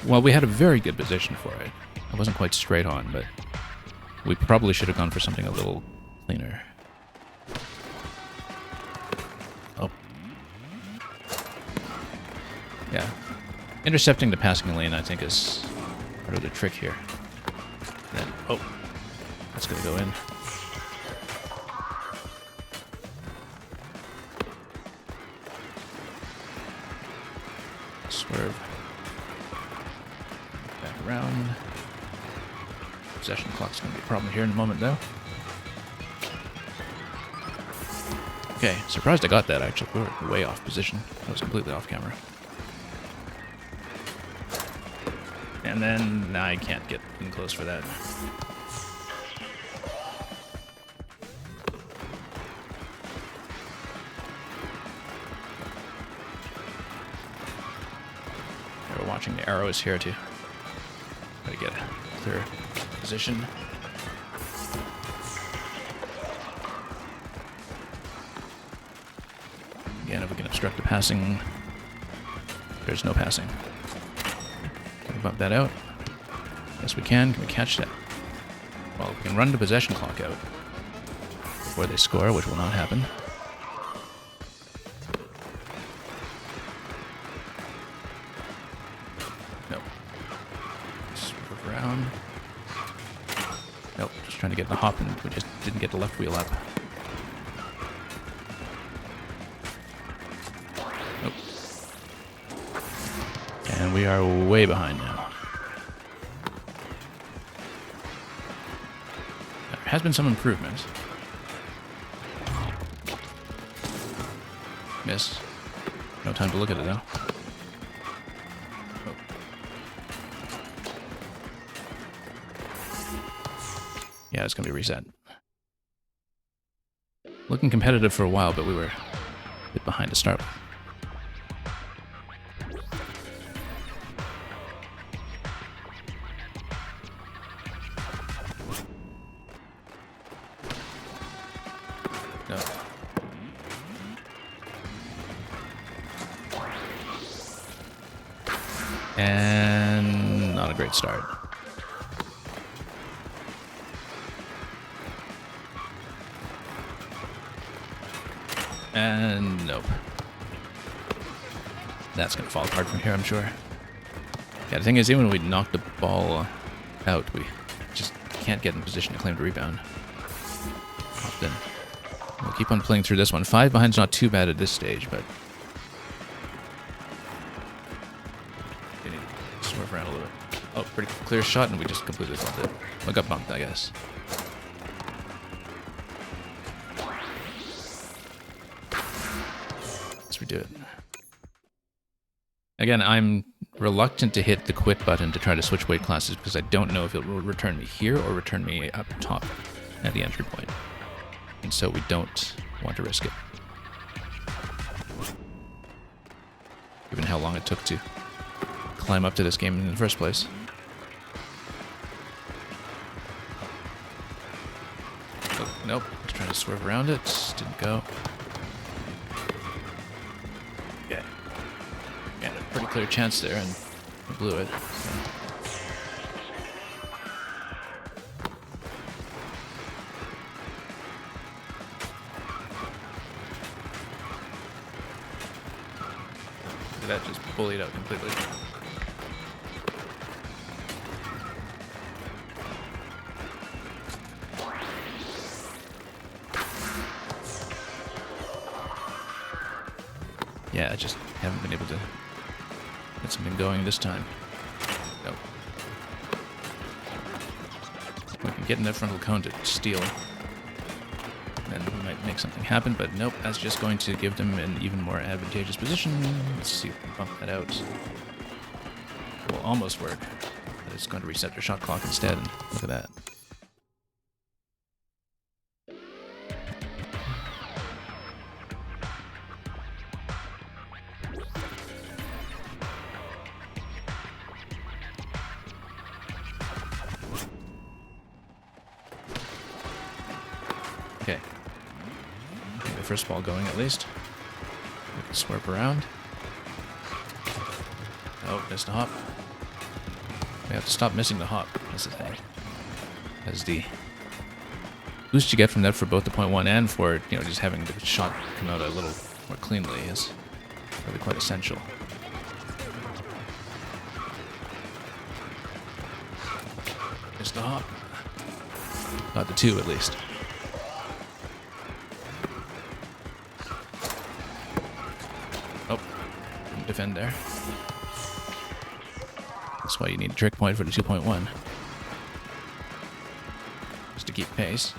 Speaker 1: Well, we had a very good position for it. I wasn't quite straight on, but we probably should have gone for something a little cleaner. Oh. Yeah. Intercepting the passing lane, I think, is part of the trick here. Then, oh. That's going to go in. Swerve. Back around. Possession clock's going to be a problem here in a moment, though. Okay, surprised I got that, actually. We were way off position. I was completely off camera. And then, I can't get in close for that. We're watching the arrows here, too. Try to get a clear position. Again, if we can obstruct the passing, there's no passing. Can we bump that out? Yes, we can. Can we catch that? Well, we can run the possession clock out before they score, which will not happen. Nope. Swerve around. Nope, just trying to get the hop, and we just didn't get the left wheel up. Nope. And we are way behind now. There has been some improvement. Miss. No time to look at it, though. Oh. Yeah, it's going to be reset. Looking competitive for a while, but we were a bit behind to start with. No. And not a great start. And nope. That's going to fall apart from here, I'm sure. Yeah, the thing is, even when we knock the ball out, we just can't get in position to claim the rebound. Often. We'll keep on playing through this one. 5 behind's not too bad at this stage, but... we need to swerve around a little bit. Oh, pretty clear shot, and we just completely felt it. We got bumped, I guess. Let's redo it. Again, I'm reluctant to hit the quit button to try to switch weight classes because I don't know if it will return me here or return me up top at the entry point. And so we don't want to risk it. Given how long it took to climb up to this game in the first place. Oh, nope, I was trying to swerve around it, didn't go. Yeah. Yeah, a pretty clear chance there and I blew it. So. That just bullied out completely. Yeah, I just haven't been able to get something going this time. Nope. We can get in that frontal cone to steal. Then we might make something happen, but nope, that's just going to give them an even more advantageous position. Let's see if we can bump that out. It will almost work, but it's going to reset their shot clock instead, and look at that. Okay. Get the first ball going at least. We can swerve around. Oh, missed a hop. We have to stop missing the hop. That's the thing. As the boost you get from that for both the .1 and for, you know, just having the shot come out a little more cleanly is really quite essential. Missed the hop. Got the 2 at least. Oh, defend there. That's why you need a trick point for the 2.1. Just to keep pace.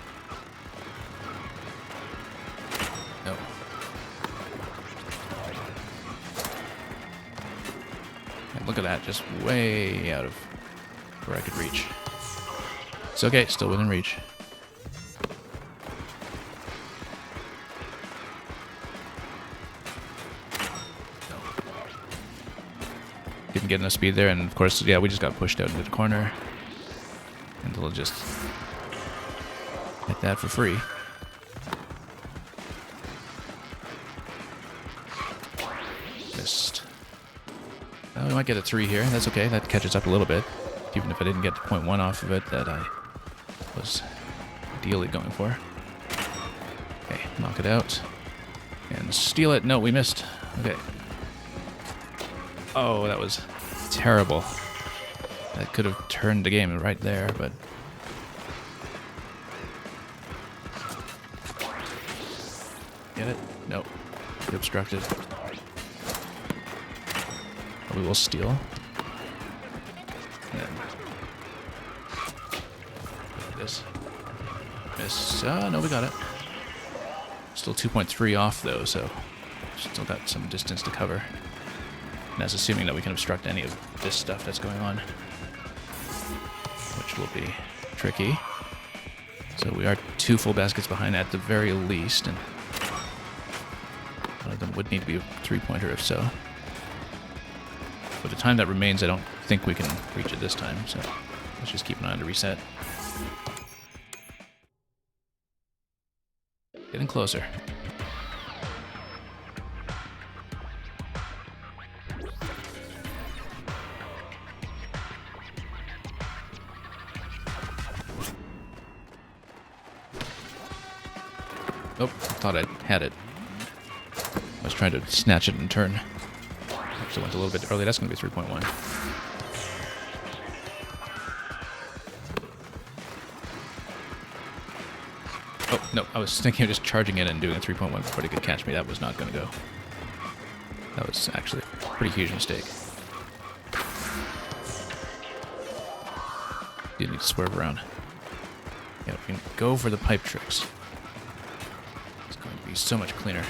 Speaker 1: No. And look at that, just way out of where I could reach. It's okay, still within reach. Didn't get enough speed there, and of course, yeah, we just got pushed out into the corner. And we'll just hit that for free. Missed. Oh, we might get a 3 here. That's okay. That catches up a little bit. Even if I didn't get the .1 off of it that I was ideally going for. Okay, knock it out. And steal it. No, we missed. Okay. Oh, that was terrible. That could have turned the game right there, but... Get it? Nope. Too obstructed. We will steal. And this. Miss. No, we got it. Still 2.3 off, though, so... Still got some distance to cover. And that's assuming that we can obstruct any of this stuff that's going on. Which will be tricky. So we are 2 full baskets behind at the very least, and one of them would need to be a 3-pointer if so. But the time that remains, I don't think we can reach it this time, so let's just keep an eye on the reset. Getting closer. Nope, I thought I had it. I was trying to snatch it in turn. Actually went a little bit early. That's going to be 3.1. Oh, no. I was thinking of just charging in and doing a 3.1 before they could catch me. That was not going to go. That was actually a pretty huge mistake. You need to swerve around. Yeah, we can go for the pipe tricks. It's going to be so much cleaner.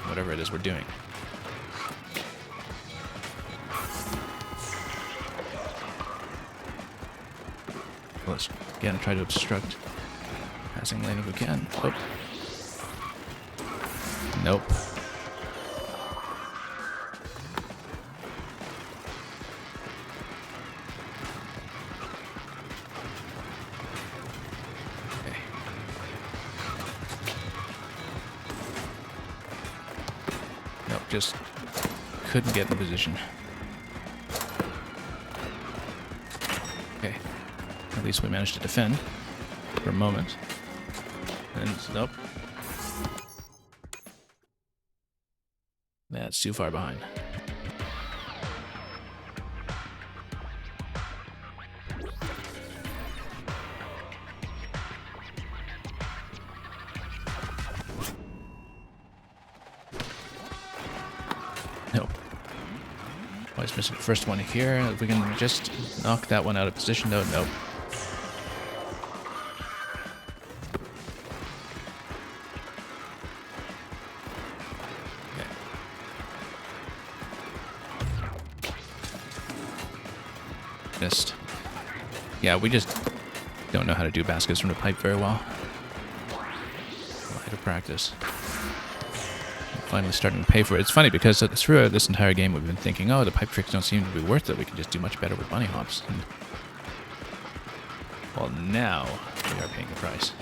Speaker 1: Whatever it is we're doing. Let's again try to obstruct passing lane if we can. Oh. Nope. Okay. Nope, just couldn't get in the position. Okay. At least we managed to defend for a moment. And nope. That's too far behind. Nope. Always missing the first one here. If we can just knock that one out of position though, nope. Missed. Yeah, we just don't know how to do baskets from the pipe very well. Out of practice. Finally starting to pay for it. It's funny because throughout this entire game we've been thinking, oh, the pipe tricks don't seem to be worth it. We can just do much better with bunny hops. And, well, now we are paying the price.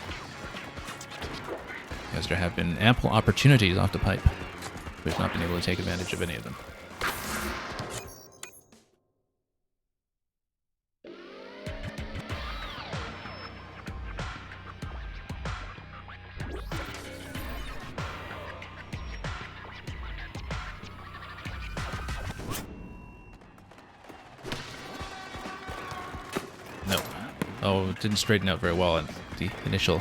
Speaker 1: Because there have been ample opportunities off the pipe. We've not been able to take advantage of any of them. No. Oh, it didn't straighten out very well in the initial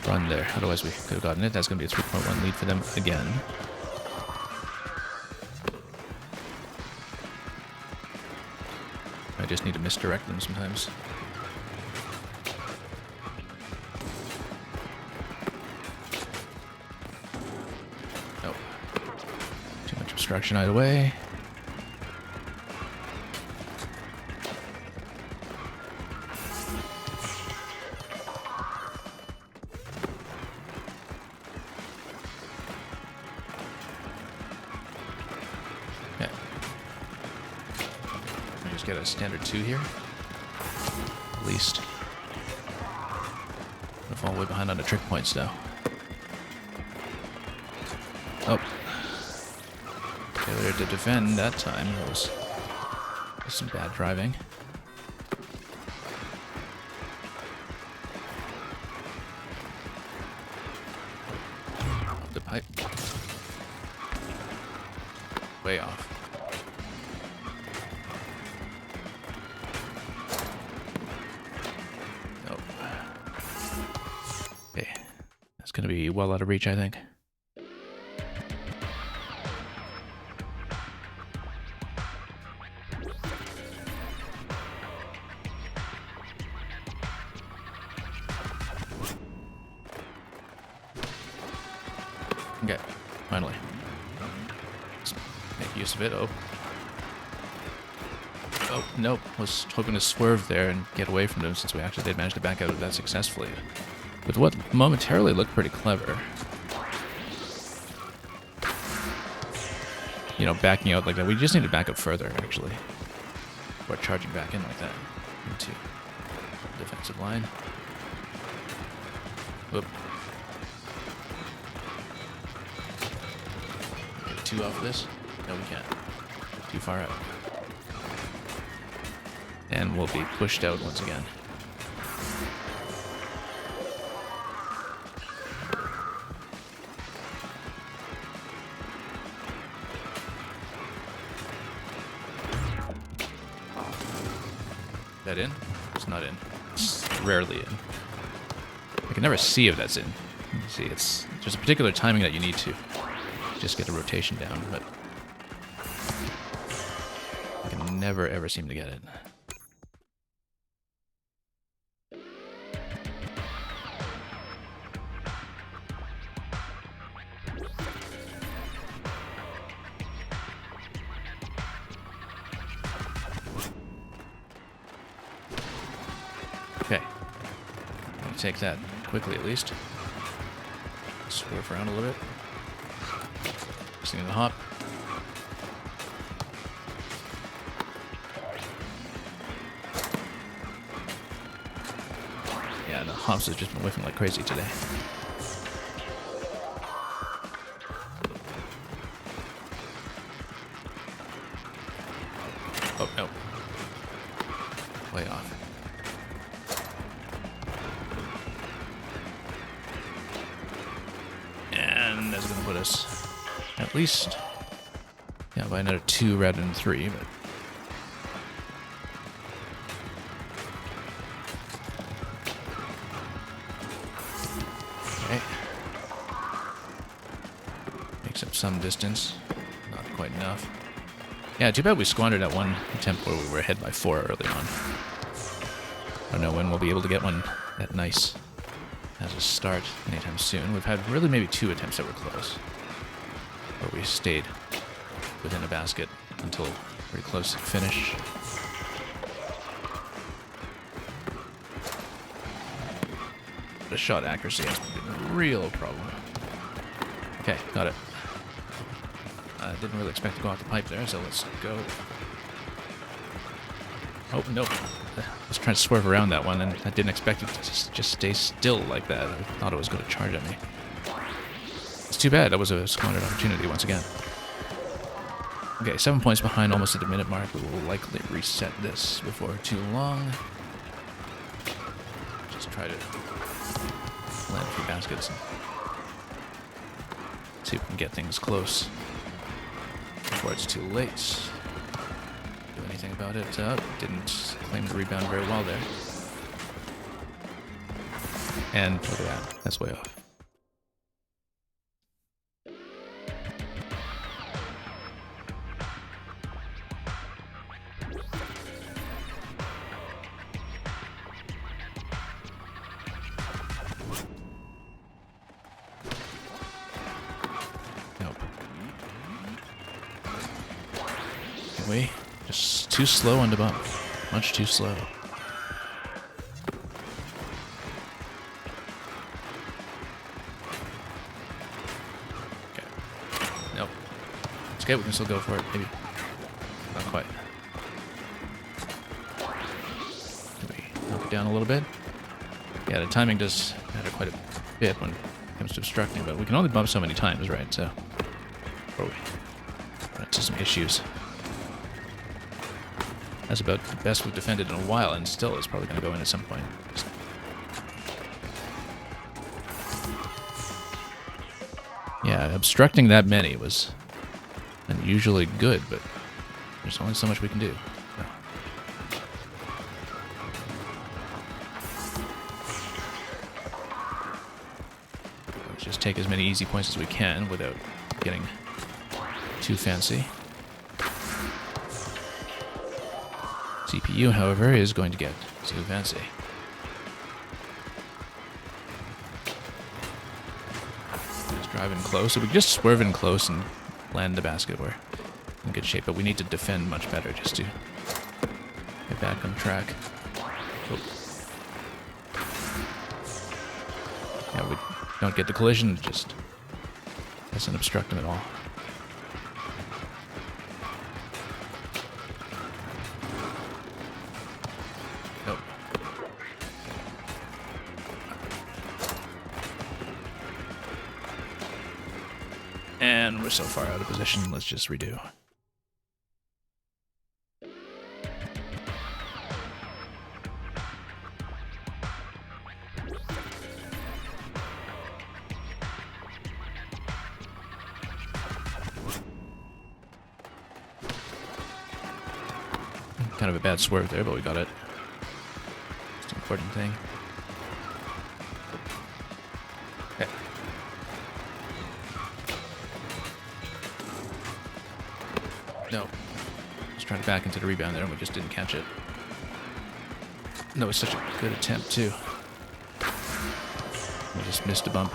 Speaker 1: run there. Otherwise we could have gotten it. That's going to be a 3.1 lead for them again. I just need to misdirect them sometimes. Nope. Too much obstruction either way. Get a standard 2 here. At least. I'll fall way behind on the trick points though. Oh. Failure to defend that time. That was some bad driving. Up the pipe. Way off. It's going to be well out of reach, I think. Okay, finally. Let's make use of it. Oh. Oh, nope. Was hoping to swerve there and get away from them since we actually did manage to back out of that successfully. With what momentarily looked pretty clever. You know, backing out like that. We just need to back up further, actually. Or charging back in like that. Into the defensive line. Whoop. Get 2 off of this? No, we can't. Too far out. And we'll be pushed out once again. that in? It's not in. It's rarely in. I can never see if that's in. You see, there's a particular timing that you need to just get the rotation down, but I can never ever seem to get it. Okay. I'll take that quickly at least. Swerve around a little bit. Just need the hop. Yeah, the hops have just been whiffing like crazy today. Oh, no. Way off. And that's going to put us at least, yeah, by another 2 rather than 3, but okay. Makes up some distance. Not quite enough. Yeah, too bad we squandered that one attempt where we were ahead by 4 early on. I don't know when we'll be able to get one that nice as a start anytime soon. We've had really maybe 2 attempts that were close, where we stayed within a basket until pretty close to finish. The shot accuracy has been a real problem. Okay, got it. I didn't really expect to go off the pipe there, so let's go. Oh, nope. I was trying to swerve around that one, and I didn't expect it to just stay still like that. I thought it was going to charge at me. It's too bad. That was a squandered opportunity once again. Okay, 7 points behind, almost at the minute mark. We will likely reset this before too long. Just try to land a few baskets and see if we can get things close before it's too late. Do anything about it. Didn't claim to rebound very well there. And look at that. That's way off. Nope. Anyway, just too slow on the bump. Much too slow. Okay. Nope. It's okay, we can still go for it, maybe. Not quite. Maybe knock it down a little bit. Yeah, the timing does matter quite a bit when it comes to obstructing, but we can only bump so many times, right? So, before we run into some issues. That's about the best we've defended in a while, and still it's probably going to go in at some point. Yeah, obstructing that many was unusually good, but there's only so much we can do. So. Let's just take as many easy points as we can without getting too fancy. CPU, however, is going to get too fancy. Just drive in close. So we just swerve in close and land the basket. We're in good shape, but we need to defend much better just to get back on track. Oh. Yeah, we don't get the collision, it just doesn't obstruct them at all. And we're so far out of position, let's just redo. Kind of a bad swerve there, but we got it. important thing. Okay. No. Just trying to back into the rebound there, and we just didn't catch it. That was such a good attempt, too. We just missed a bump.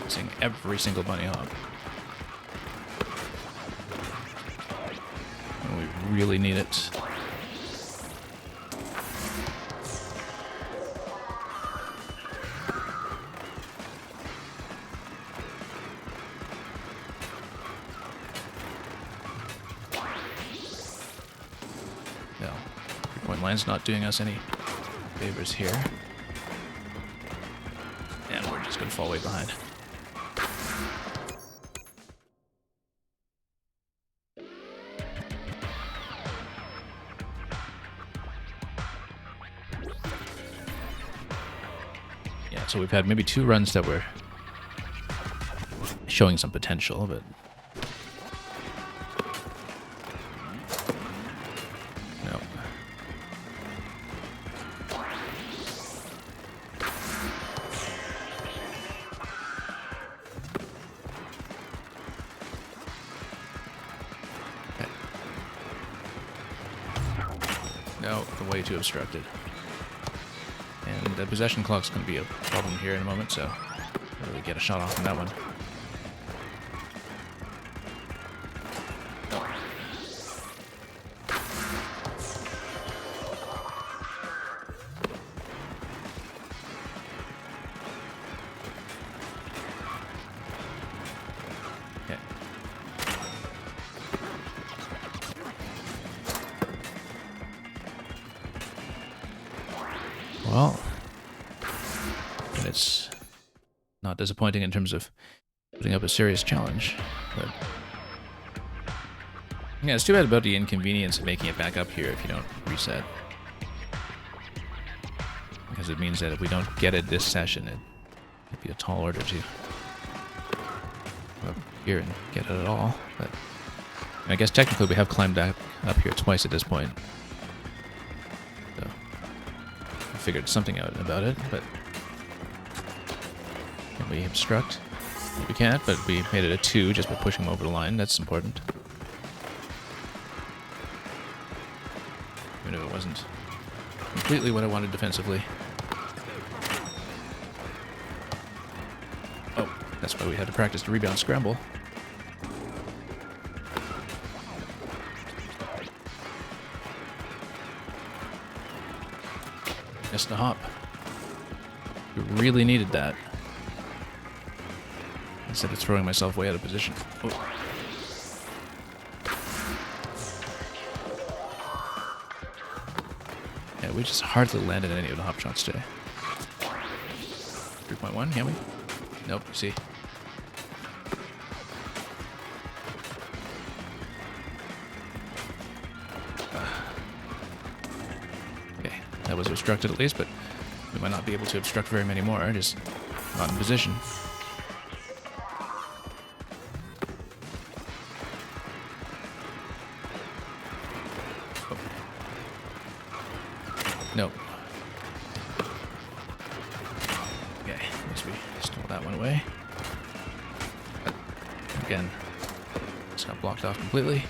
Speaker 1: Missing every single bunny hop. And we really need it. No. Three-point line's not doing us any favors here. And we're just going to fall way behind. Yeah, so we've had maybe 2 runs that were showing some potential, but no. Okay. No, we're way too obstructed. And the possession clock's going to be a problem here in a moment, so I'll really get a shot off on that one. Okay. Well, and it's not disappointing in terms of putting up a serious challenge, but yeah, it's too bad about the inconvenience of making it back up here if you don't reset, because it means that if we don't get it this session, it'd be a tall order to come up here and get it at all. But I guess technically we have climbed back up here twice at this point. Figured something out about it, but can we obstruct? We can't, but we made it a 2 just by pushing him over the line. That's important. Even if it wasn't completely what I wanted defensively. Oh, that's why we had to practice the rebound scramble. Missed the hop. We really needed that. Instead of throwing myself way out of position. Oh. Yeah, we just hardly landed any of the hop shots today. 3.1, can we? Nope, see. That was obstructed at least, but we might not be able to obstruct very many more, just not in position. Oh. No. Okay, at least we stole that one away. But again, it's got blocked off completely.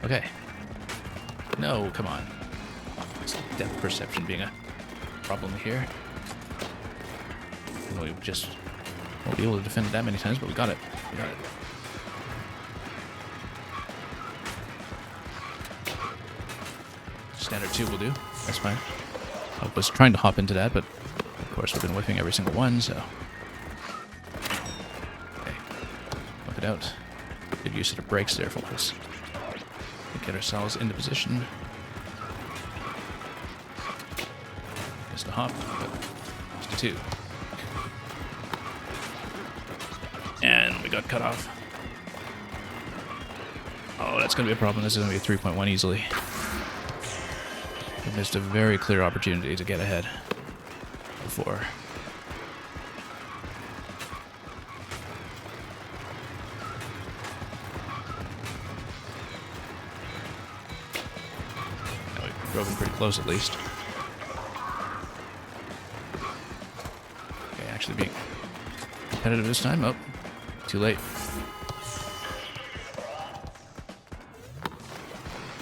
Speaker 1: Okay. No, come on. It's depth perception being a problem here. We just won't be able to defend it that many times, but we got it. We got it. Standard 2 will do. That's fine. I was trying to hop into that, but of course we've been whiffing every single one, so... Okay. Pump it out. Good use of the brakes there for us. Get ourselves into position. Just a hop, but just a 2. And we got cut off. Oh, that's going to be a problem. This is going to be a 3.1 easily. We missed a very clear opportunity to get ahead before. Oh, we drove in pretty close at least. Okay, actually being competitive this time. Oh, too late.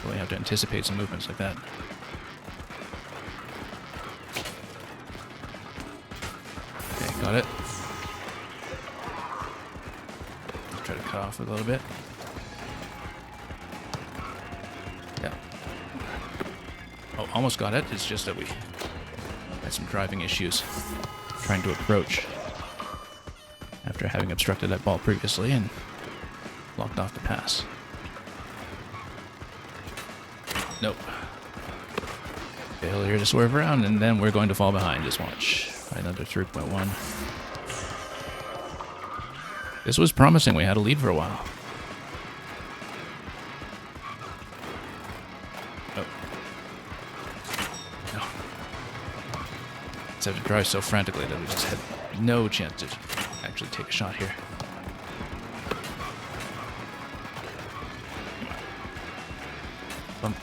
Speaker 1: We have to anticipate some movements like that. Okay, got it. Let's try to cut off a little bit. Yeah. Oh, almost got it. It's just that we had some driving issues trying to approach after having obstructed that ball previously and blocked off the pass. Nope. Failure to swerve around, and then we're going to fall behind. Just watch. Another 3.1. This was promising. We had a lead for a while. Oh. No. Just have to drive so frantically that we just had no chance to actually take a shot here. Bump.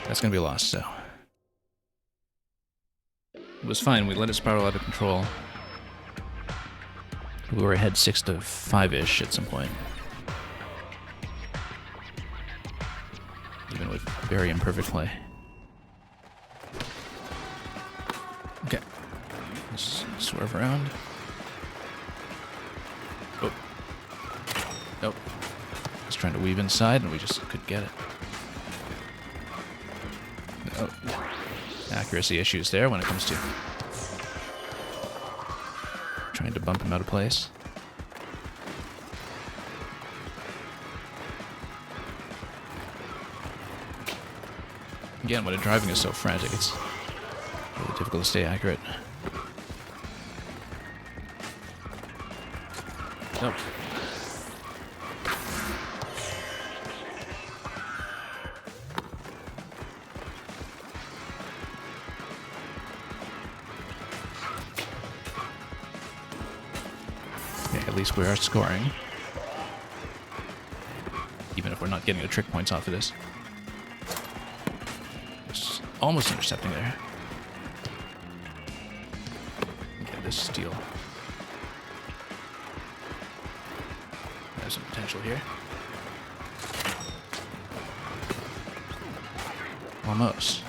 Speaker 1: That's going to be a loss, so. It was fine. We let it spiral out of control. We were ahead 6-5-ish at some point. Even with very imperfect play. Okay. Let's swerve around. Oh. Nope. Just trying to weave inside and we just couldn't get it. Oh. Accuracy issues there when it comes to trying to bump him out of place. Again, when the driving is so frantic, it's really difficult to stay accurate. Nope. At least we are scoring. Even if we're not getting the trick points off of this. Just almost intercepting there. Okay, this steal. There's some potential here. Almost.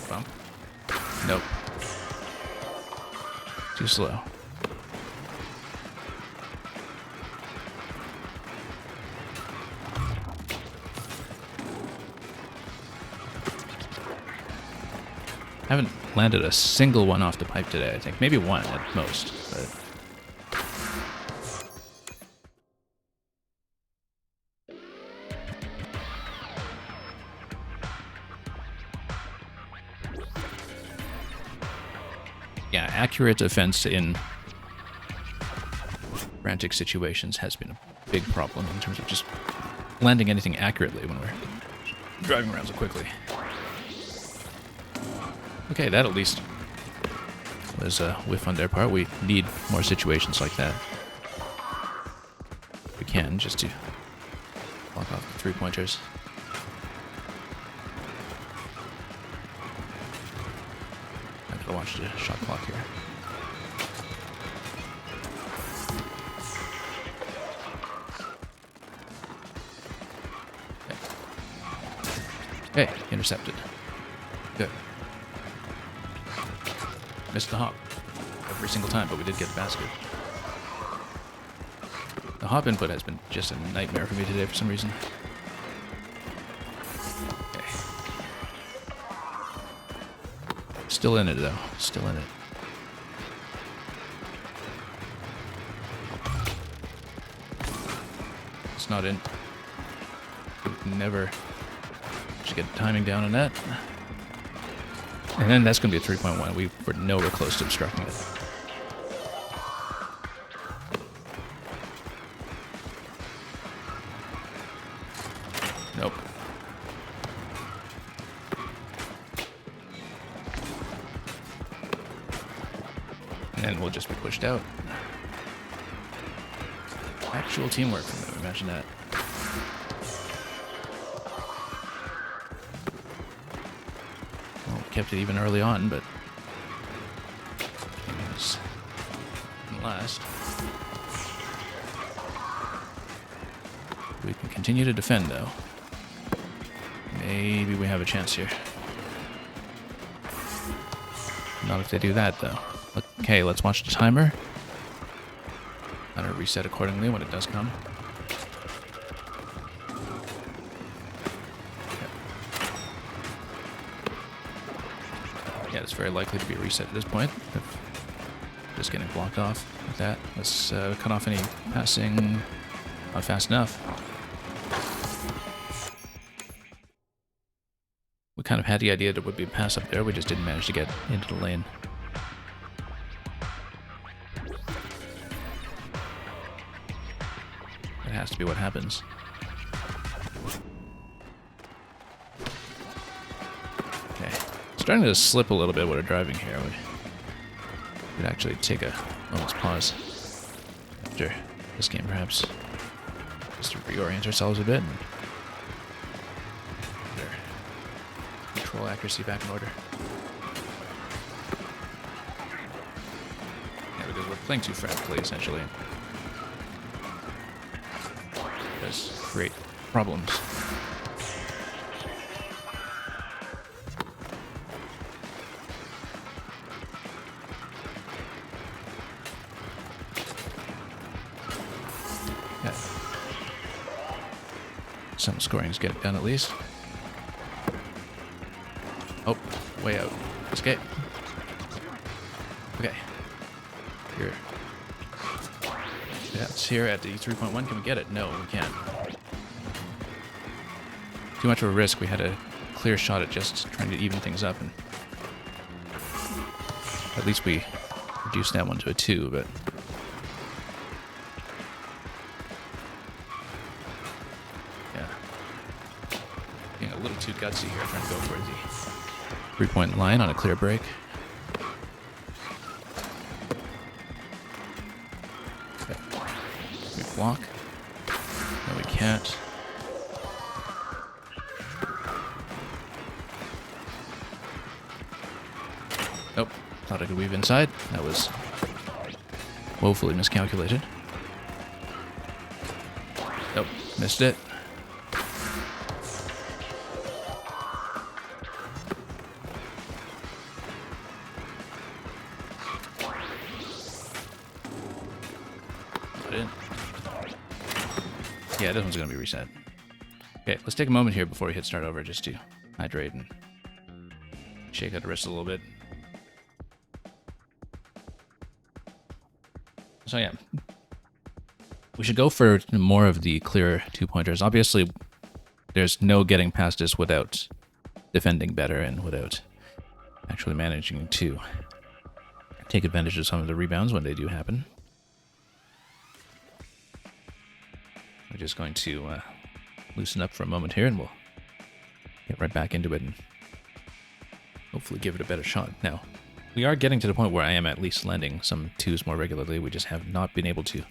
Speaker 1: Bump. Nope. Too slow. Haven't landed a single one off the pipe today, I think. Maybe one at most, but... Yeah, accurate offense in frantic situations has been a big problem in terms of just landing anything accurately when we're driving around so quickly. Okay, that at least was a whiff on their part. We need more situations like that. If we can, just to block off the three-pointers. I gotta watch the shot clock here. Okay, intercepted. Good. Missed the hop every single time, but we did get the basket. The hop input has been just a nightmare for me today for some reason. Okay. Still in it, though. Still in it. not in. We can never just get timing down on that. And then that's going to be a 3.1. We were nowhere close to obstructing it. Nope. And then we'll just be pushed out. Actual teamwork from them, imagine that. Well, we kept it even early on, but it was didn't last. We can continue to defend, though. Maybe we have a chance here. Not if they do that, though. Okay, let's watch the timer. And reset accordingly when it does come. Yeah, it's very likely to be a reset at this point. Just getting blocked off with that. Let's cut off any passing. Not fast enough. We kind of had the idea that it would be a pass up there. We just didn't manage to get into the lane. That has to be what happens. Okay. Starting to slip a little bit when we're driving here. We could actually take a moment's pause after this game, perhaps. Just to reorient ourselves a bit and get our control accuracy back in order. Yeah, because we're playing too frantically, essentially. It does create problems. Yeah. Some scoring's getting done at least. Oh, way out. Escape. Okay. Here. Yeah, it's here at the 3.1. Can we get it? No, we can't. Too much of a risk. We had a clear shot at just trying to even things up, and at least we reduced that one to a 2, but yeah. Being a little too gutsy here, trying to go for the 3-point line on a clear break. Okay. Can we block? No, we can't. Nope. Thought I could weave inside. That was woefully miscalculated. Nope. Missed it. Yeah, this one's going to be reset. Okay, let's take a moment here before we hit start over just to hydrate and shake out the wrist a little bit. So yeah, we should go for more of the clear 2-pointers. Obviously, there's no getting past this without defending better and without actually managing to take advantage of some of the rebounds when they do happen. We're just going to loosen up for a moment here, and we'll get right back into it and hopefully give it a better shot. Now, we are getting to the point where I am at least landing some 2s more regularly. We just have not been able to,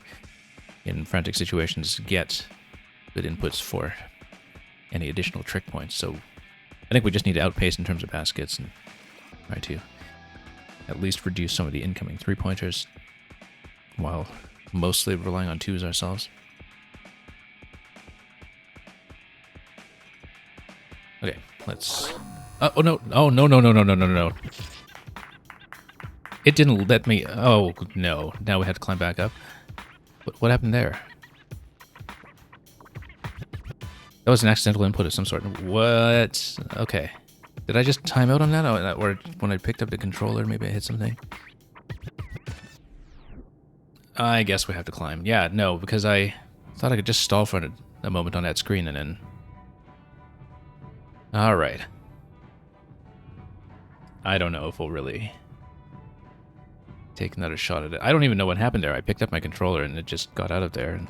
Speaker 1: in frantic situations, get good inputs for any additional trick points. So I think we just need to outpace in terms of baskets and try to at least reduce some of the incoming 3-pointers while mostly relying on 2s ourselves. Okay, let's... oh, no. Oh, no. It didn't let me... Oh, no. Now we have to climb back up. What happened there? That was an accidental input of some sort. What? Okay. Did I just time out on that? Or when I picked up the controller, maybe I hit something? I guess we have to climb. Yeah, no, because I thought I could just stall for a moment on that screen and then... Alright. I don't know if we'll really take another shot at it. I don't even know what happened there. I picked up my controller and it just got out of there. And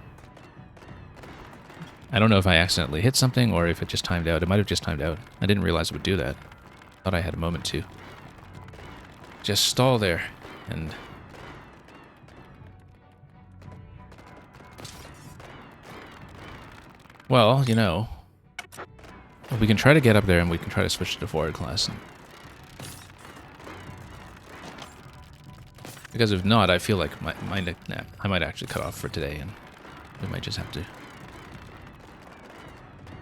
Speaker 1: I don't know if I accidentally hit something or if it just timed out. It might have just timed out. I didn't realize it would do that. Thought I had a moment to just stall there and... Well, you know, we can try to get up there and we can try to switch to the forward class. Because if not, I feel like I might actually cut off for today and we might just have to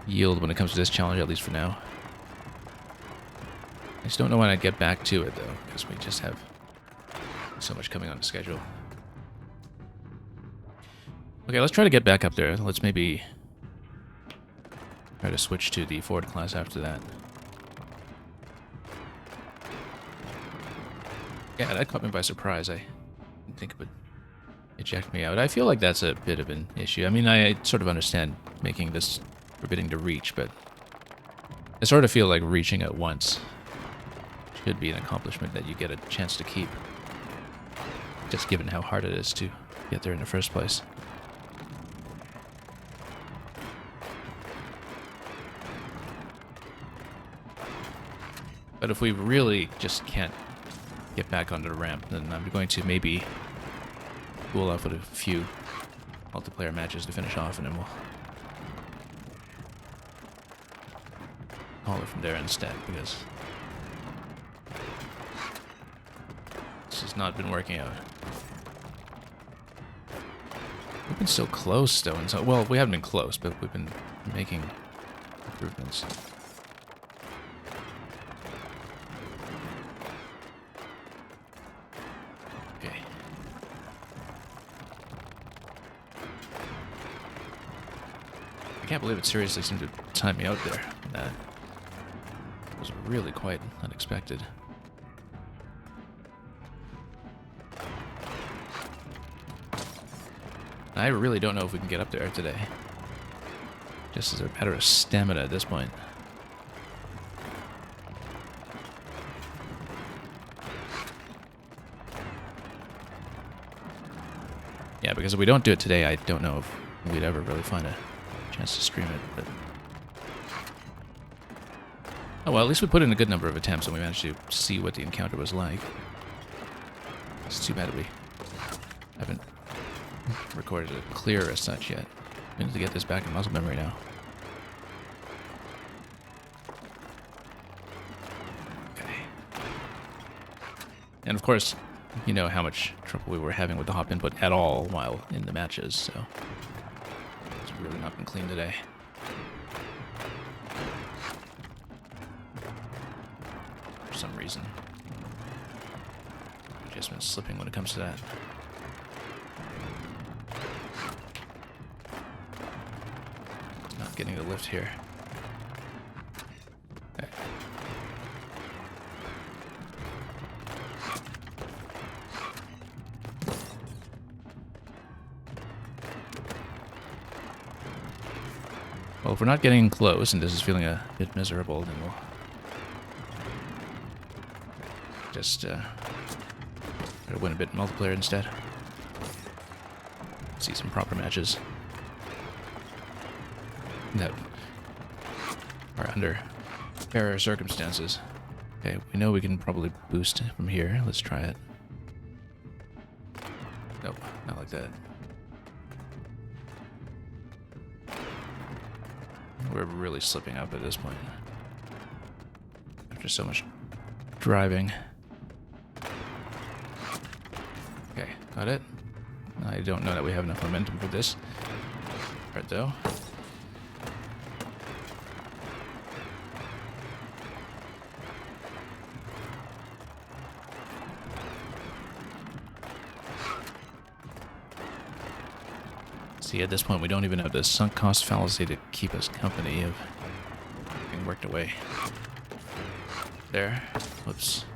Speaker 1: yield when it comes to this challenge, at least for now. I just don't know when I'd get back to it, though, because we just have so much coming on the schedule. Okay, let's try to get back up there. Let's maybe try to switch to the forward class after that. Yeah, that caught me by surprise. I didn't think it would eject me out. I feel like that's a bit of an issue. I mean, I sort of understand making this forbidding to reach, but I sort of feel like reaching at once should be an accomplishment that you get a chance to keep, just given how hard it is to get there in the first place. But if we really just can't get back onto the ramp, then I'm going to maybe cool off with a few multiplayer matches to finish off, and then we'll call it from there instead, because this has not been working out. We've been so close, though, and so, well, we haven't been close, but we've been making improvements. Okay. I can't believe it seriously seemed to time me out there. That was really quite unexpected. I really don't know if we can get up there today. Just as a matter of stamina at this point. Yeah, because if we don't do it today, I don't know if we'd ever really find a chance to stream it, but... Oh well, at least we put in a good number of attempts and we managed to see what the encounter was like. It's too bad that we haven't recorded it clear as such yet. We need to get this back in muscle memory now. Okay. And of course, you know how much trouble we were having with the hop input at all while in the matches, so it's really not been clean today. For some reason. I've just been slipping when it comes to that. Not getting the lift here. Okay. Well, if we're not getting close and this is feeling a bit miserable, then we'll just try to win a bit in multiplayer instead. See some proper matches that are under fairer circumstances. Okay, we know we can probably boost from here. Let's try it. Nope, not like that. We're really slipping up at this point. After so much driving. Okay, got it. I don't know that we have enough momentum for this. Right, though. See, at this point, we don't even have the sunk cost fallacy to keep us company of being worked away. There. Whoops.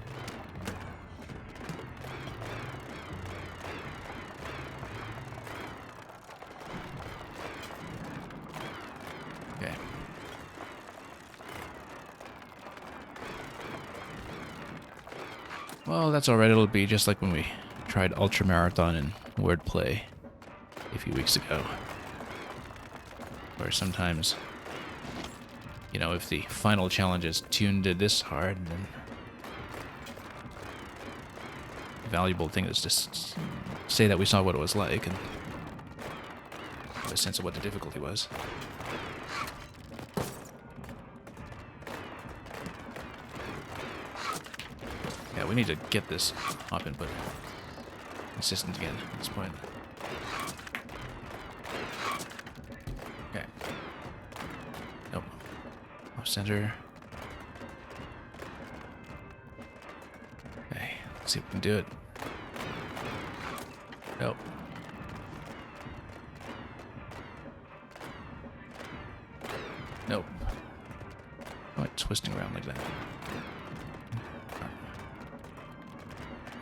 Speaker 1: Well, that's alright. It'll be just like when we tried Ultra Marathon and Wordplay a few weeks ago. Where sometimes, you know, if the final challenge is tuned to this hard, then the valuable thing is just say that we saw what it was like and have a sense of what the difficulty was. Yeah, we need to get this hop input consistent again at this point. Okay. Nope. Off center. Okay, let's see if we can do it. Nope. Nope. Why am I twisting around like that?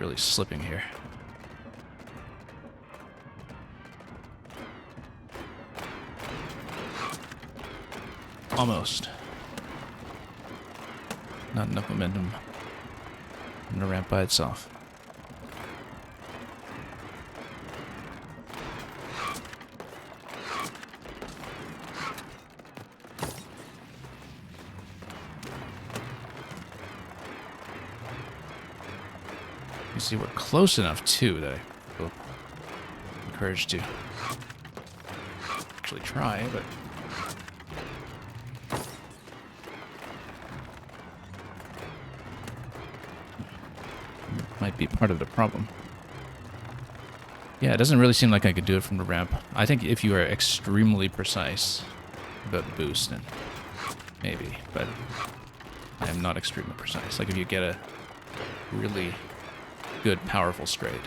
Speaker 1: Really slipping here. Almost. Not enough momentum in the ramp by itself. You see, we're close enough too that I feel encouraged to actually try, but might be part of the problem. Yeah, it doesn't really seem like I could do it from the ramp. I think if you are extremely precise about the boost, then maybe, but I am not extremely precise. Like if you get a really good, powerful straight.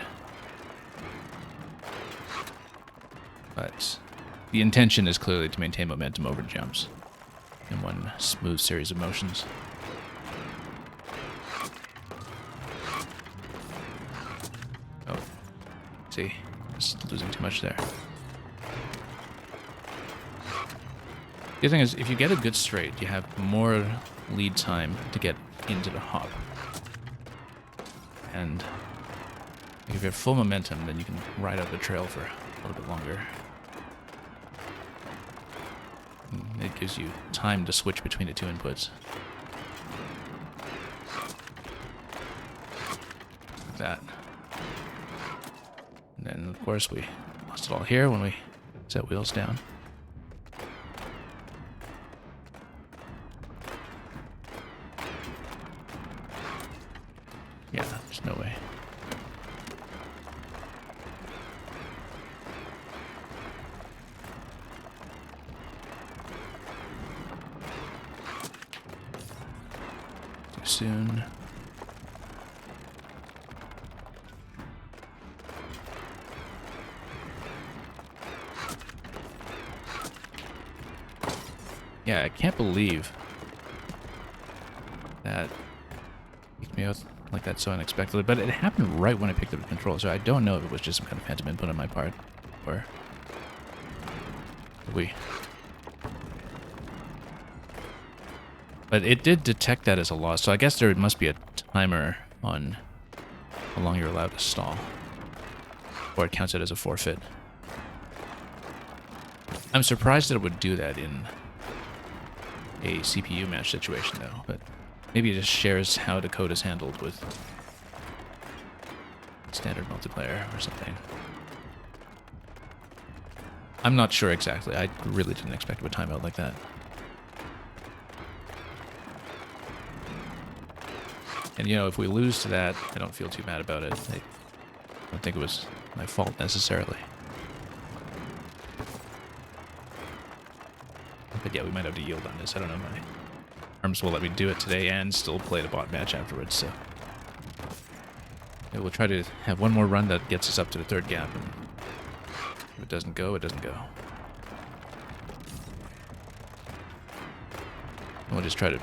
Speaker 1: But the intention is clearly to maintain momentum over jumps in one smooth series of motions. Oh, see, just losing too much there. The other thing is, if you get a good straight, you have more lead time to get into the hop. And if you have full momentum, then you can ride out the trail for a little bit longer. And it gives you time to switch between the two inputs. Like that. And then, of course, we lost it all here when we set wheels down. Yeah, there's no way. Too soon. Yeah, I can't believe that kicked me out like that so unexpectedly, but it happened right when I picked up the controller, so I don't know if it was just some kind of phantom input on my part, or But it did detect that as a loss, so I guess there must be a timer on how long you're allowed to stall, or it counts it as a forfeit. I'm surprised that it would do that in a CPU match situation, though, but maybe it just shares how the code is handled with standard multiplayer or something. I'm not sure exactly. I really didn't expect a timeout like that. And, you know, if we lose to that, I don't feel too bad about it. I don't think it was my fault necessarily. But yeah, we might have to yield on this. I don't know. My arms will let me do it today and still play the bot match afterwards, so... Yeah, we'll try to have one more run that gets us up to the third gap, and if it doesn't go, it doesn't go. And we'll just try to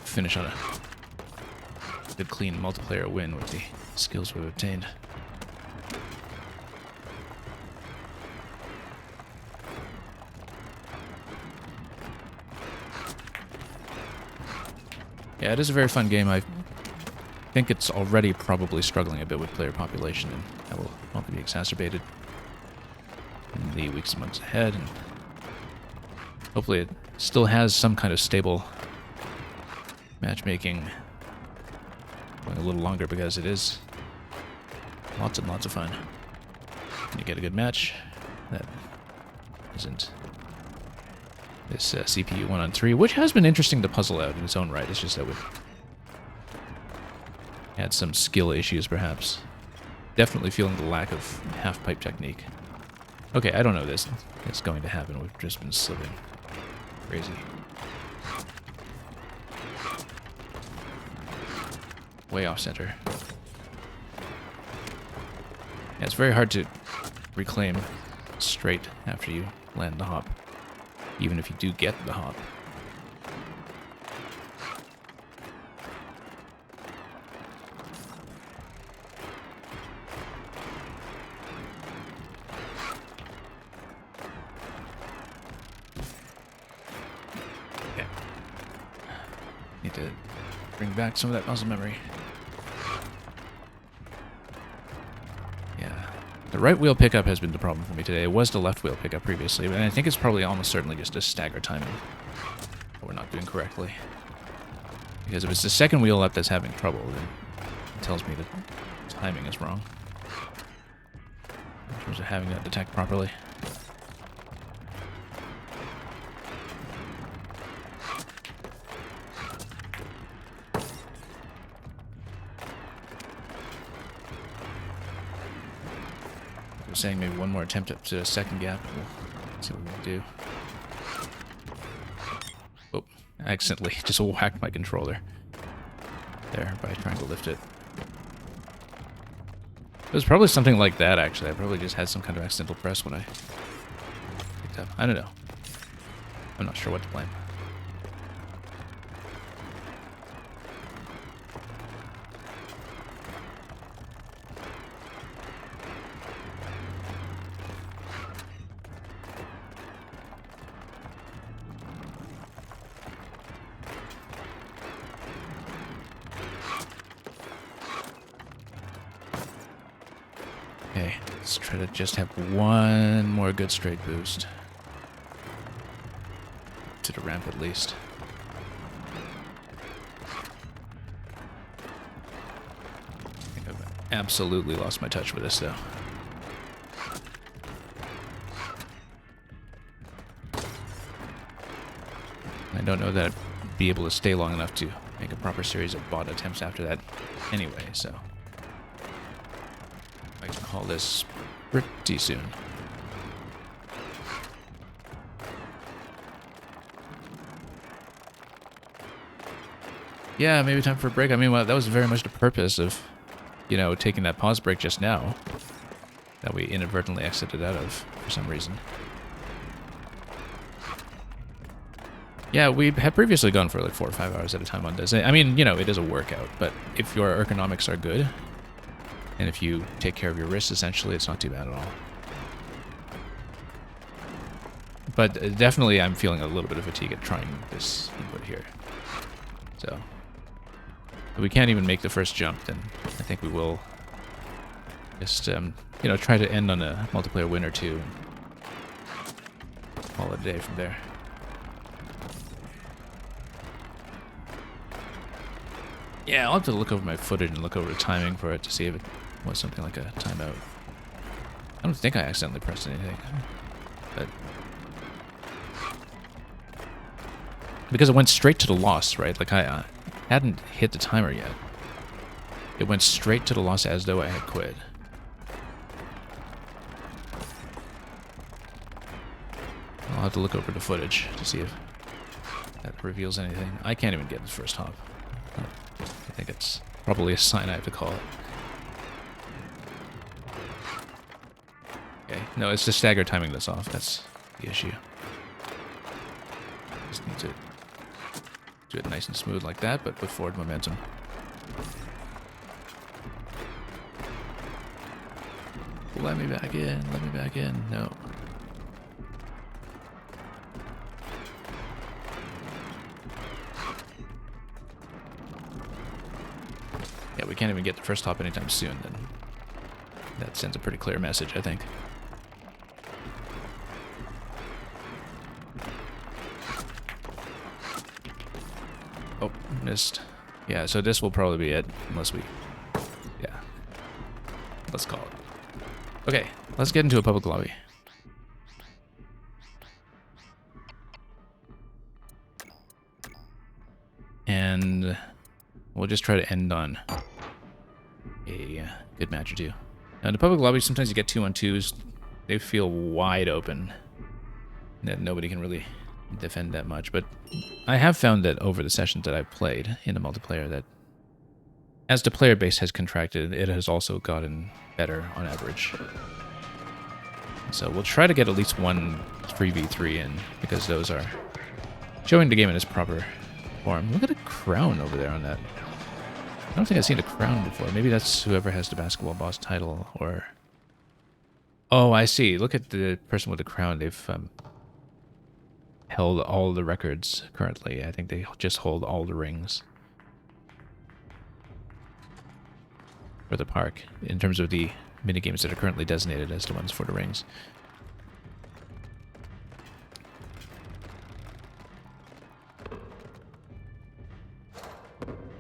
Speaker 1: finish on a good, clean multiplayer win with the skills we've obtained. Yeah, it is a very fun game. I think it's already probably struggling a bit with player population, and that will only be exacerbated in the weeks and months ahead, and hopefully it still has some kind of stable matchmaking going a little longer, because it is lots and lots of fun. You get a good match that isn't this CPU 1-on-3, which has been interesting to puzzle out in its own right. It's just that we had some skill issues, perhaps. Definitely feeling the lack of half-pipe technique. Okay, I don't know this. It's going to happen. We've just been slipping. Crazy. Way off center. Yeah, it's very hard to reclaim straight after you land the hop, even if you do get the hop. Okay. Need to bring back some of that muscle memory. The right wheel pickup has been the problem for me today. It was the left wheel pickup previously, and I think it's probably almost certainly just a stagger timing that we're not doing correctly. Because if it's the second wheel up that's having trouble, then it tells me that timing is wrong in terms of having that detect properly. Saying maybe one more attempt up to a second gap. We'll see what we can do. Oh, I accidentally just whacked my controller there by trying to lift it. It was probably something like that, actually. I probably just had some kind of accidental press when I picked up. I don't know. I'm not sure what to blame. Okay, let's try to just have one more good straight boost. To the ramp at least. I think I've absolutely lost my touch with this though. I don't know that I'd be able to stay long enough to make a proper series of bot attempts after that anyway, so I can call this pretty soon. Yeah, maybe time for a break. I mean, well, that was very much the purpose of, you know, taking that pause break just now that we inadvertently exited out of for some reason. Yeah, we had previously gone for like 4 or 5 hours at a time on this. I mean, you know, it is a workout, but if your ergonomics are good, and if you take care of your wrists, essentially, it's not too bad at all. But definitely I'm feeling a little bit of fatigue at trying this input here. So, if we can't even make the first jump, then I think we will just, you know, try to end on a multiplayer win or two and call it a day from there. Yeah, I'll have to look over my footage and look over the timing for it to see if it was something like a timeout. I don't think I accidentally pressed anything, but because it went straight to the loss, right? Like I hadn't hit the timer yet. It went straight to the loss as though I had quit. I'll have to look over the footage to see if that reveals anything. I can't even get the first hop. I think it's probably a sign I have to call it. Okay, no, it's just stagger timing this off. That's the issue. Just need to do it nice and smooth like that, but with forward momentum. Let me back in, let me back in. No. Yeah, we can't even get the first top anytime soon, then that sends a pretty clear message, I think. Oh, missed. Yeah, so this will probably be it, unless we... Yeah. Let's call it. Okay, let's get into a public lobby. And we'll just try to end on a good match or two. Now, in the public lobby, sometimes you get 2-on-2s. They feel wide open. That nobody can really defend that much. But I have found that over the sessions that I've played in the multiplayer, that as the player base has contracted, it has also gotten better on average. So we'll try to get at least one 3v3 in, because those are showing the game in its proper form. Look at a crown over there on that. I don't think I've seen a crown before. Maybe that's whoever has the basketball boss title, or... Oh, I see. Look at the person with the crown. They've held all the records currently. I think they just hold all the rings for the park, in terms of the minigames that are currently designated as the ones for the rings.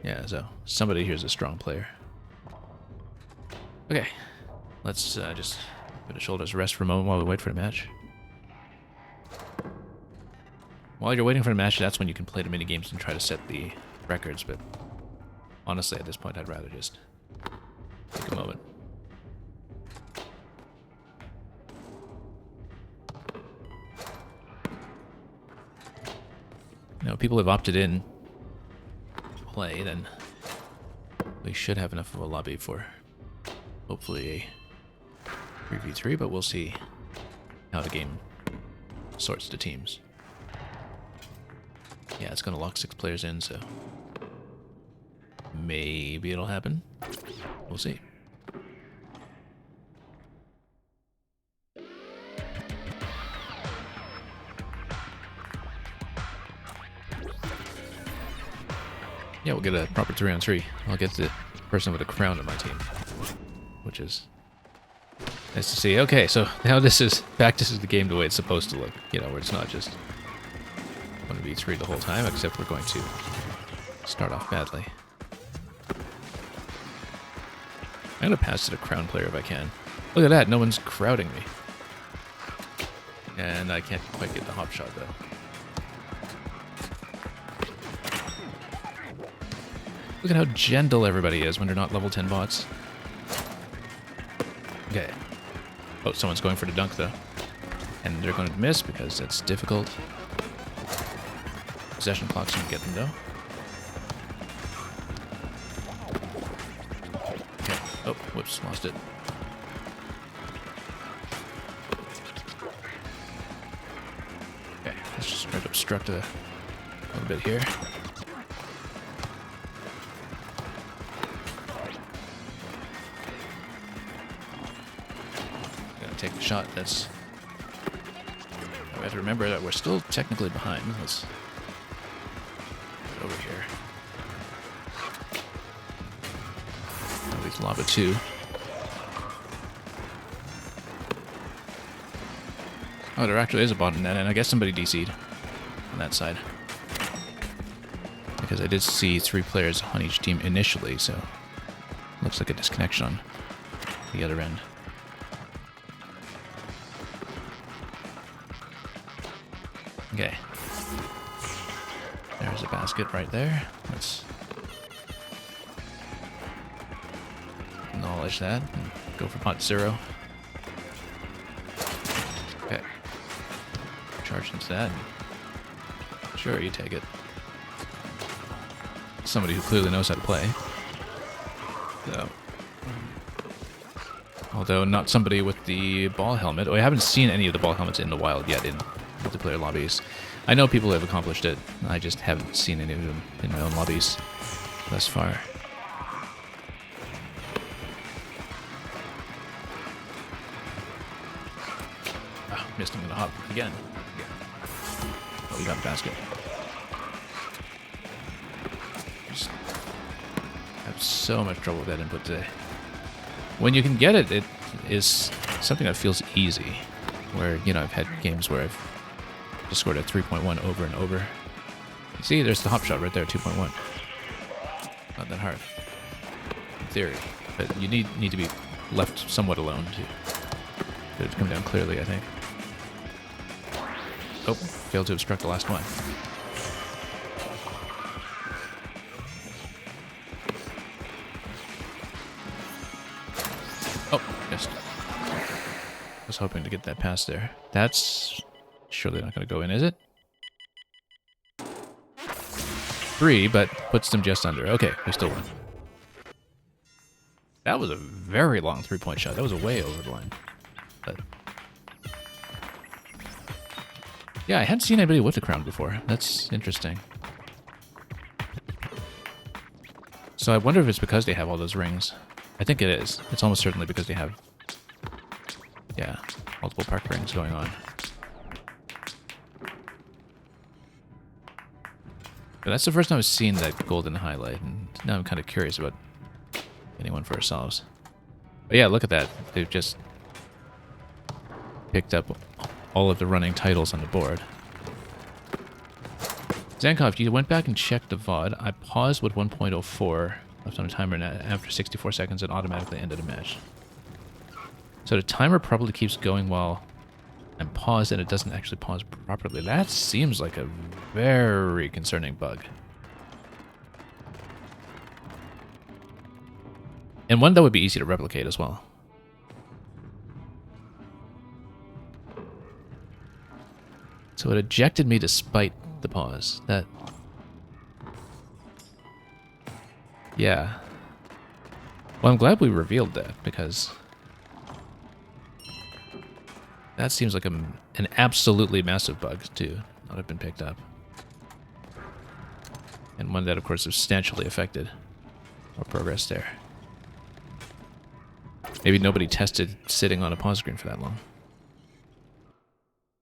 Speaker 1: Yeah, so somebody here's a strong player. Okay, let's just put the shoulders rest for a moment while we wait for the match. While you're waiting for the match, that's when you can play the minigames and try to set the records, but honestly, at this point, I'd rather just take a moment. You know, people have opted in to play, then we should have enough of a lobby for hopefully a 3v3, but we'll see how the game sorts the teams. Yeah, it's going to lock 6 players in, so maybe it'll happen. We'll see. Yeah, we'll get a proper 3-on-3. I'll get the person with a crown on my team, which is nice to see. Okay, so now this is the game the way it's supposed to look. You know, where it's not just 1v3 the whole time, except we're going to start off badly. I'm going to pass to the crown player if I can. Look at that, no one's crowding me. And I can't quite get the hop shot, though. Look at how gentle everybody is when they're not level 10 bots. Okay. Oh, someone's going for the dunk, though. And they're going to miss because it's difficult. Possession clock's going to get them, though. Okay. Oh, whoops, lost it. Okay, let's just try to obstruct a little bit here. Take the shot. That's... I have to remember that we're still technically behind. Let's get over here. At least lava 2. Oh, there actually is a bot in that, and I guess somebody DC'd on that side. Because I did see 3 players on each team initially, so looks like a disconnection on the other end. Okay. There's a basket right there. Let's acknowledge that and go for pot 0. Okay. Charge into that. Sure, you take it. Somebody who clearly knows how to play. So. Although not somebody with the ball helmet. Oh, I haven't seen any of the ball helmets in the wild yet in multiplayer lobbies. I know people have accomplished it. I just haven't seen any of them in my own lobbies thus far. Oh, missed him in the hop again. Oh, we got a basket. Just have so much trouble with that input today. When you can get it, it is something that feels easy. Where, you know, I've had games where I've just scored a 3.1 over and over. You see, there's the hop shot right there, 2.1. Not that hard, in theory. But you need to be left somewhat alone to come down clearly, I think. Oh, failed to obstruct the last one. Oh, missed. I was hoping to get that pass there. That's surely not going to go in, is it? 3, but puts them just under. Okay, we still win. That was a very long three-point shot. That was way over the line. But yeah, I hadn't seen anybody with a crown before. That's interesting. So I wonder if it's because they have all those rings. I think it is. It's almost certainly because they have, yeah, multiple park rings going on. But that's the first time I've seen that golden highlight, and now I'm kind of curious about getting one for ourselves. But yeah, look at that. They've just picked up all of the running titles on the board. Zankov, you went back and checked the VOD. I paused with 1.04 left on a timer, and after 64 seconds it automatically ended the match. So the timer probably keeps going while I'm paused, and it doesn't actually pause properly. That seems like a very concerning bug. And one that would be easy to replicate as well. So it ejected me despite the pause. That... yeah. Well, I'm glad we revealed that, because that seems like an absolutely massive bug to not have been picked up. And one that, of course, substantially affected our progress there. Maybe nobody tested sitting on a pause screen for that long.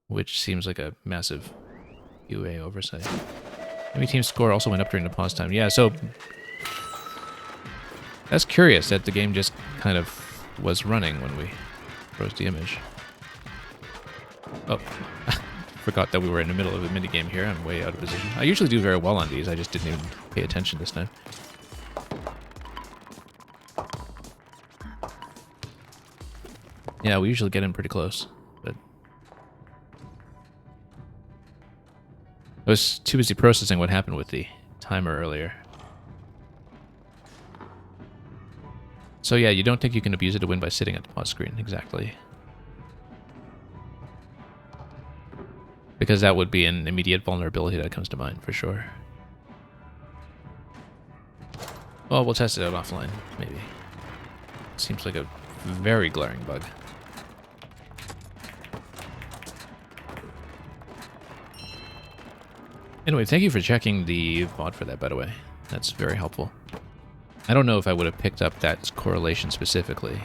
Speaker 1: Which seems like a massive UA oversight. Maybe team score also went up during the pause time. Yeah, so that's curious that the game just kind of was running when we froze the image. Oh, forgot that we were in the middle of a minigame here. I'm way out of position. I usually do very well on these. I just didn't even pay attention this time. Yeah, we usually get in pretty close, but I was too busy processing what happened with the timer earlier. So yeah, you don't think you can abuse it to win by sitting at the pause screen, exactly. Because that would be an immediate vulnerability that comes to mind, for sure. Well, we'll test it out offline, maybe. Seems like a very glaring bug. Anyway, thank you for checking the VOD for that, by the way. That's very helpful. I don't know if I would have picked up that correlation specifically.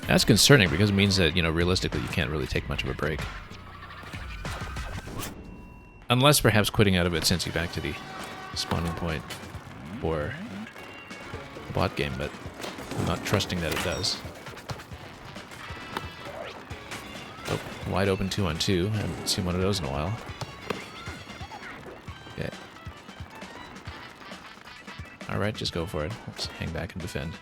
Speaker 1: That's concerning because it means that, you know, realistically you can't really take much of a break. Unless perhaps quitting out of it sends you back to the spawning point for the bot game, but I'm not trusting that it does. Oh, wide open 2-on-2. I haven't seen one of those in a while. Okay. Alright, just go for it. Let's hang back and defend.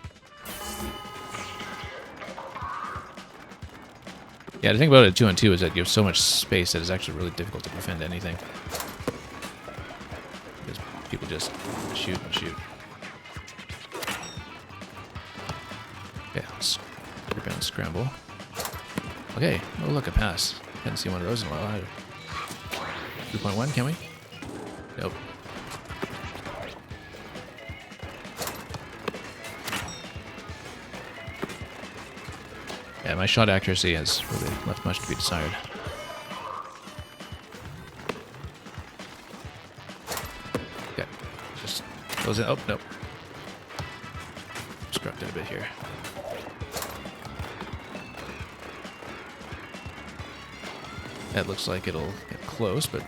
Speaker 1: Yeah, the thing about it 2-on-2 is that you have so much space that it's actually really difficult to defend anything. Because people just shoot and shoot. Okay, let's rebound scramble. Okay, oh look, a pass. Hadn't seen one of those in a while either. 2.1, can we? Nope. Yeah, my shot accuracy has really left much to be desired. Okay, just close it. Oh, nope. obstructed a bit here. That looks like it'll get close, but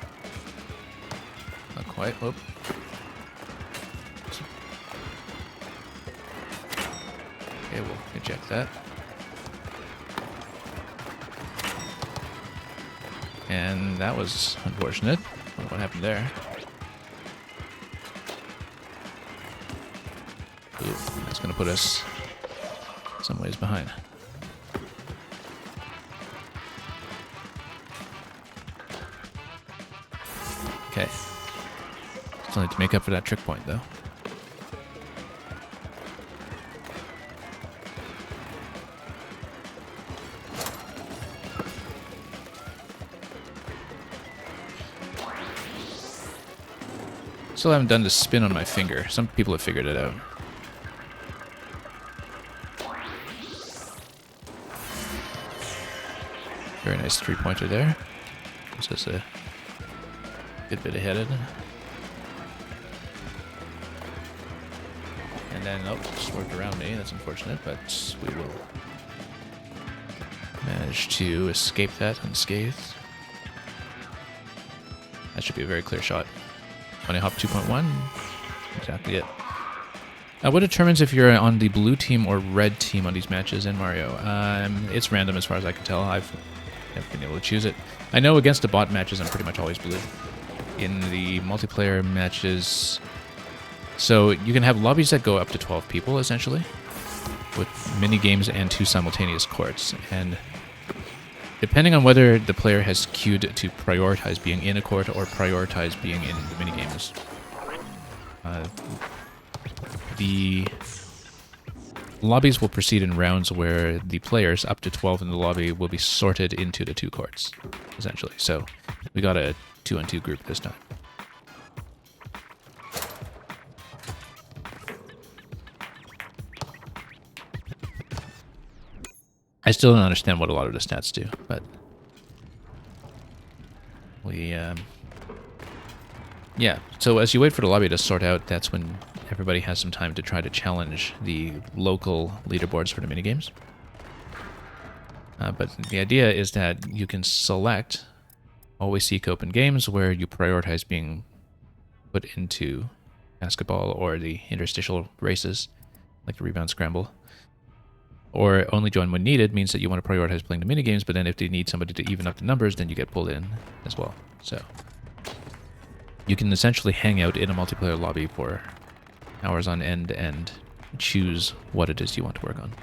Speaker 1: not quite. Whoop. Okay, we'll eject that. And that was unfortunate. I don't know what happened there. Ooh, that's going to put us some ways behind. Okay. Still need to make up for that trick point, though. Still haven't done the spin on my finger. Some people have figured it out. Very nice three-pointer there. This is a good bit ahead. And then, oh, just worked around me. That's unfortunate, but we will manage to escape that unscathed. That should be a very clear shot. Bunny hop 2.1. Exactly it. What determines if you're on the blue team or red team on these matches in Mario? It's random as far as I can tell. I've never been able to choose it. I know against the bot matches I'm pretty much always blue. In the multiplayer matches... So you can have lobbies that go up to 12 people, essentially, with mini games and 2 simultaneous courts. And depending on whether the player has queued to prioritize being in a court or prioritize being in the mini games, the lobbies will proceed in rounds where the players, up to 12 in the lobby, will be sorted into the 2 courts, essentially. So we got a 2-on-2 group this time. I still don't understand what a lot of the stats do, but we, yeah. So as you wait for the lobby to sort out, that's when everybody has some time to try to challenge the local leaderboards for the minigames. But the idea is that you can select always seek open games where you prioritize being put into basketball or the interstitial races, like the rebound scramble. Or only join when needed means that you want to prioritize playing the minigames, but then if they need somebody to even up the numbers, then you get pulled in as well. So you can essentially hang out in a multiplayer lobby for hours on end and choose what it is you want to work on.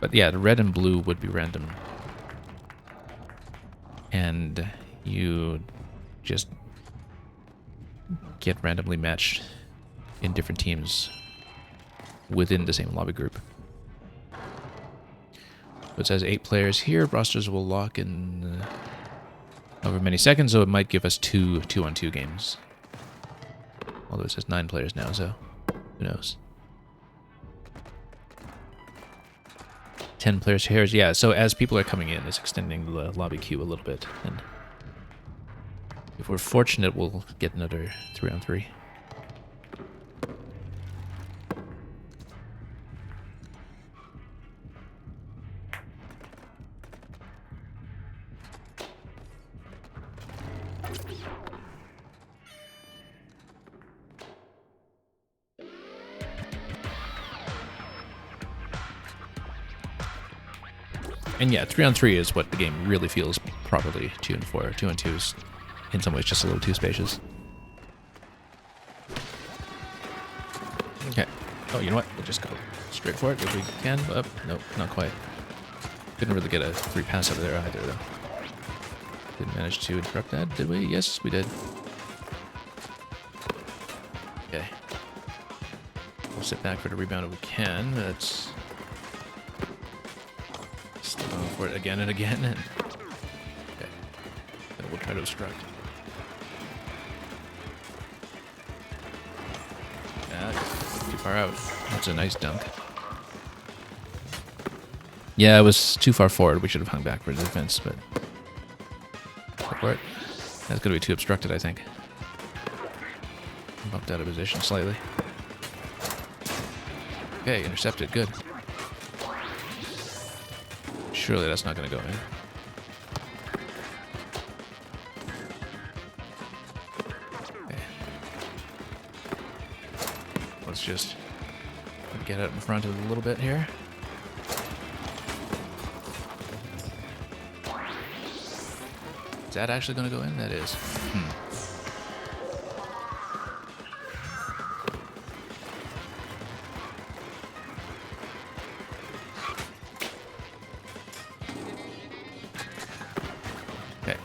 Speaker 1: But yeah, the red and blue would be random. And you just get randomly matched in different teams within the same lobby group. So it says 8 players here. Rosters will lock in over many seconds, so it might give us 2 2-on-2 games. Although it says 9 players now, so who knows. 10 players here. Yeah, so as people are coming in, it's extending the lobby queue a little bit. And if we're fortunate, we'll get another 3-on-3. And yeah, 3-on-3 is what the game really feels properly tuned for. 2-on-2 is in some ways just a little too spacious. Okay. Oh, you know what? We'll just go straight for it if we can. Nope, not quite. Couldn't really get a free pass over there either, though. Didn't manage to interrupt that, did we? Yes, we did. Okay. We'll sit back for the rebound if we can. That's... Still going for it again and again. And... Okay. Then we'll try to obstruct. Yeah, too far out. That's a nice dunk. Yeah, it was too far forward. We should have hung back for the defense, but... Go for it. That's going to be too obstructed, I think. Bumped out of position slightly. Okay, intercepted. Good. Surely that's not going to go in. Okay. Let's just get out in front of it a little bit here. Is that actually going to go in? That is. Okay.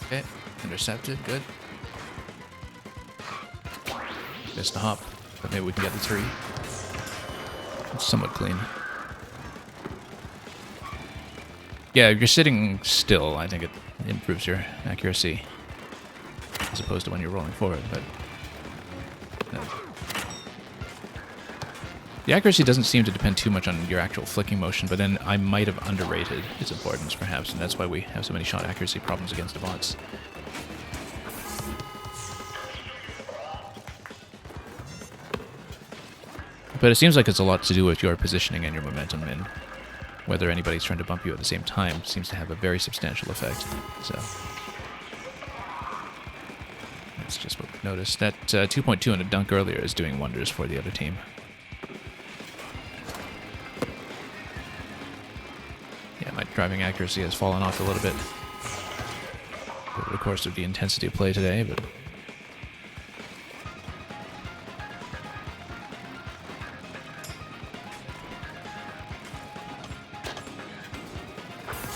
Speaker 1: Okay, intercepted, good. Missed the hop, but maybe we can get the 3. It's somewhat clean. Yeah, if you're sitting still, I think it improves your accuracy as opposed to when you're rolling forward, but the accuracy doesn't seem to depend too much on your actual flicking motion, but then I might have underrated its importance, perhaps, and that's why we have so many shot accuracy problems against the bots. But it seems like it's a lot to do with your positioning and your momentum, and whether anybody's trying to bump you at the same time seems to have a very substantial effect. So that's just what we've noticed. That 2.2 on a dunk earlier is doing wonders for the other team. Yeah, my driving accuracy has fallen off a little bit over the course of the intensity of play today, but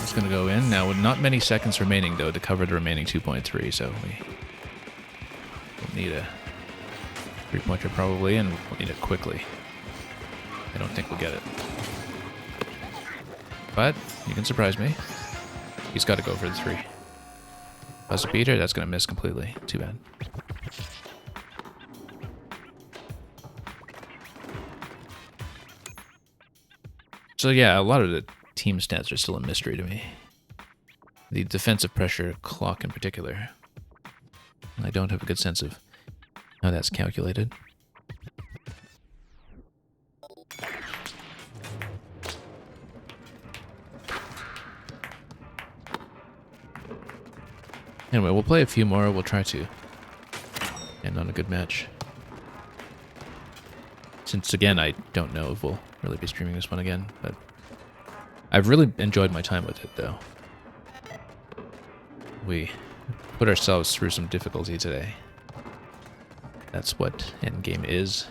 Speaker 1: it's going to go in. Now, with not many seconds remaining, though, to cover the remaining 2.3, so we'll need a 3-pointer probably, and we'll need it quickly. I don't think we'll get it. But you can surprise me. He's got to go for the 3. Buzzer beater, that's going to miss completely. Too bad. So yeah, a lot of the team stats are still a mystery to me. The defensive pressure clock in particular. I don't have a good sense of how that's calculated. Anyway, we'll play a few more. We'll try to end on a good match. Since, again, I don't know if we'll really be streaming this one again, but I've really enjoyed my time with it, though. We put ourselves through some difficulty today. That's what endgame is.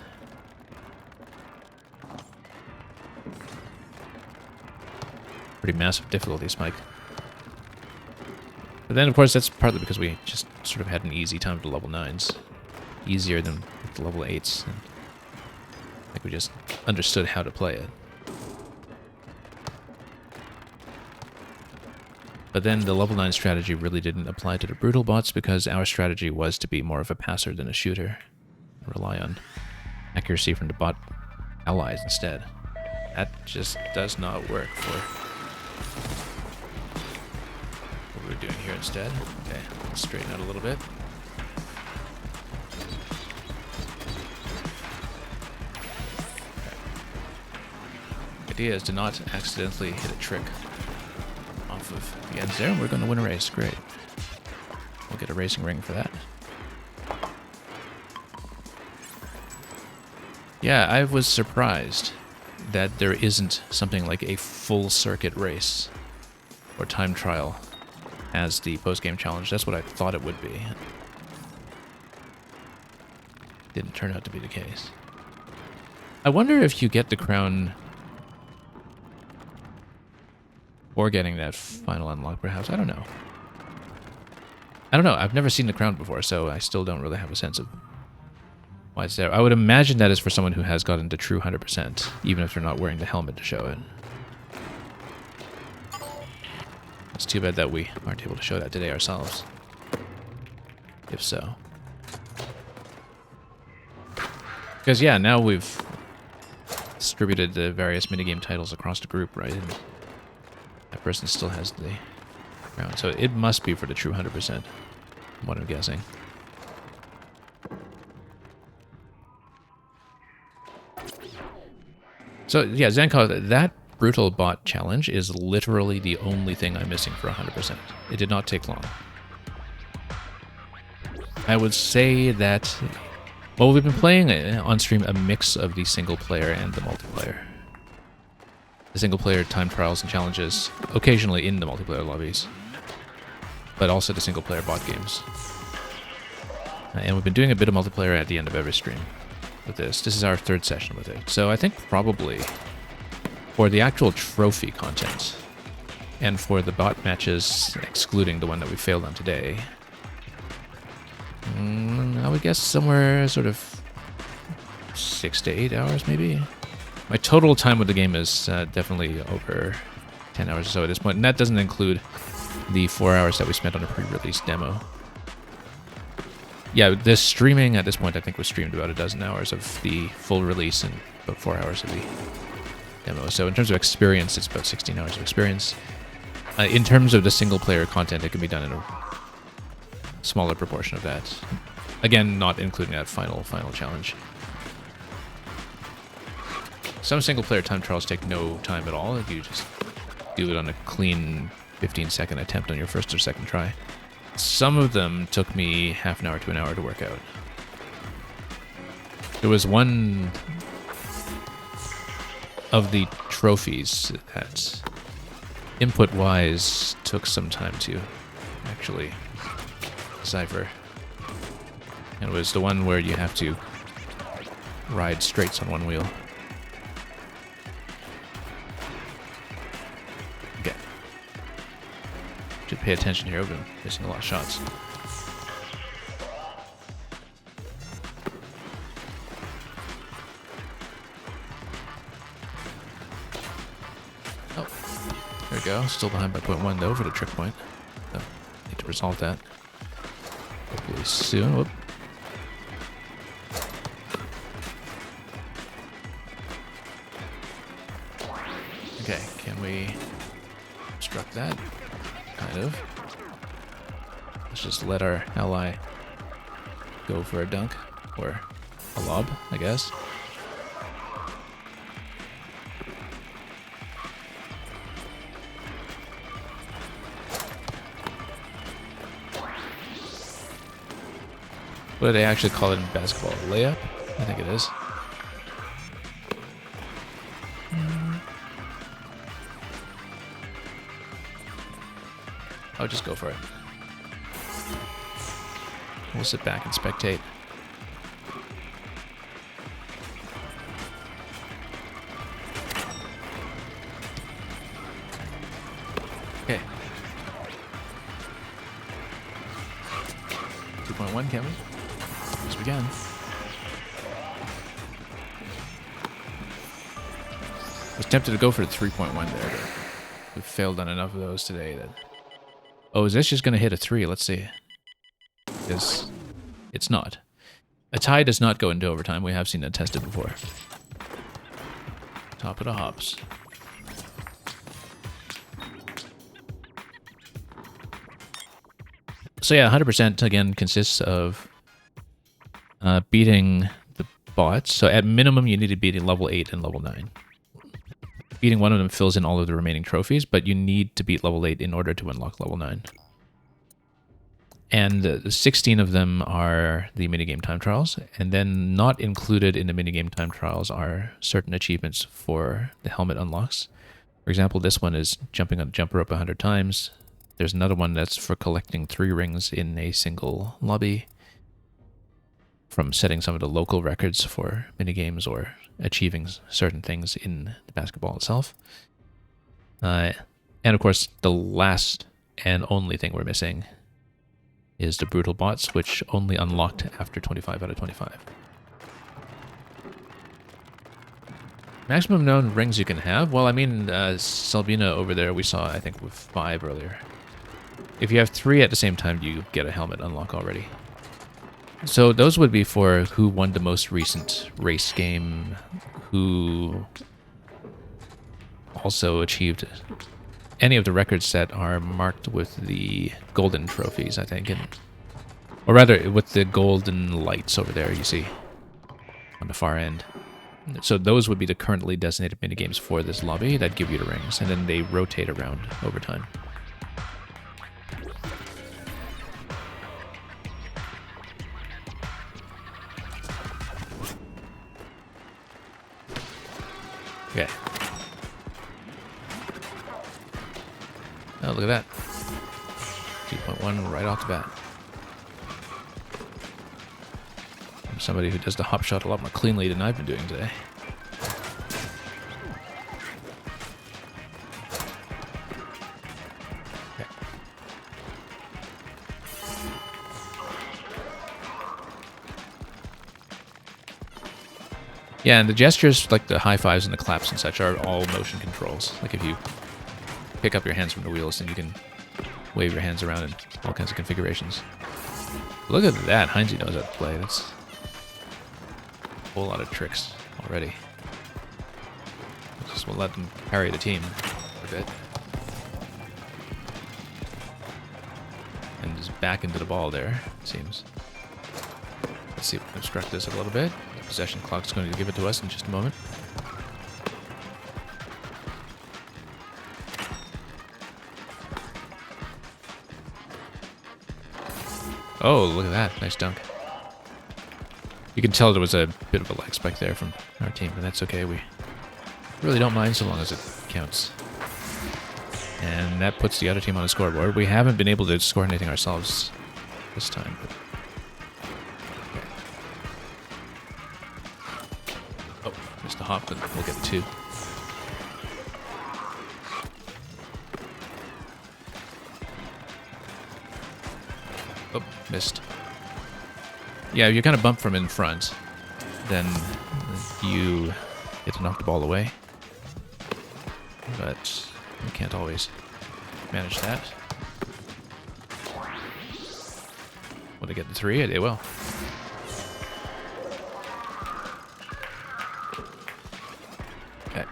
Speaker 1: Pretty massive difficulty spike. But then, of course, that's partly because we just sort of had an easy time with the level 9s. Easier than with the level 8s. And like we just understood how to play it. But then the level 9 strategy really didn't apply to the brutal bots because our strategy was to be more of a passer than a shooter. Rely on accuracy from the bot allies instead. That just does not work for what we're doing here instead. Okay, let's straighten out a little bit. The idea is to not accidentally hit a trick off of the ends there, and we're going to win a race. Great. We'll get a racing ring for that. Yeah, I was surprised that there isn't something like a full circuit race or time trial as the post-game challenge. That's what I thought it would be. Didn't turn out to be the case. I wonder if you get the crown or getting that final unlock, perhaps. I don't know. I've never seen the crown before, so I still don't really have a sense of why it's there. I would imagine that is for someone who has gotten to true 100%, even if they're not wearing the helmet to show it. It's too bad that we aren't able to show that today ourselves. If so. Because, yeah, now we've distributed the various minigame titles across the group, right? And that person still has the crown. So it must be for the true 100%, what I'm guessing. So yeah, Zankov, that brutal bot challenge is literally the only thing I'm missing for 100%. It did not take long. I would say that, well, we've been playing on stream a mix of the single player and the multiplayer. The single player time trials and challenges, occasionally in the multiplayer lobbies, but also the single player bot games. And we've been doing a bit of multiplayer at the end of every stream with this. This is our third session with it. So I think probably for the actual trophy content and for the bot matches, excluding the one that we failed on today, I would guess somewhere sort of 6 to 8 hours maybe. My total time with the game is definitely over 10 hours or so at this point, and that doesn't include the 4 hours that we spent on a pre-release demo. Yeah, this streaming at this point I think was streamed about 12 hours of the full release and about 4 hours of the demo. So in terms of experience, it's about 16 hours of experience. In terms of the single player content, it can be done in a smaller proportion of that. Again, not including that final challenge. Some single player time trials take no time at all. You just do it on a clean 15-second attempt on your first or second try. Some of them took me half an hour to an hour to work out. There was one of the trophies that input-wise took some time to actually decipher. And it was the one where you have to ride straights on one wheel. Okay. Should pay attention here. I've been missing a lot of shots. Oh, there we go. Still behind by 0.1 though for the trick point. So, need to resolve that. Hopefully soon. Whoop. Okay, can we obstruct that? Kind of. Let's just let our ally go for a dunk, or a lob, I guess. What do they actually call it in basketball? Layup? I think it is. I'll just go for it. We'll sit back and spectate. Okay. 2.1, can we? Yes, we can. I was tempted to go for the 3.1 there, but we've failed on enough of those today that... Oh, is this just going to hit a 3? Let's see. Because it's not. A tie does not go into overtime. We have seen that tested before. Top of the hops. So yeah, 100% again consists of beating the bots. So at minimum, you need to beat level 8 and level 9. Beating one of them fills in all of the remaining trophies, but you need to beat level 8 in order to unlock level 9. And 16 of them are the minigame time trials, and then not included in the minigame time trials are certain achievements for the helmet unlocks. For example, this one is jumping on a jump rope 100 times. There's another one that's for collecting 3 rings in a single lobby, from setting some of the local records for minigames or achieving certain things in the basketball itself. And of course, the last and only thing we're missing is the brutal bots, which only unlocked after 25 out of 25. Maximum known rings you can have? Well, I mean, Selbina over there we saw, I think, with 5 earlier. If you have 3 at the same time, you get a helmet unlock already. So those would be for who won the most recent race game, who also achieved any of the records that are marked with the golden trophies, I think. Or rather, with the golden lights over there, you see, on the far end. So those would be the currently designated minigames for this lobby that give you the rings, and then they rotate around over time. Okay. Oh, look at that. 2.1 right off the bat. I'm somebody who does the hop shot a lot more cleanly than I've been doing today. Okay. Yeah, and the gestures, like the high fives and the claps and such, are all motion controls. Like if you pick up your hands from the wheels, then you can wave your hands around in all kinds of configurations. Look at that. Heinze knows how to play. That's a whole lot of tricks already. Just we'll let them carry the team a bit. And just back into the ball there, it seems. Let's see if we can obstruct this a little bit. The possession clock's going to give it to us in just a moment. Oh, look at that. Nice dunk. You can tell there was a bit of a lag spike there from our team, but that's okay. We really don't mind so long as it counts. And that puts the other team on the scoreboard. We haven't been able to score anything ourselves this time. But okay. Oh, missed a hop, but we'll get the 2. Oh, missed. Yeah, you kind of bump from in front, then you get to knock the ball away. But you can't always manage that. Will they get the 3? They will. Okay.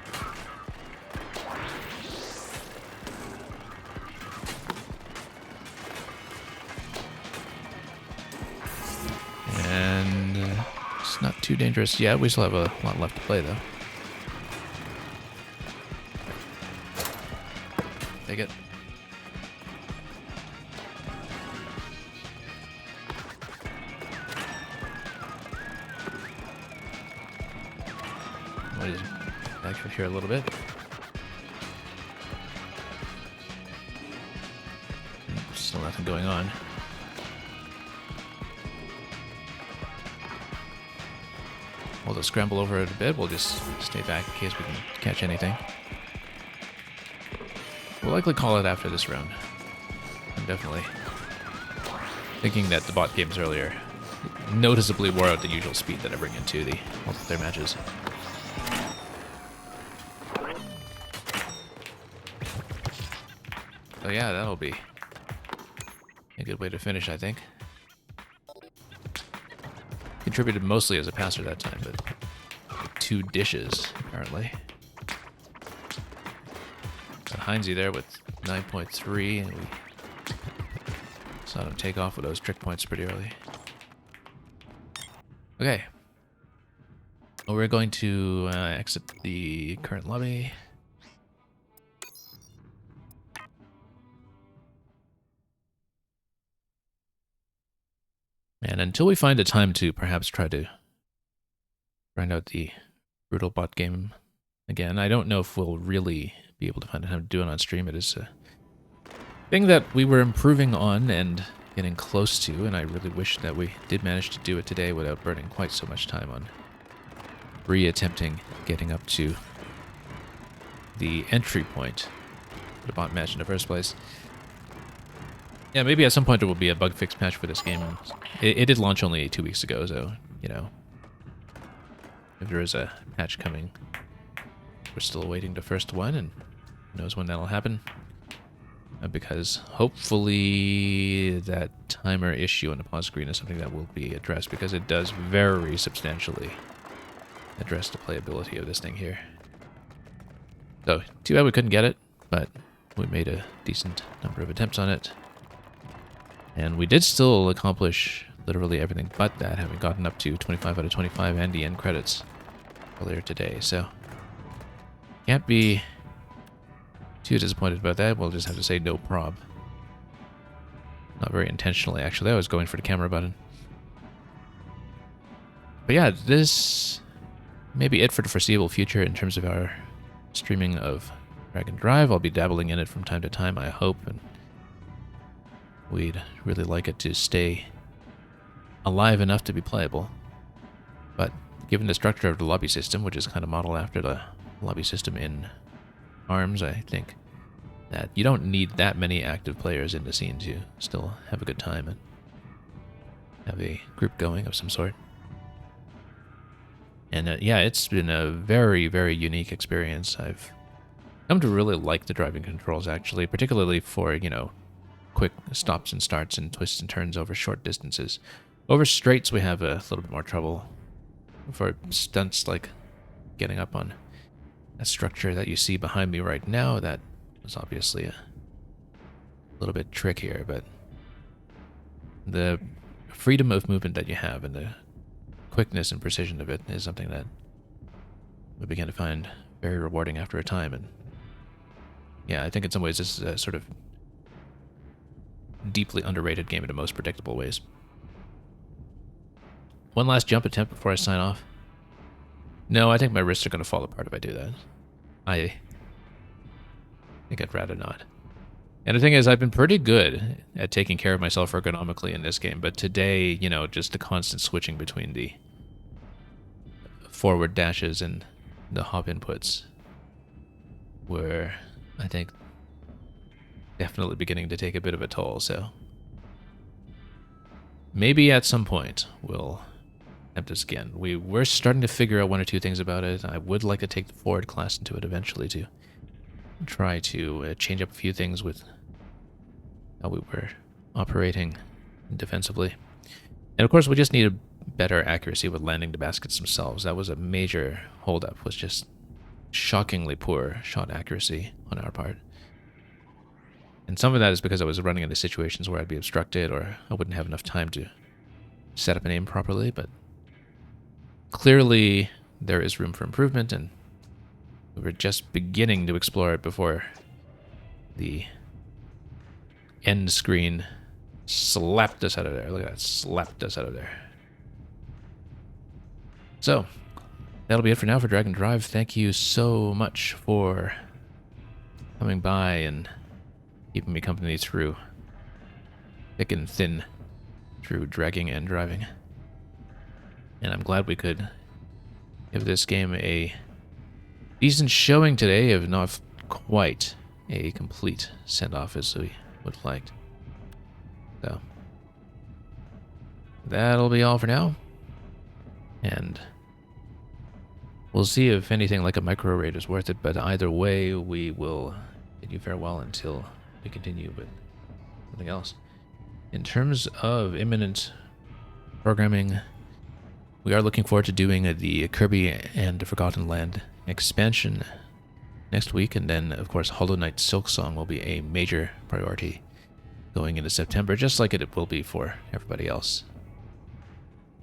Speaker 1: And it's not too dangerous yet. We still have a lot left to play, though. Take it. We'll just back up here a little bit. Still nothing going on. We'll just scramble over it a bit. We'll just stay back in case we can catch anything. We'll likely call it after this round. I'm definitely thinking that the bot games earlier noticeably wore out the usual speed that I bring into the multiplayer matches. So yeah, that'll be a good way to finish, I think. Contributed mostly as a passer that time, but 2 dishes, apparently. Got Heinze there with 9.3, and we saw him take off with those trick points pretty early. Okay. Well, we're going to exit the current lobby. And until we find a time to perhaps try to grind out the brutal bot game again, I don't know if we'll really be able to find out how to do it on stream. It is a thing that we were improving on and getting close to, and I really wish that we did manage to do it today without burning quite so much time on re-attempting getting up to the entry point for the bot match in the first place. Yeah, maybe at some point there will be a bug fix patch for this game. It did launch only 2 weeks ago, so, you know, if there is a patch coming, we're still awaiting the first one, and who knows when that'll happen. Because hopefully that timer issue on the pause screen is something that will be addressed, because it does very substantially address the playability of this thing here. So, too bad we couldn't get it, but we made a decent number of attempts on it. And we did still accomplish literally everything but that, having gotten up to 25 out of 25 and the end credits. earlier today, so can't be too disappointed about that. We'll just have to say no prob. Not very intentionally, actually. I was going for the camera button. But yeah, this may be it for the foreseeable future in terms of our streaming of Drag and Drive. I'll be dabbling in it from time to time, I hope, and we'd really like it to stay alive enough to be playable. But given the structure of the lobby system, which is kind of modeled after the lobby system in ARMS, I think that you don't need that many active players in the scene to still have a good time and have a group going of some sort. And yeah, it's been a very, very unique experience. I've come to really like the driving controls, actually, particularly for, you know, quick stops and starts and twists and turns over short distances. Over straights, we have a little bit more trouble. For stunts like getting up on a structure that you see behind me right now, that was obviously a little bit trickier, but the freedom of movement that you have and the quickness and precision of it is something that we began to find very rewarding after a time. And yeah, I think in some ways this is a sort of deeply underrated game in the most predictable ways. One last jump attempt before I sign off. No, I think my wrists are going to fall apart if I do that. I think I'd rather not. And the thing is, I've been pretty good at taking care of myself ergonomically in this game, but today, you know, just the constant switching between the forward dashes and the hop inputs were, I think, definitely beginning to take a bit of a toll, so maybe at some point we'll attempt this again. We're starting to figure out one or two things about it. I would like to take the forward class into it eventually to try to change up a few things with how we were operating defensively. And of course, we just needed better accuracy with landing the baskets themselves. That was a major holdup, was just shockingly poor shot accuracy on our part. And some of that is because I was running into situations where I'd be obstructed or I wouldn't have enough time to set up an aim properly, but clearly there is room for improvement, and we were just beginning to explore it before the end screen slapped us out of there. Look at that, slapped us out of there. So, that'll be it for now for Drag and Drive. Thank you so much for coming by and keeping me company through thick and thin, through dragging and driving. And I'm glad we could give this game a decent showing today, if not quite a complete send-off as we would have liked. So, that'll be all for now. And we'll see if anything like a micro raid is worth it, but either way, we will bid you farewell until we continue with something else. In terms of imminent programming, we are looking forward to doing the Kirby and the Forgotten Land expansion next week, and then, of course, Hollow Knight Silksong will be a major priority going into September, just like it will be for everybody else.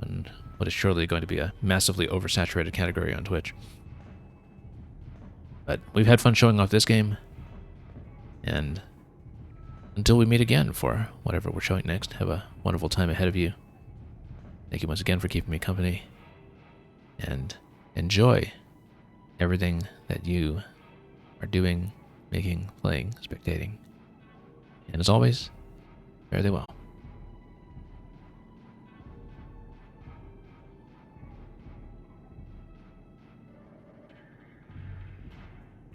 Speaker 1: And what is surely going to be a massively oversaturated category on Twitch. But we've had fun showing off this game, and until we meet again for whatever we're showing next, have a wonderful time ahead of you. Thank you once again for keeping me company, and enjoy everything that you are doing, making, playing, spectating. And as always, fare thee well.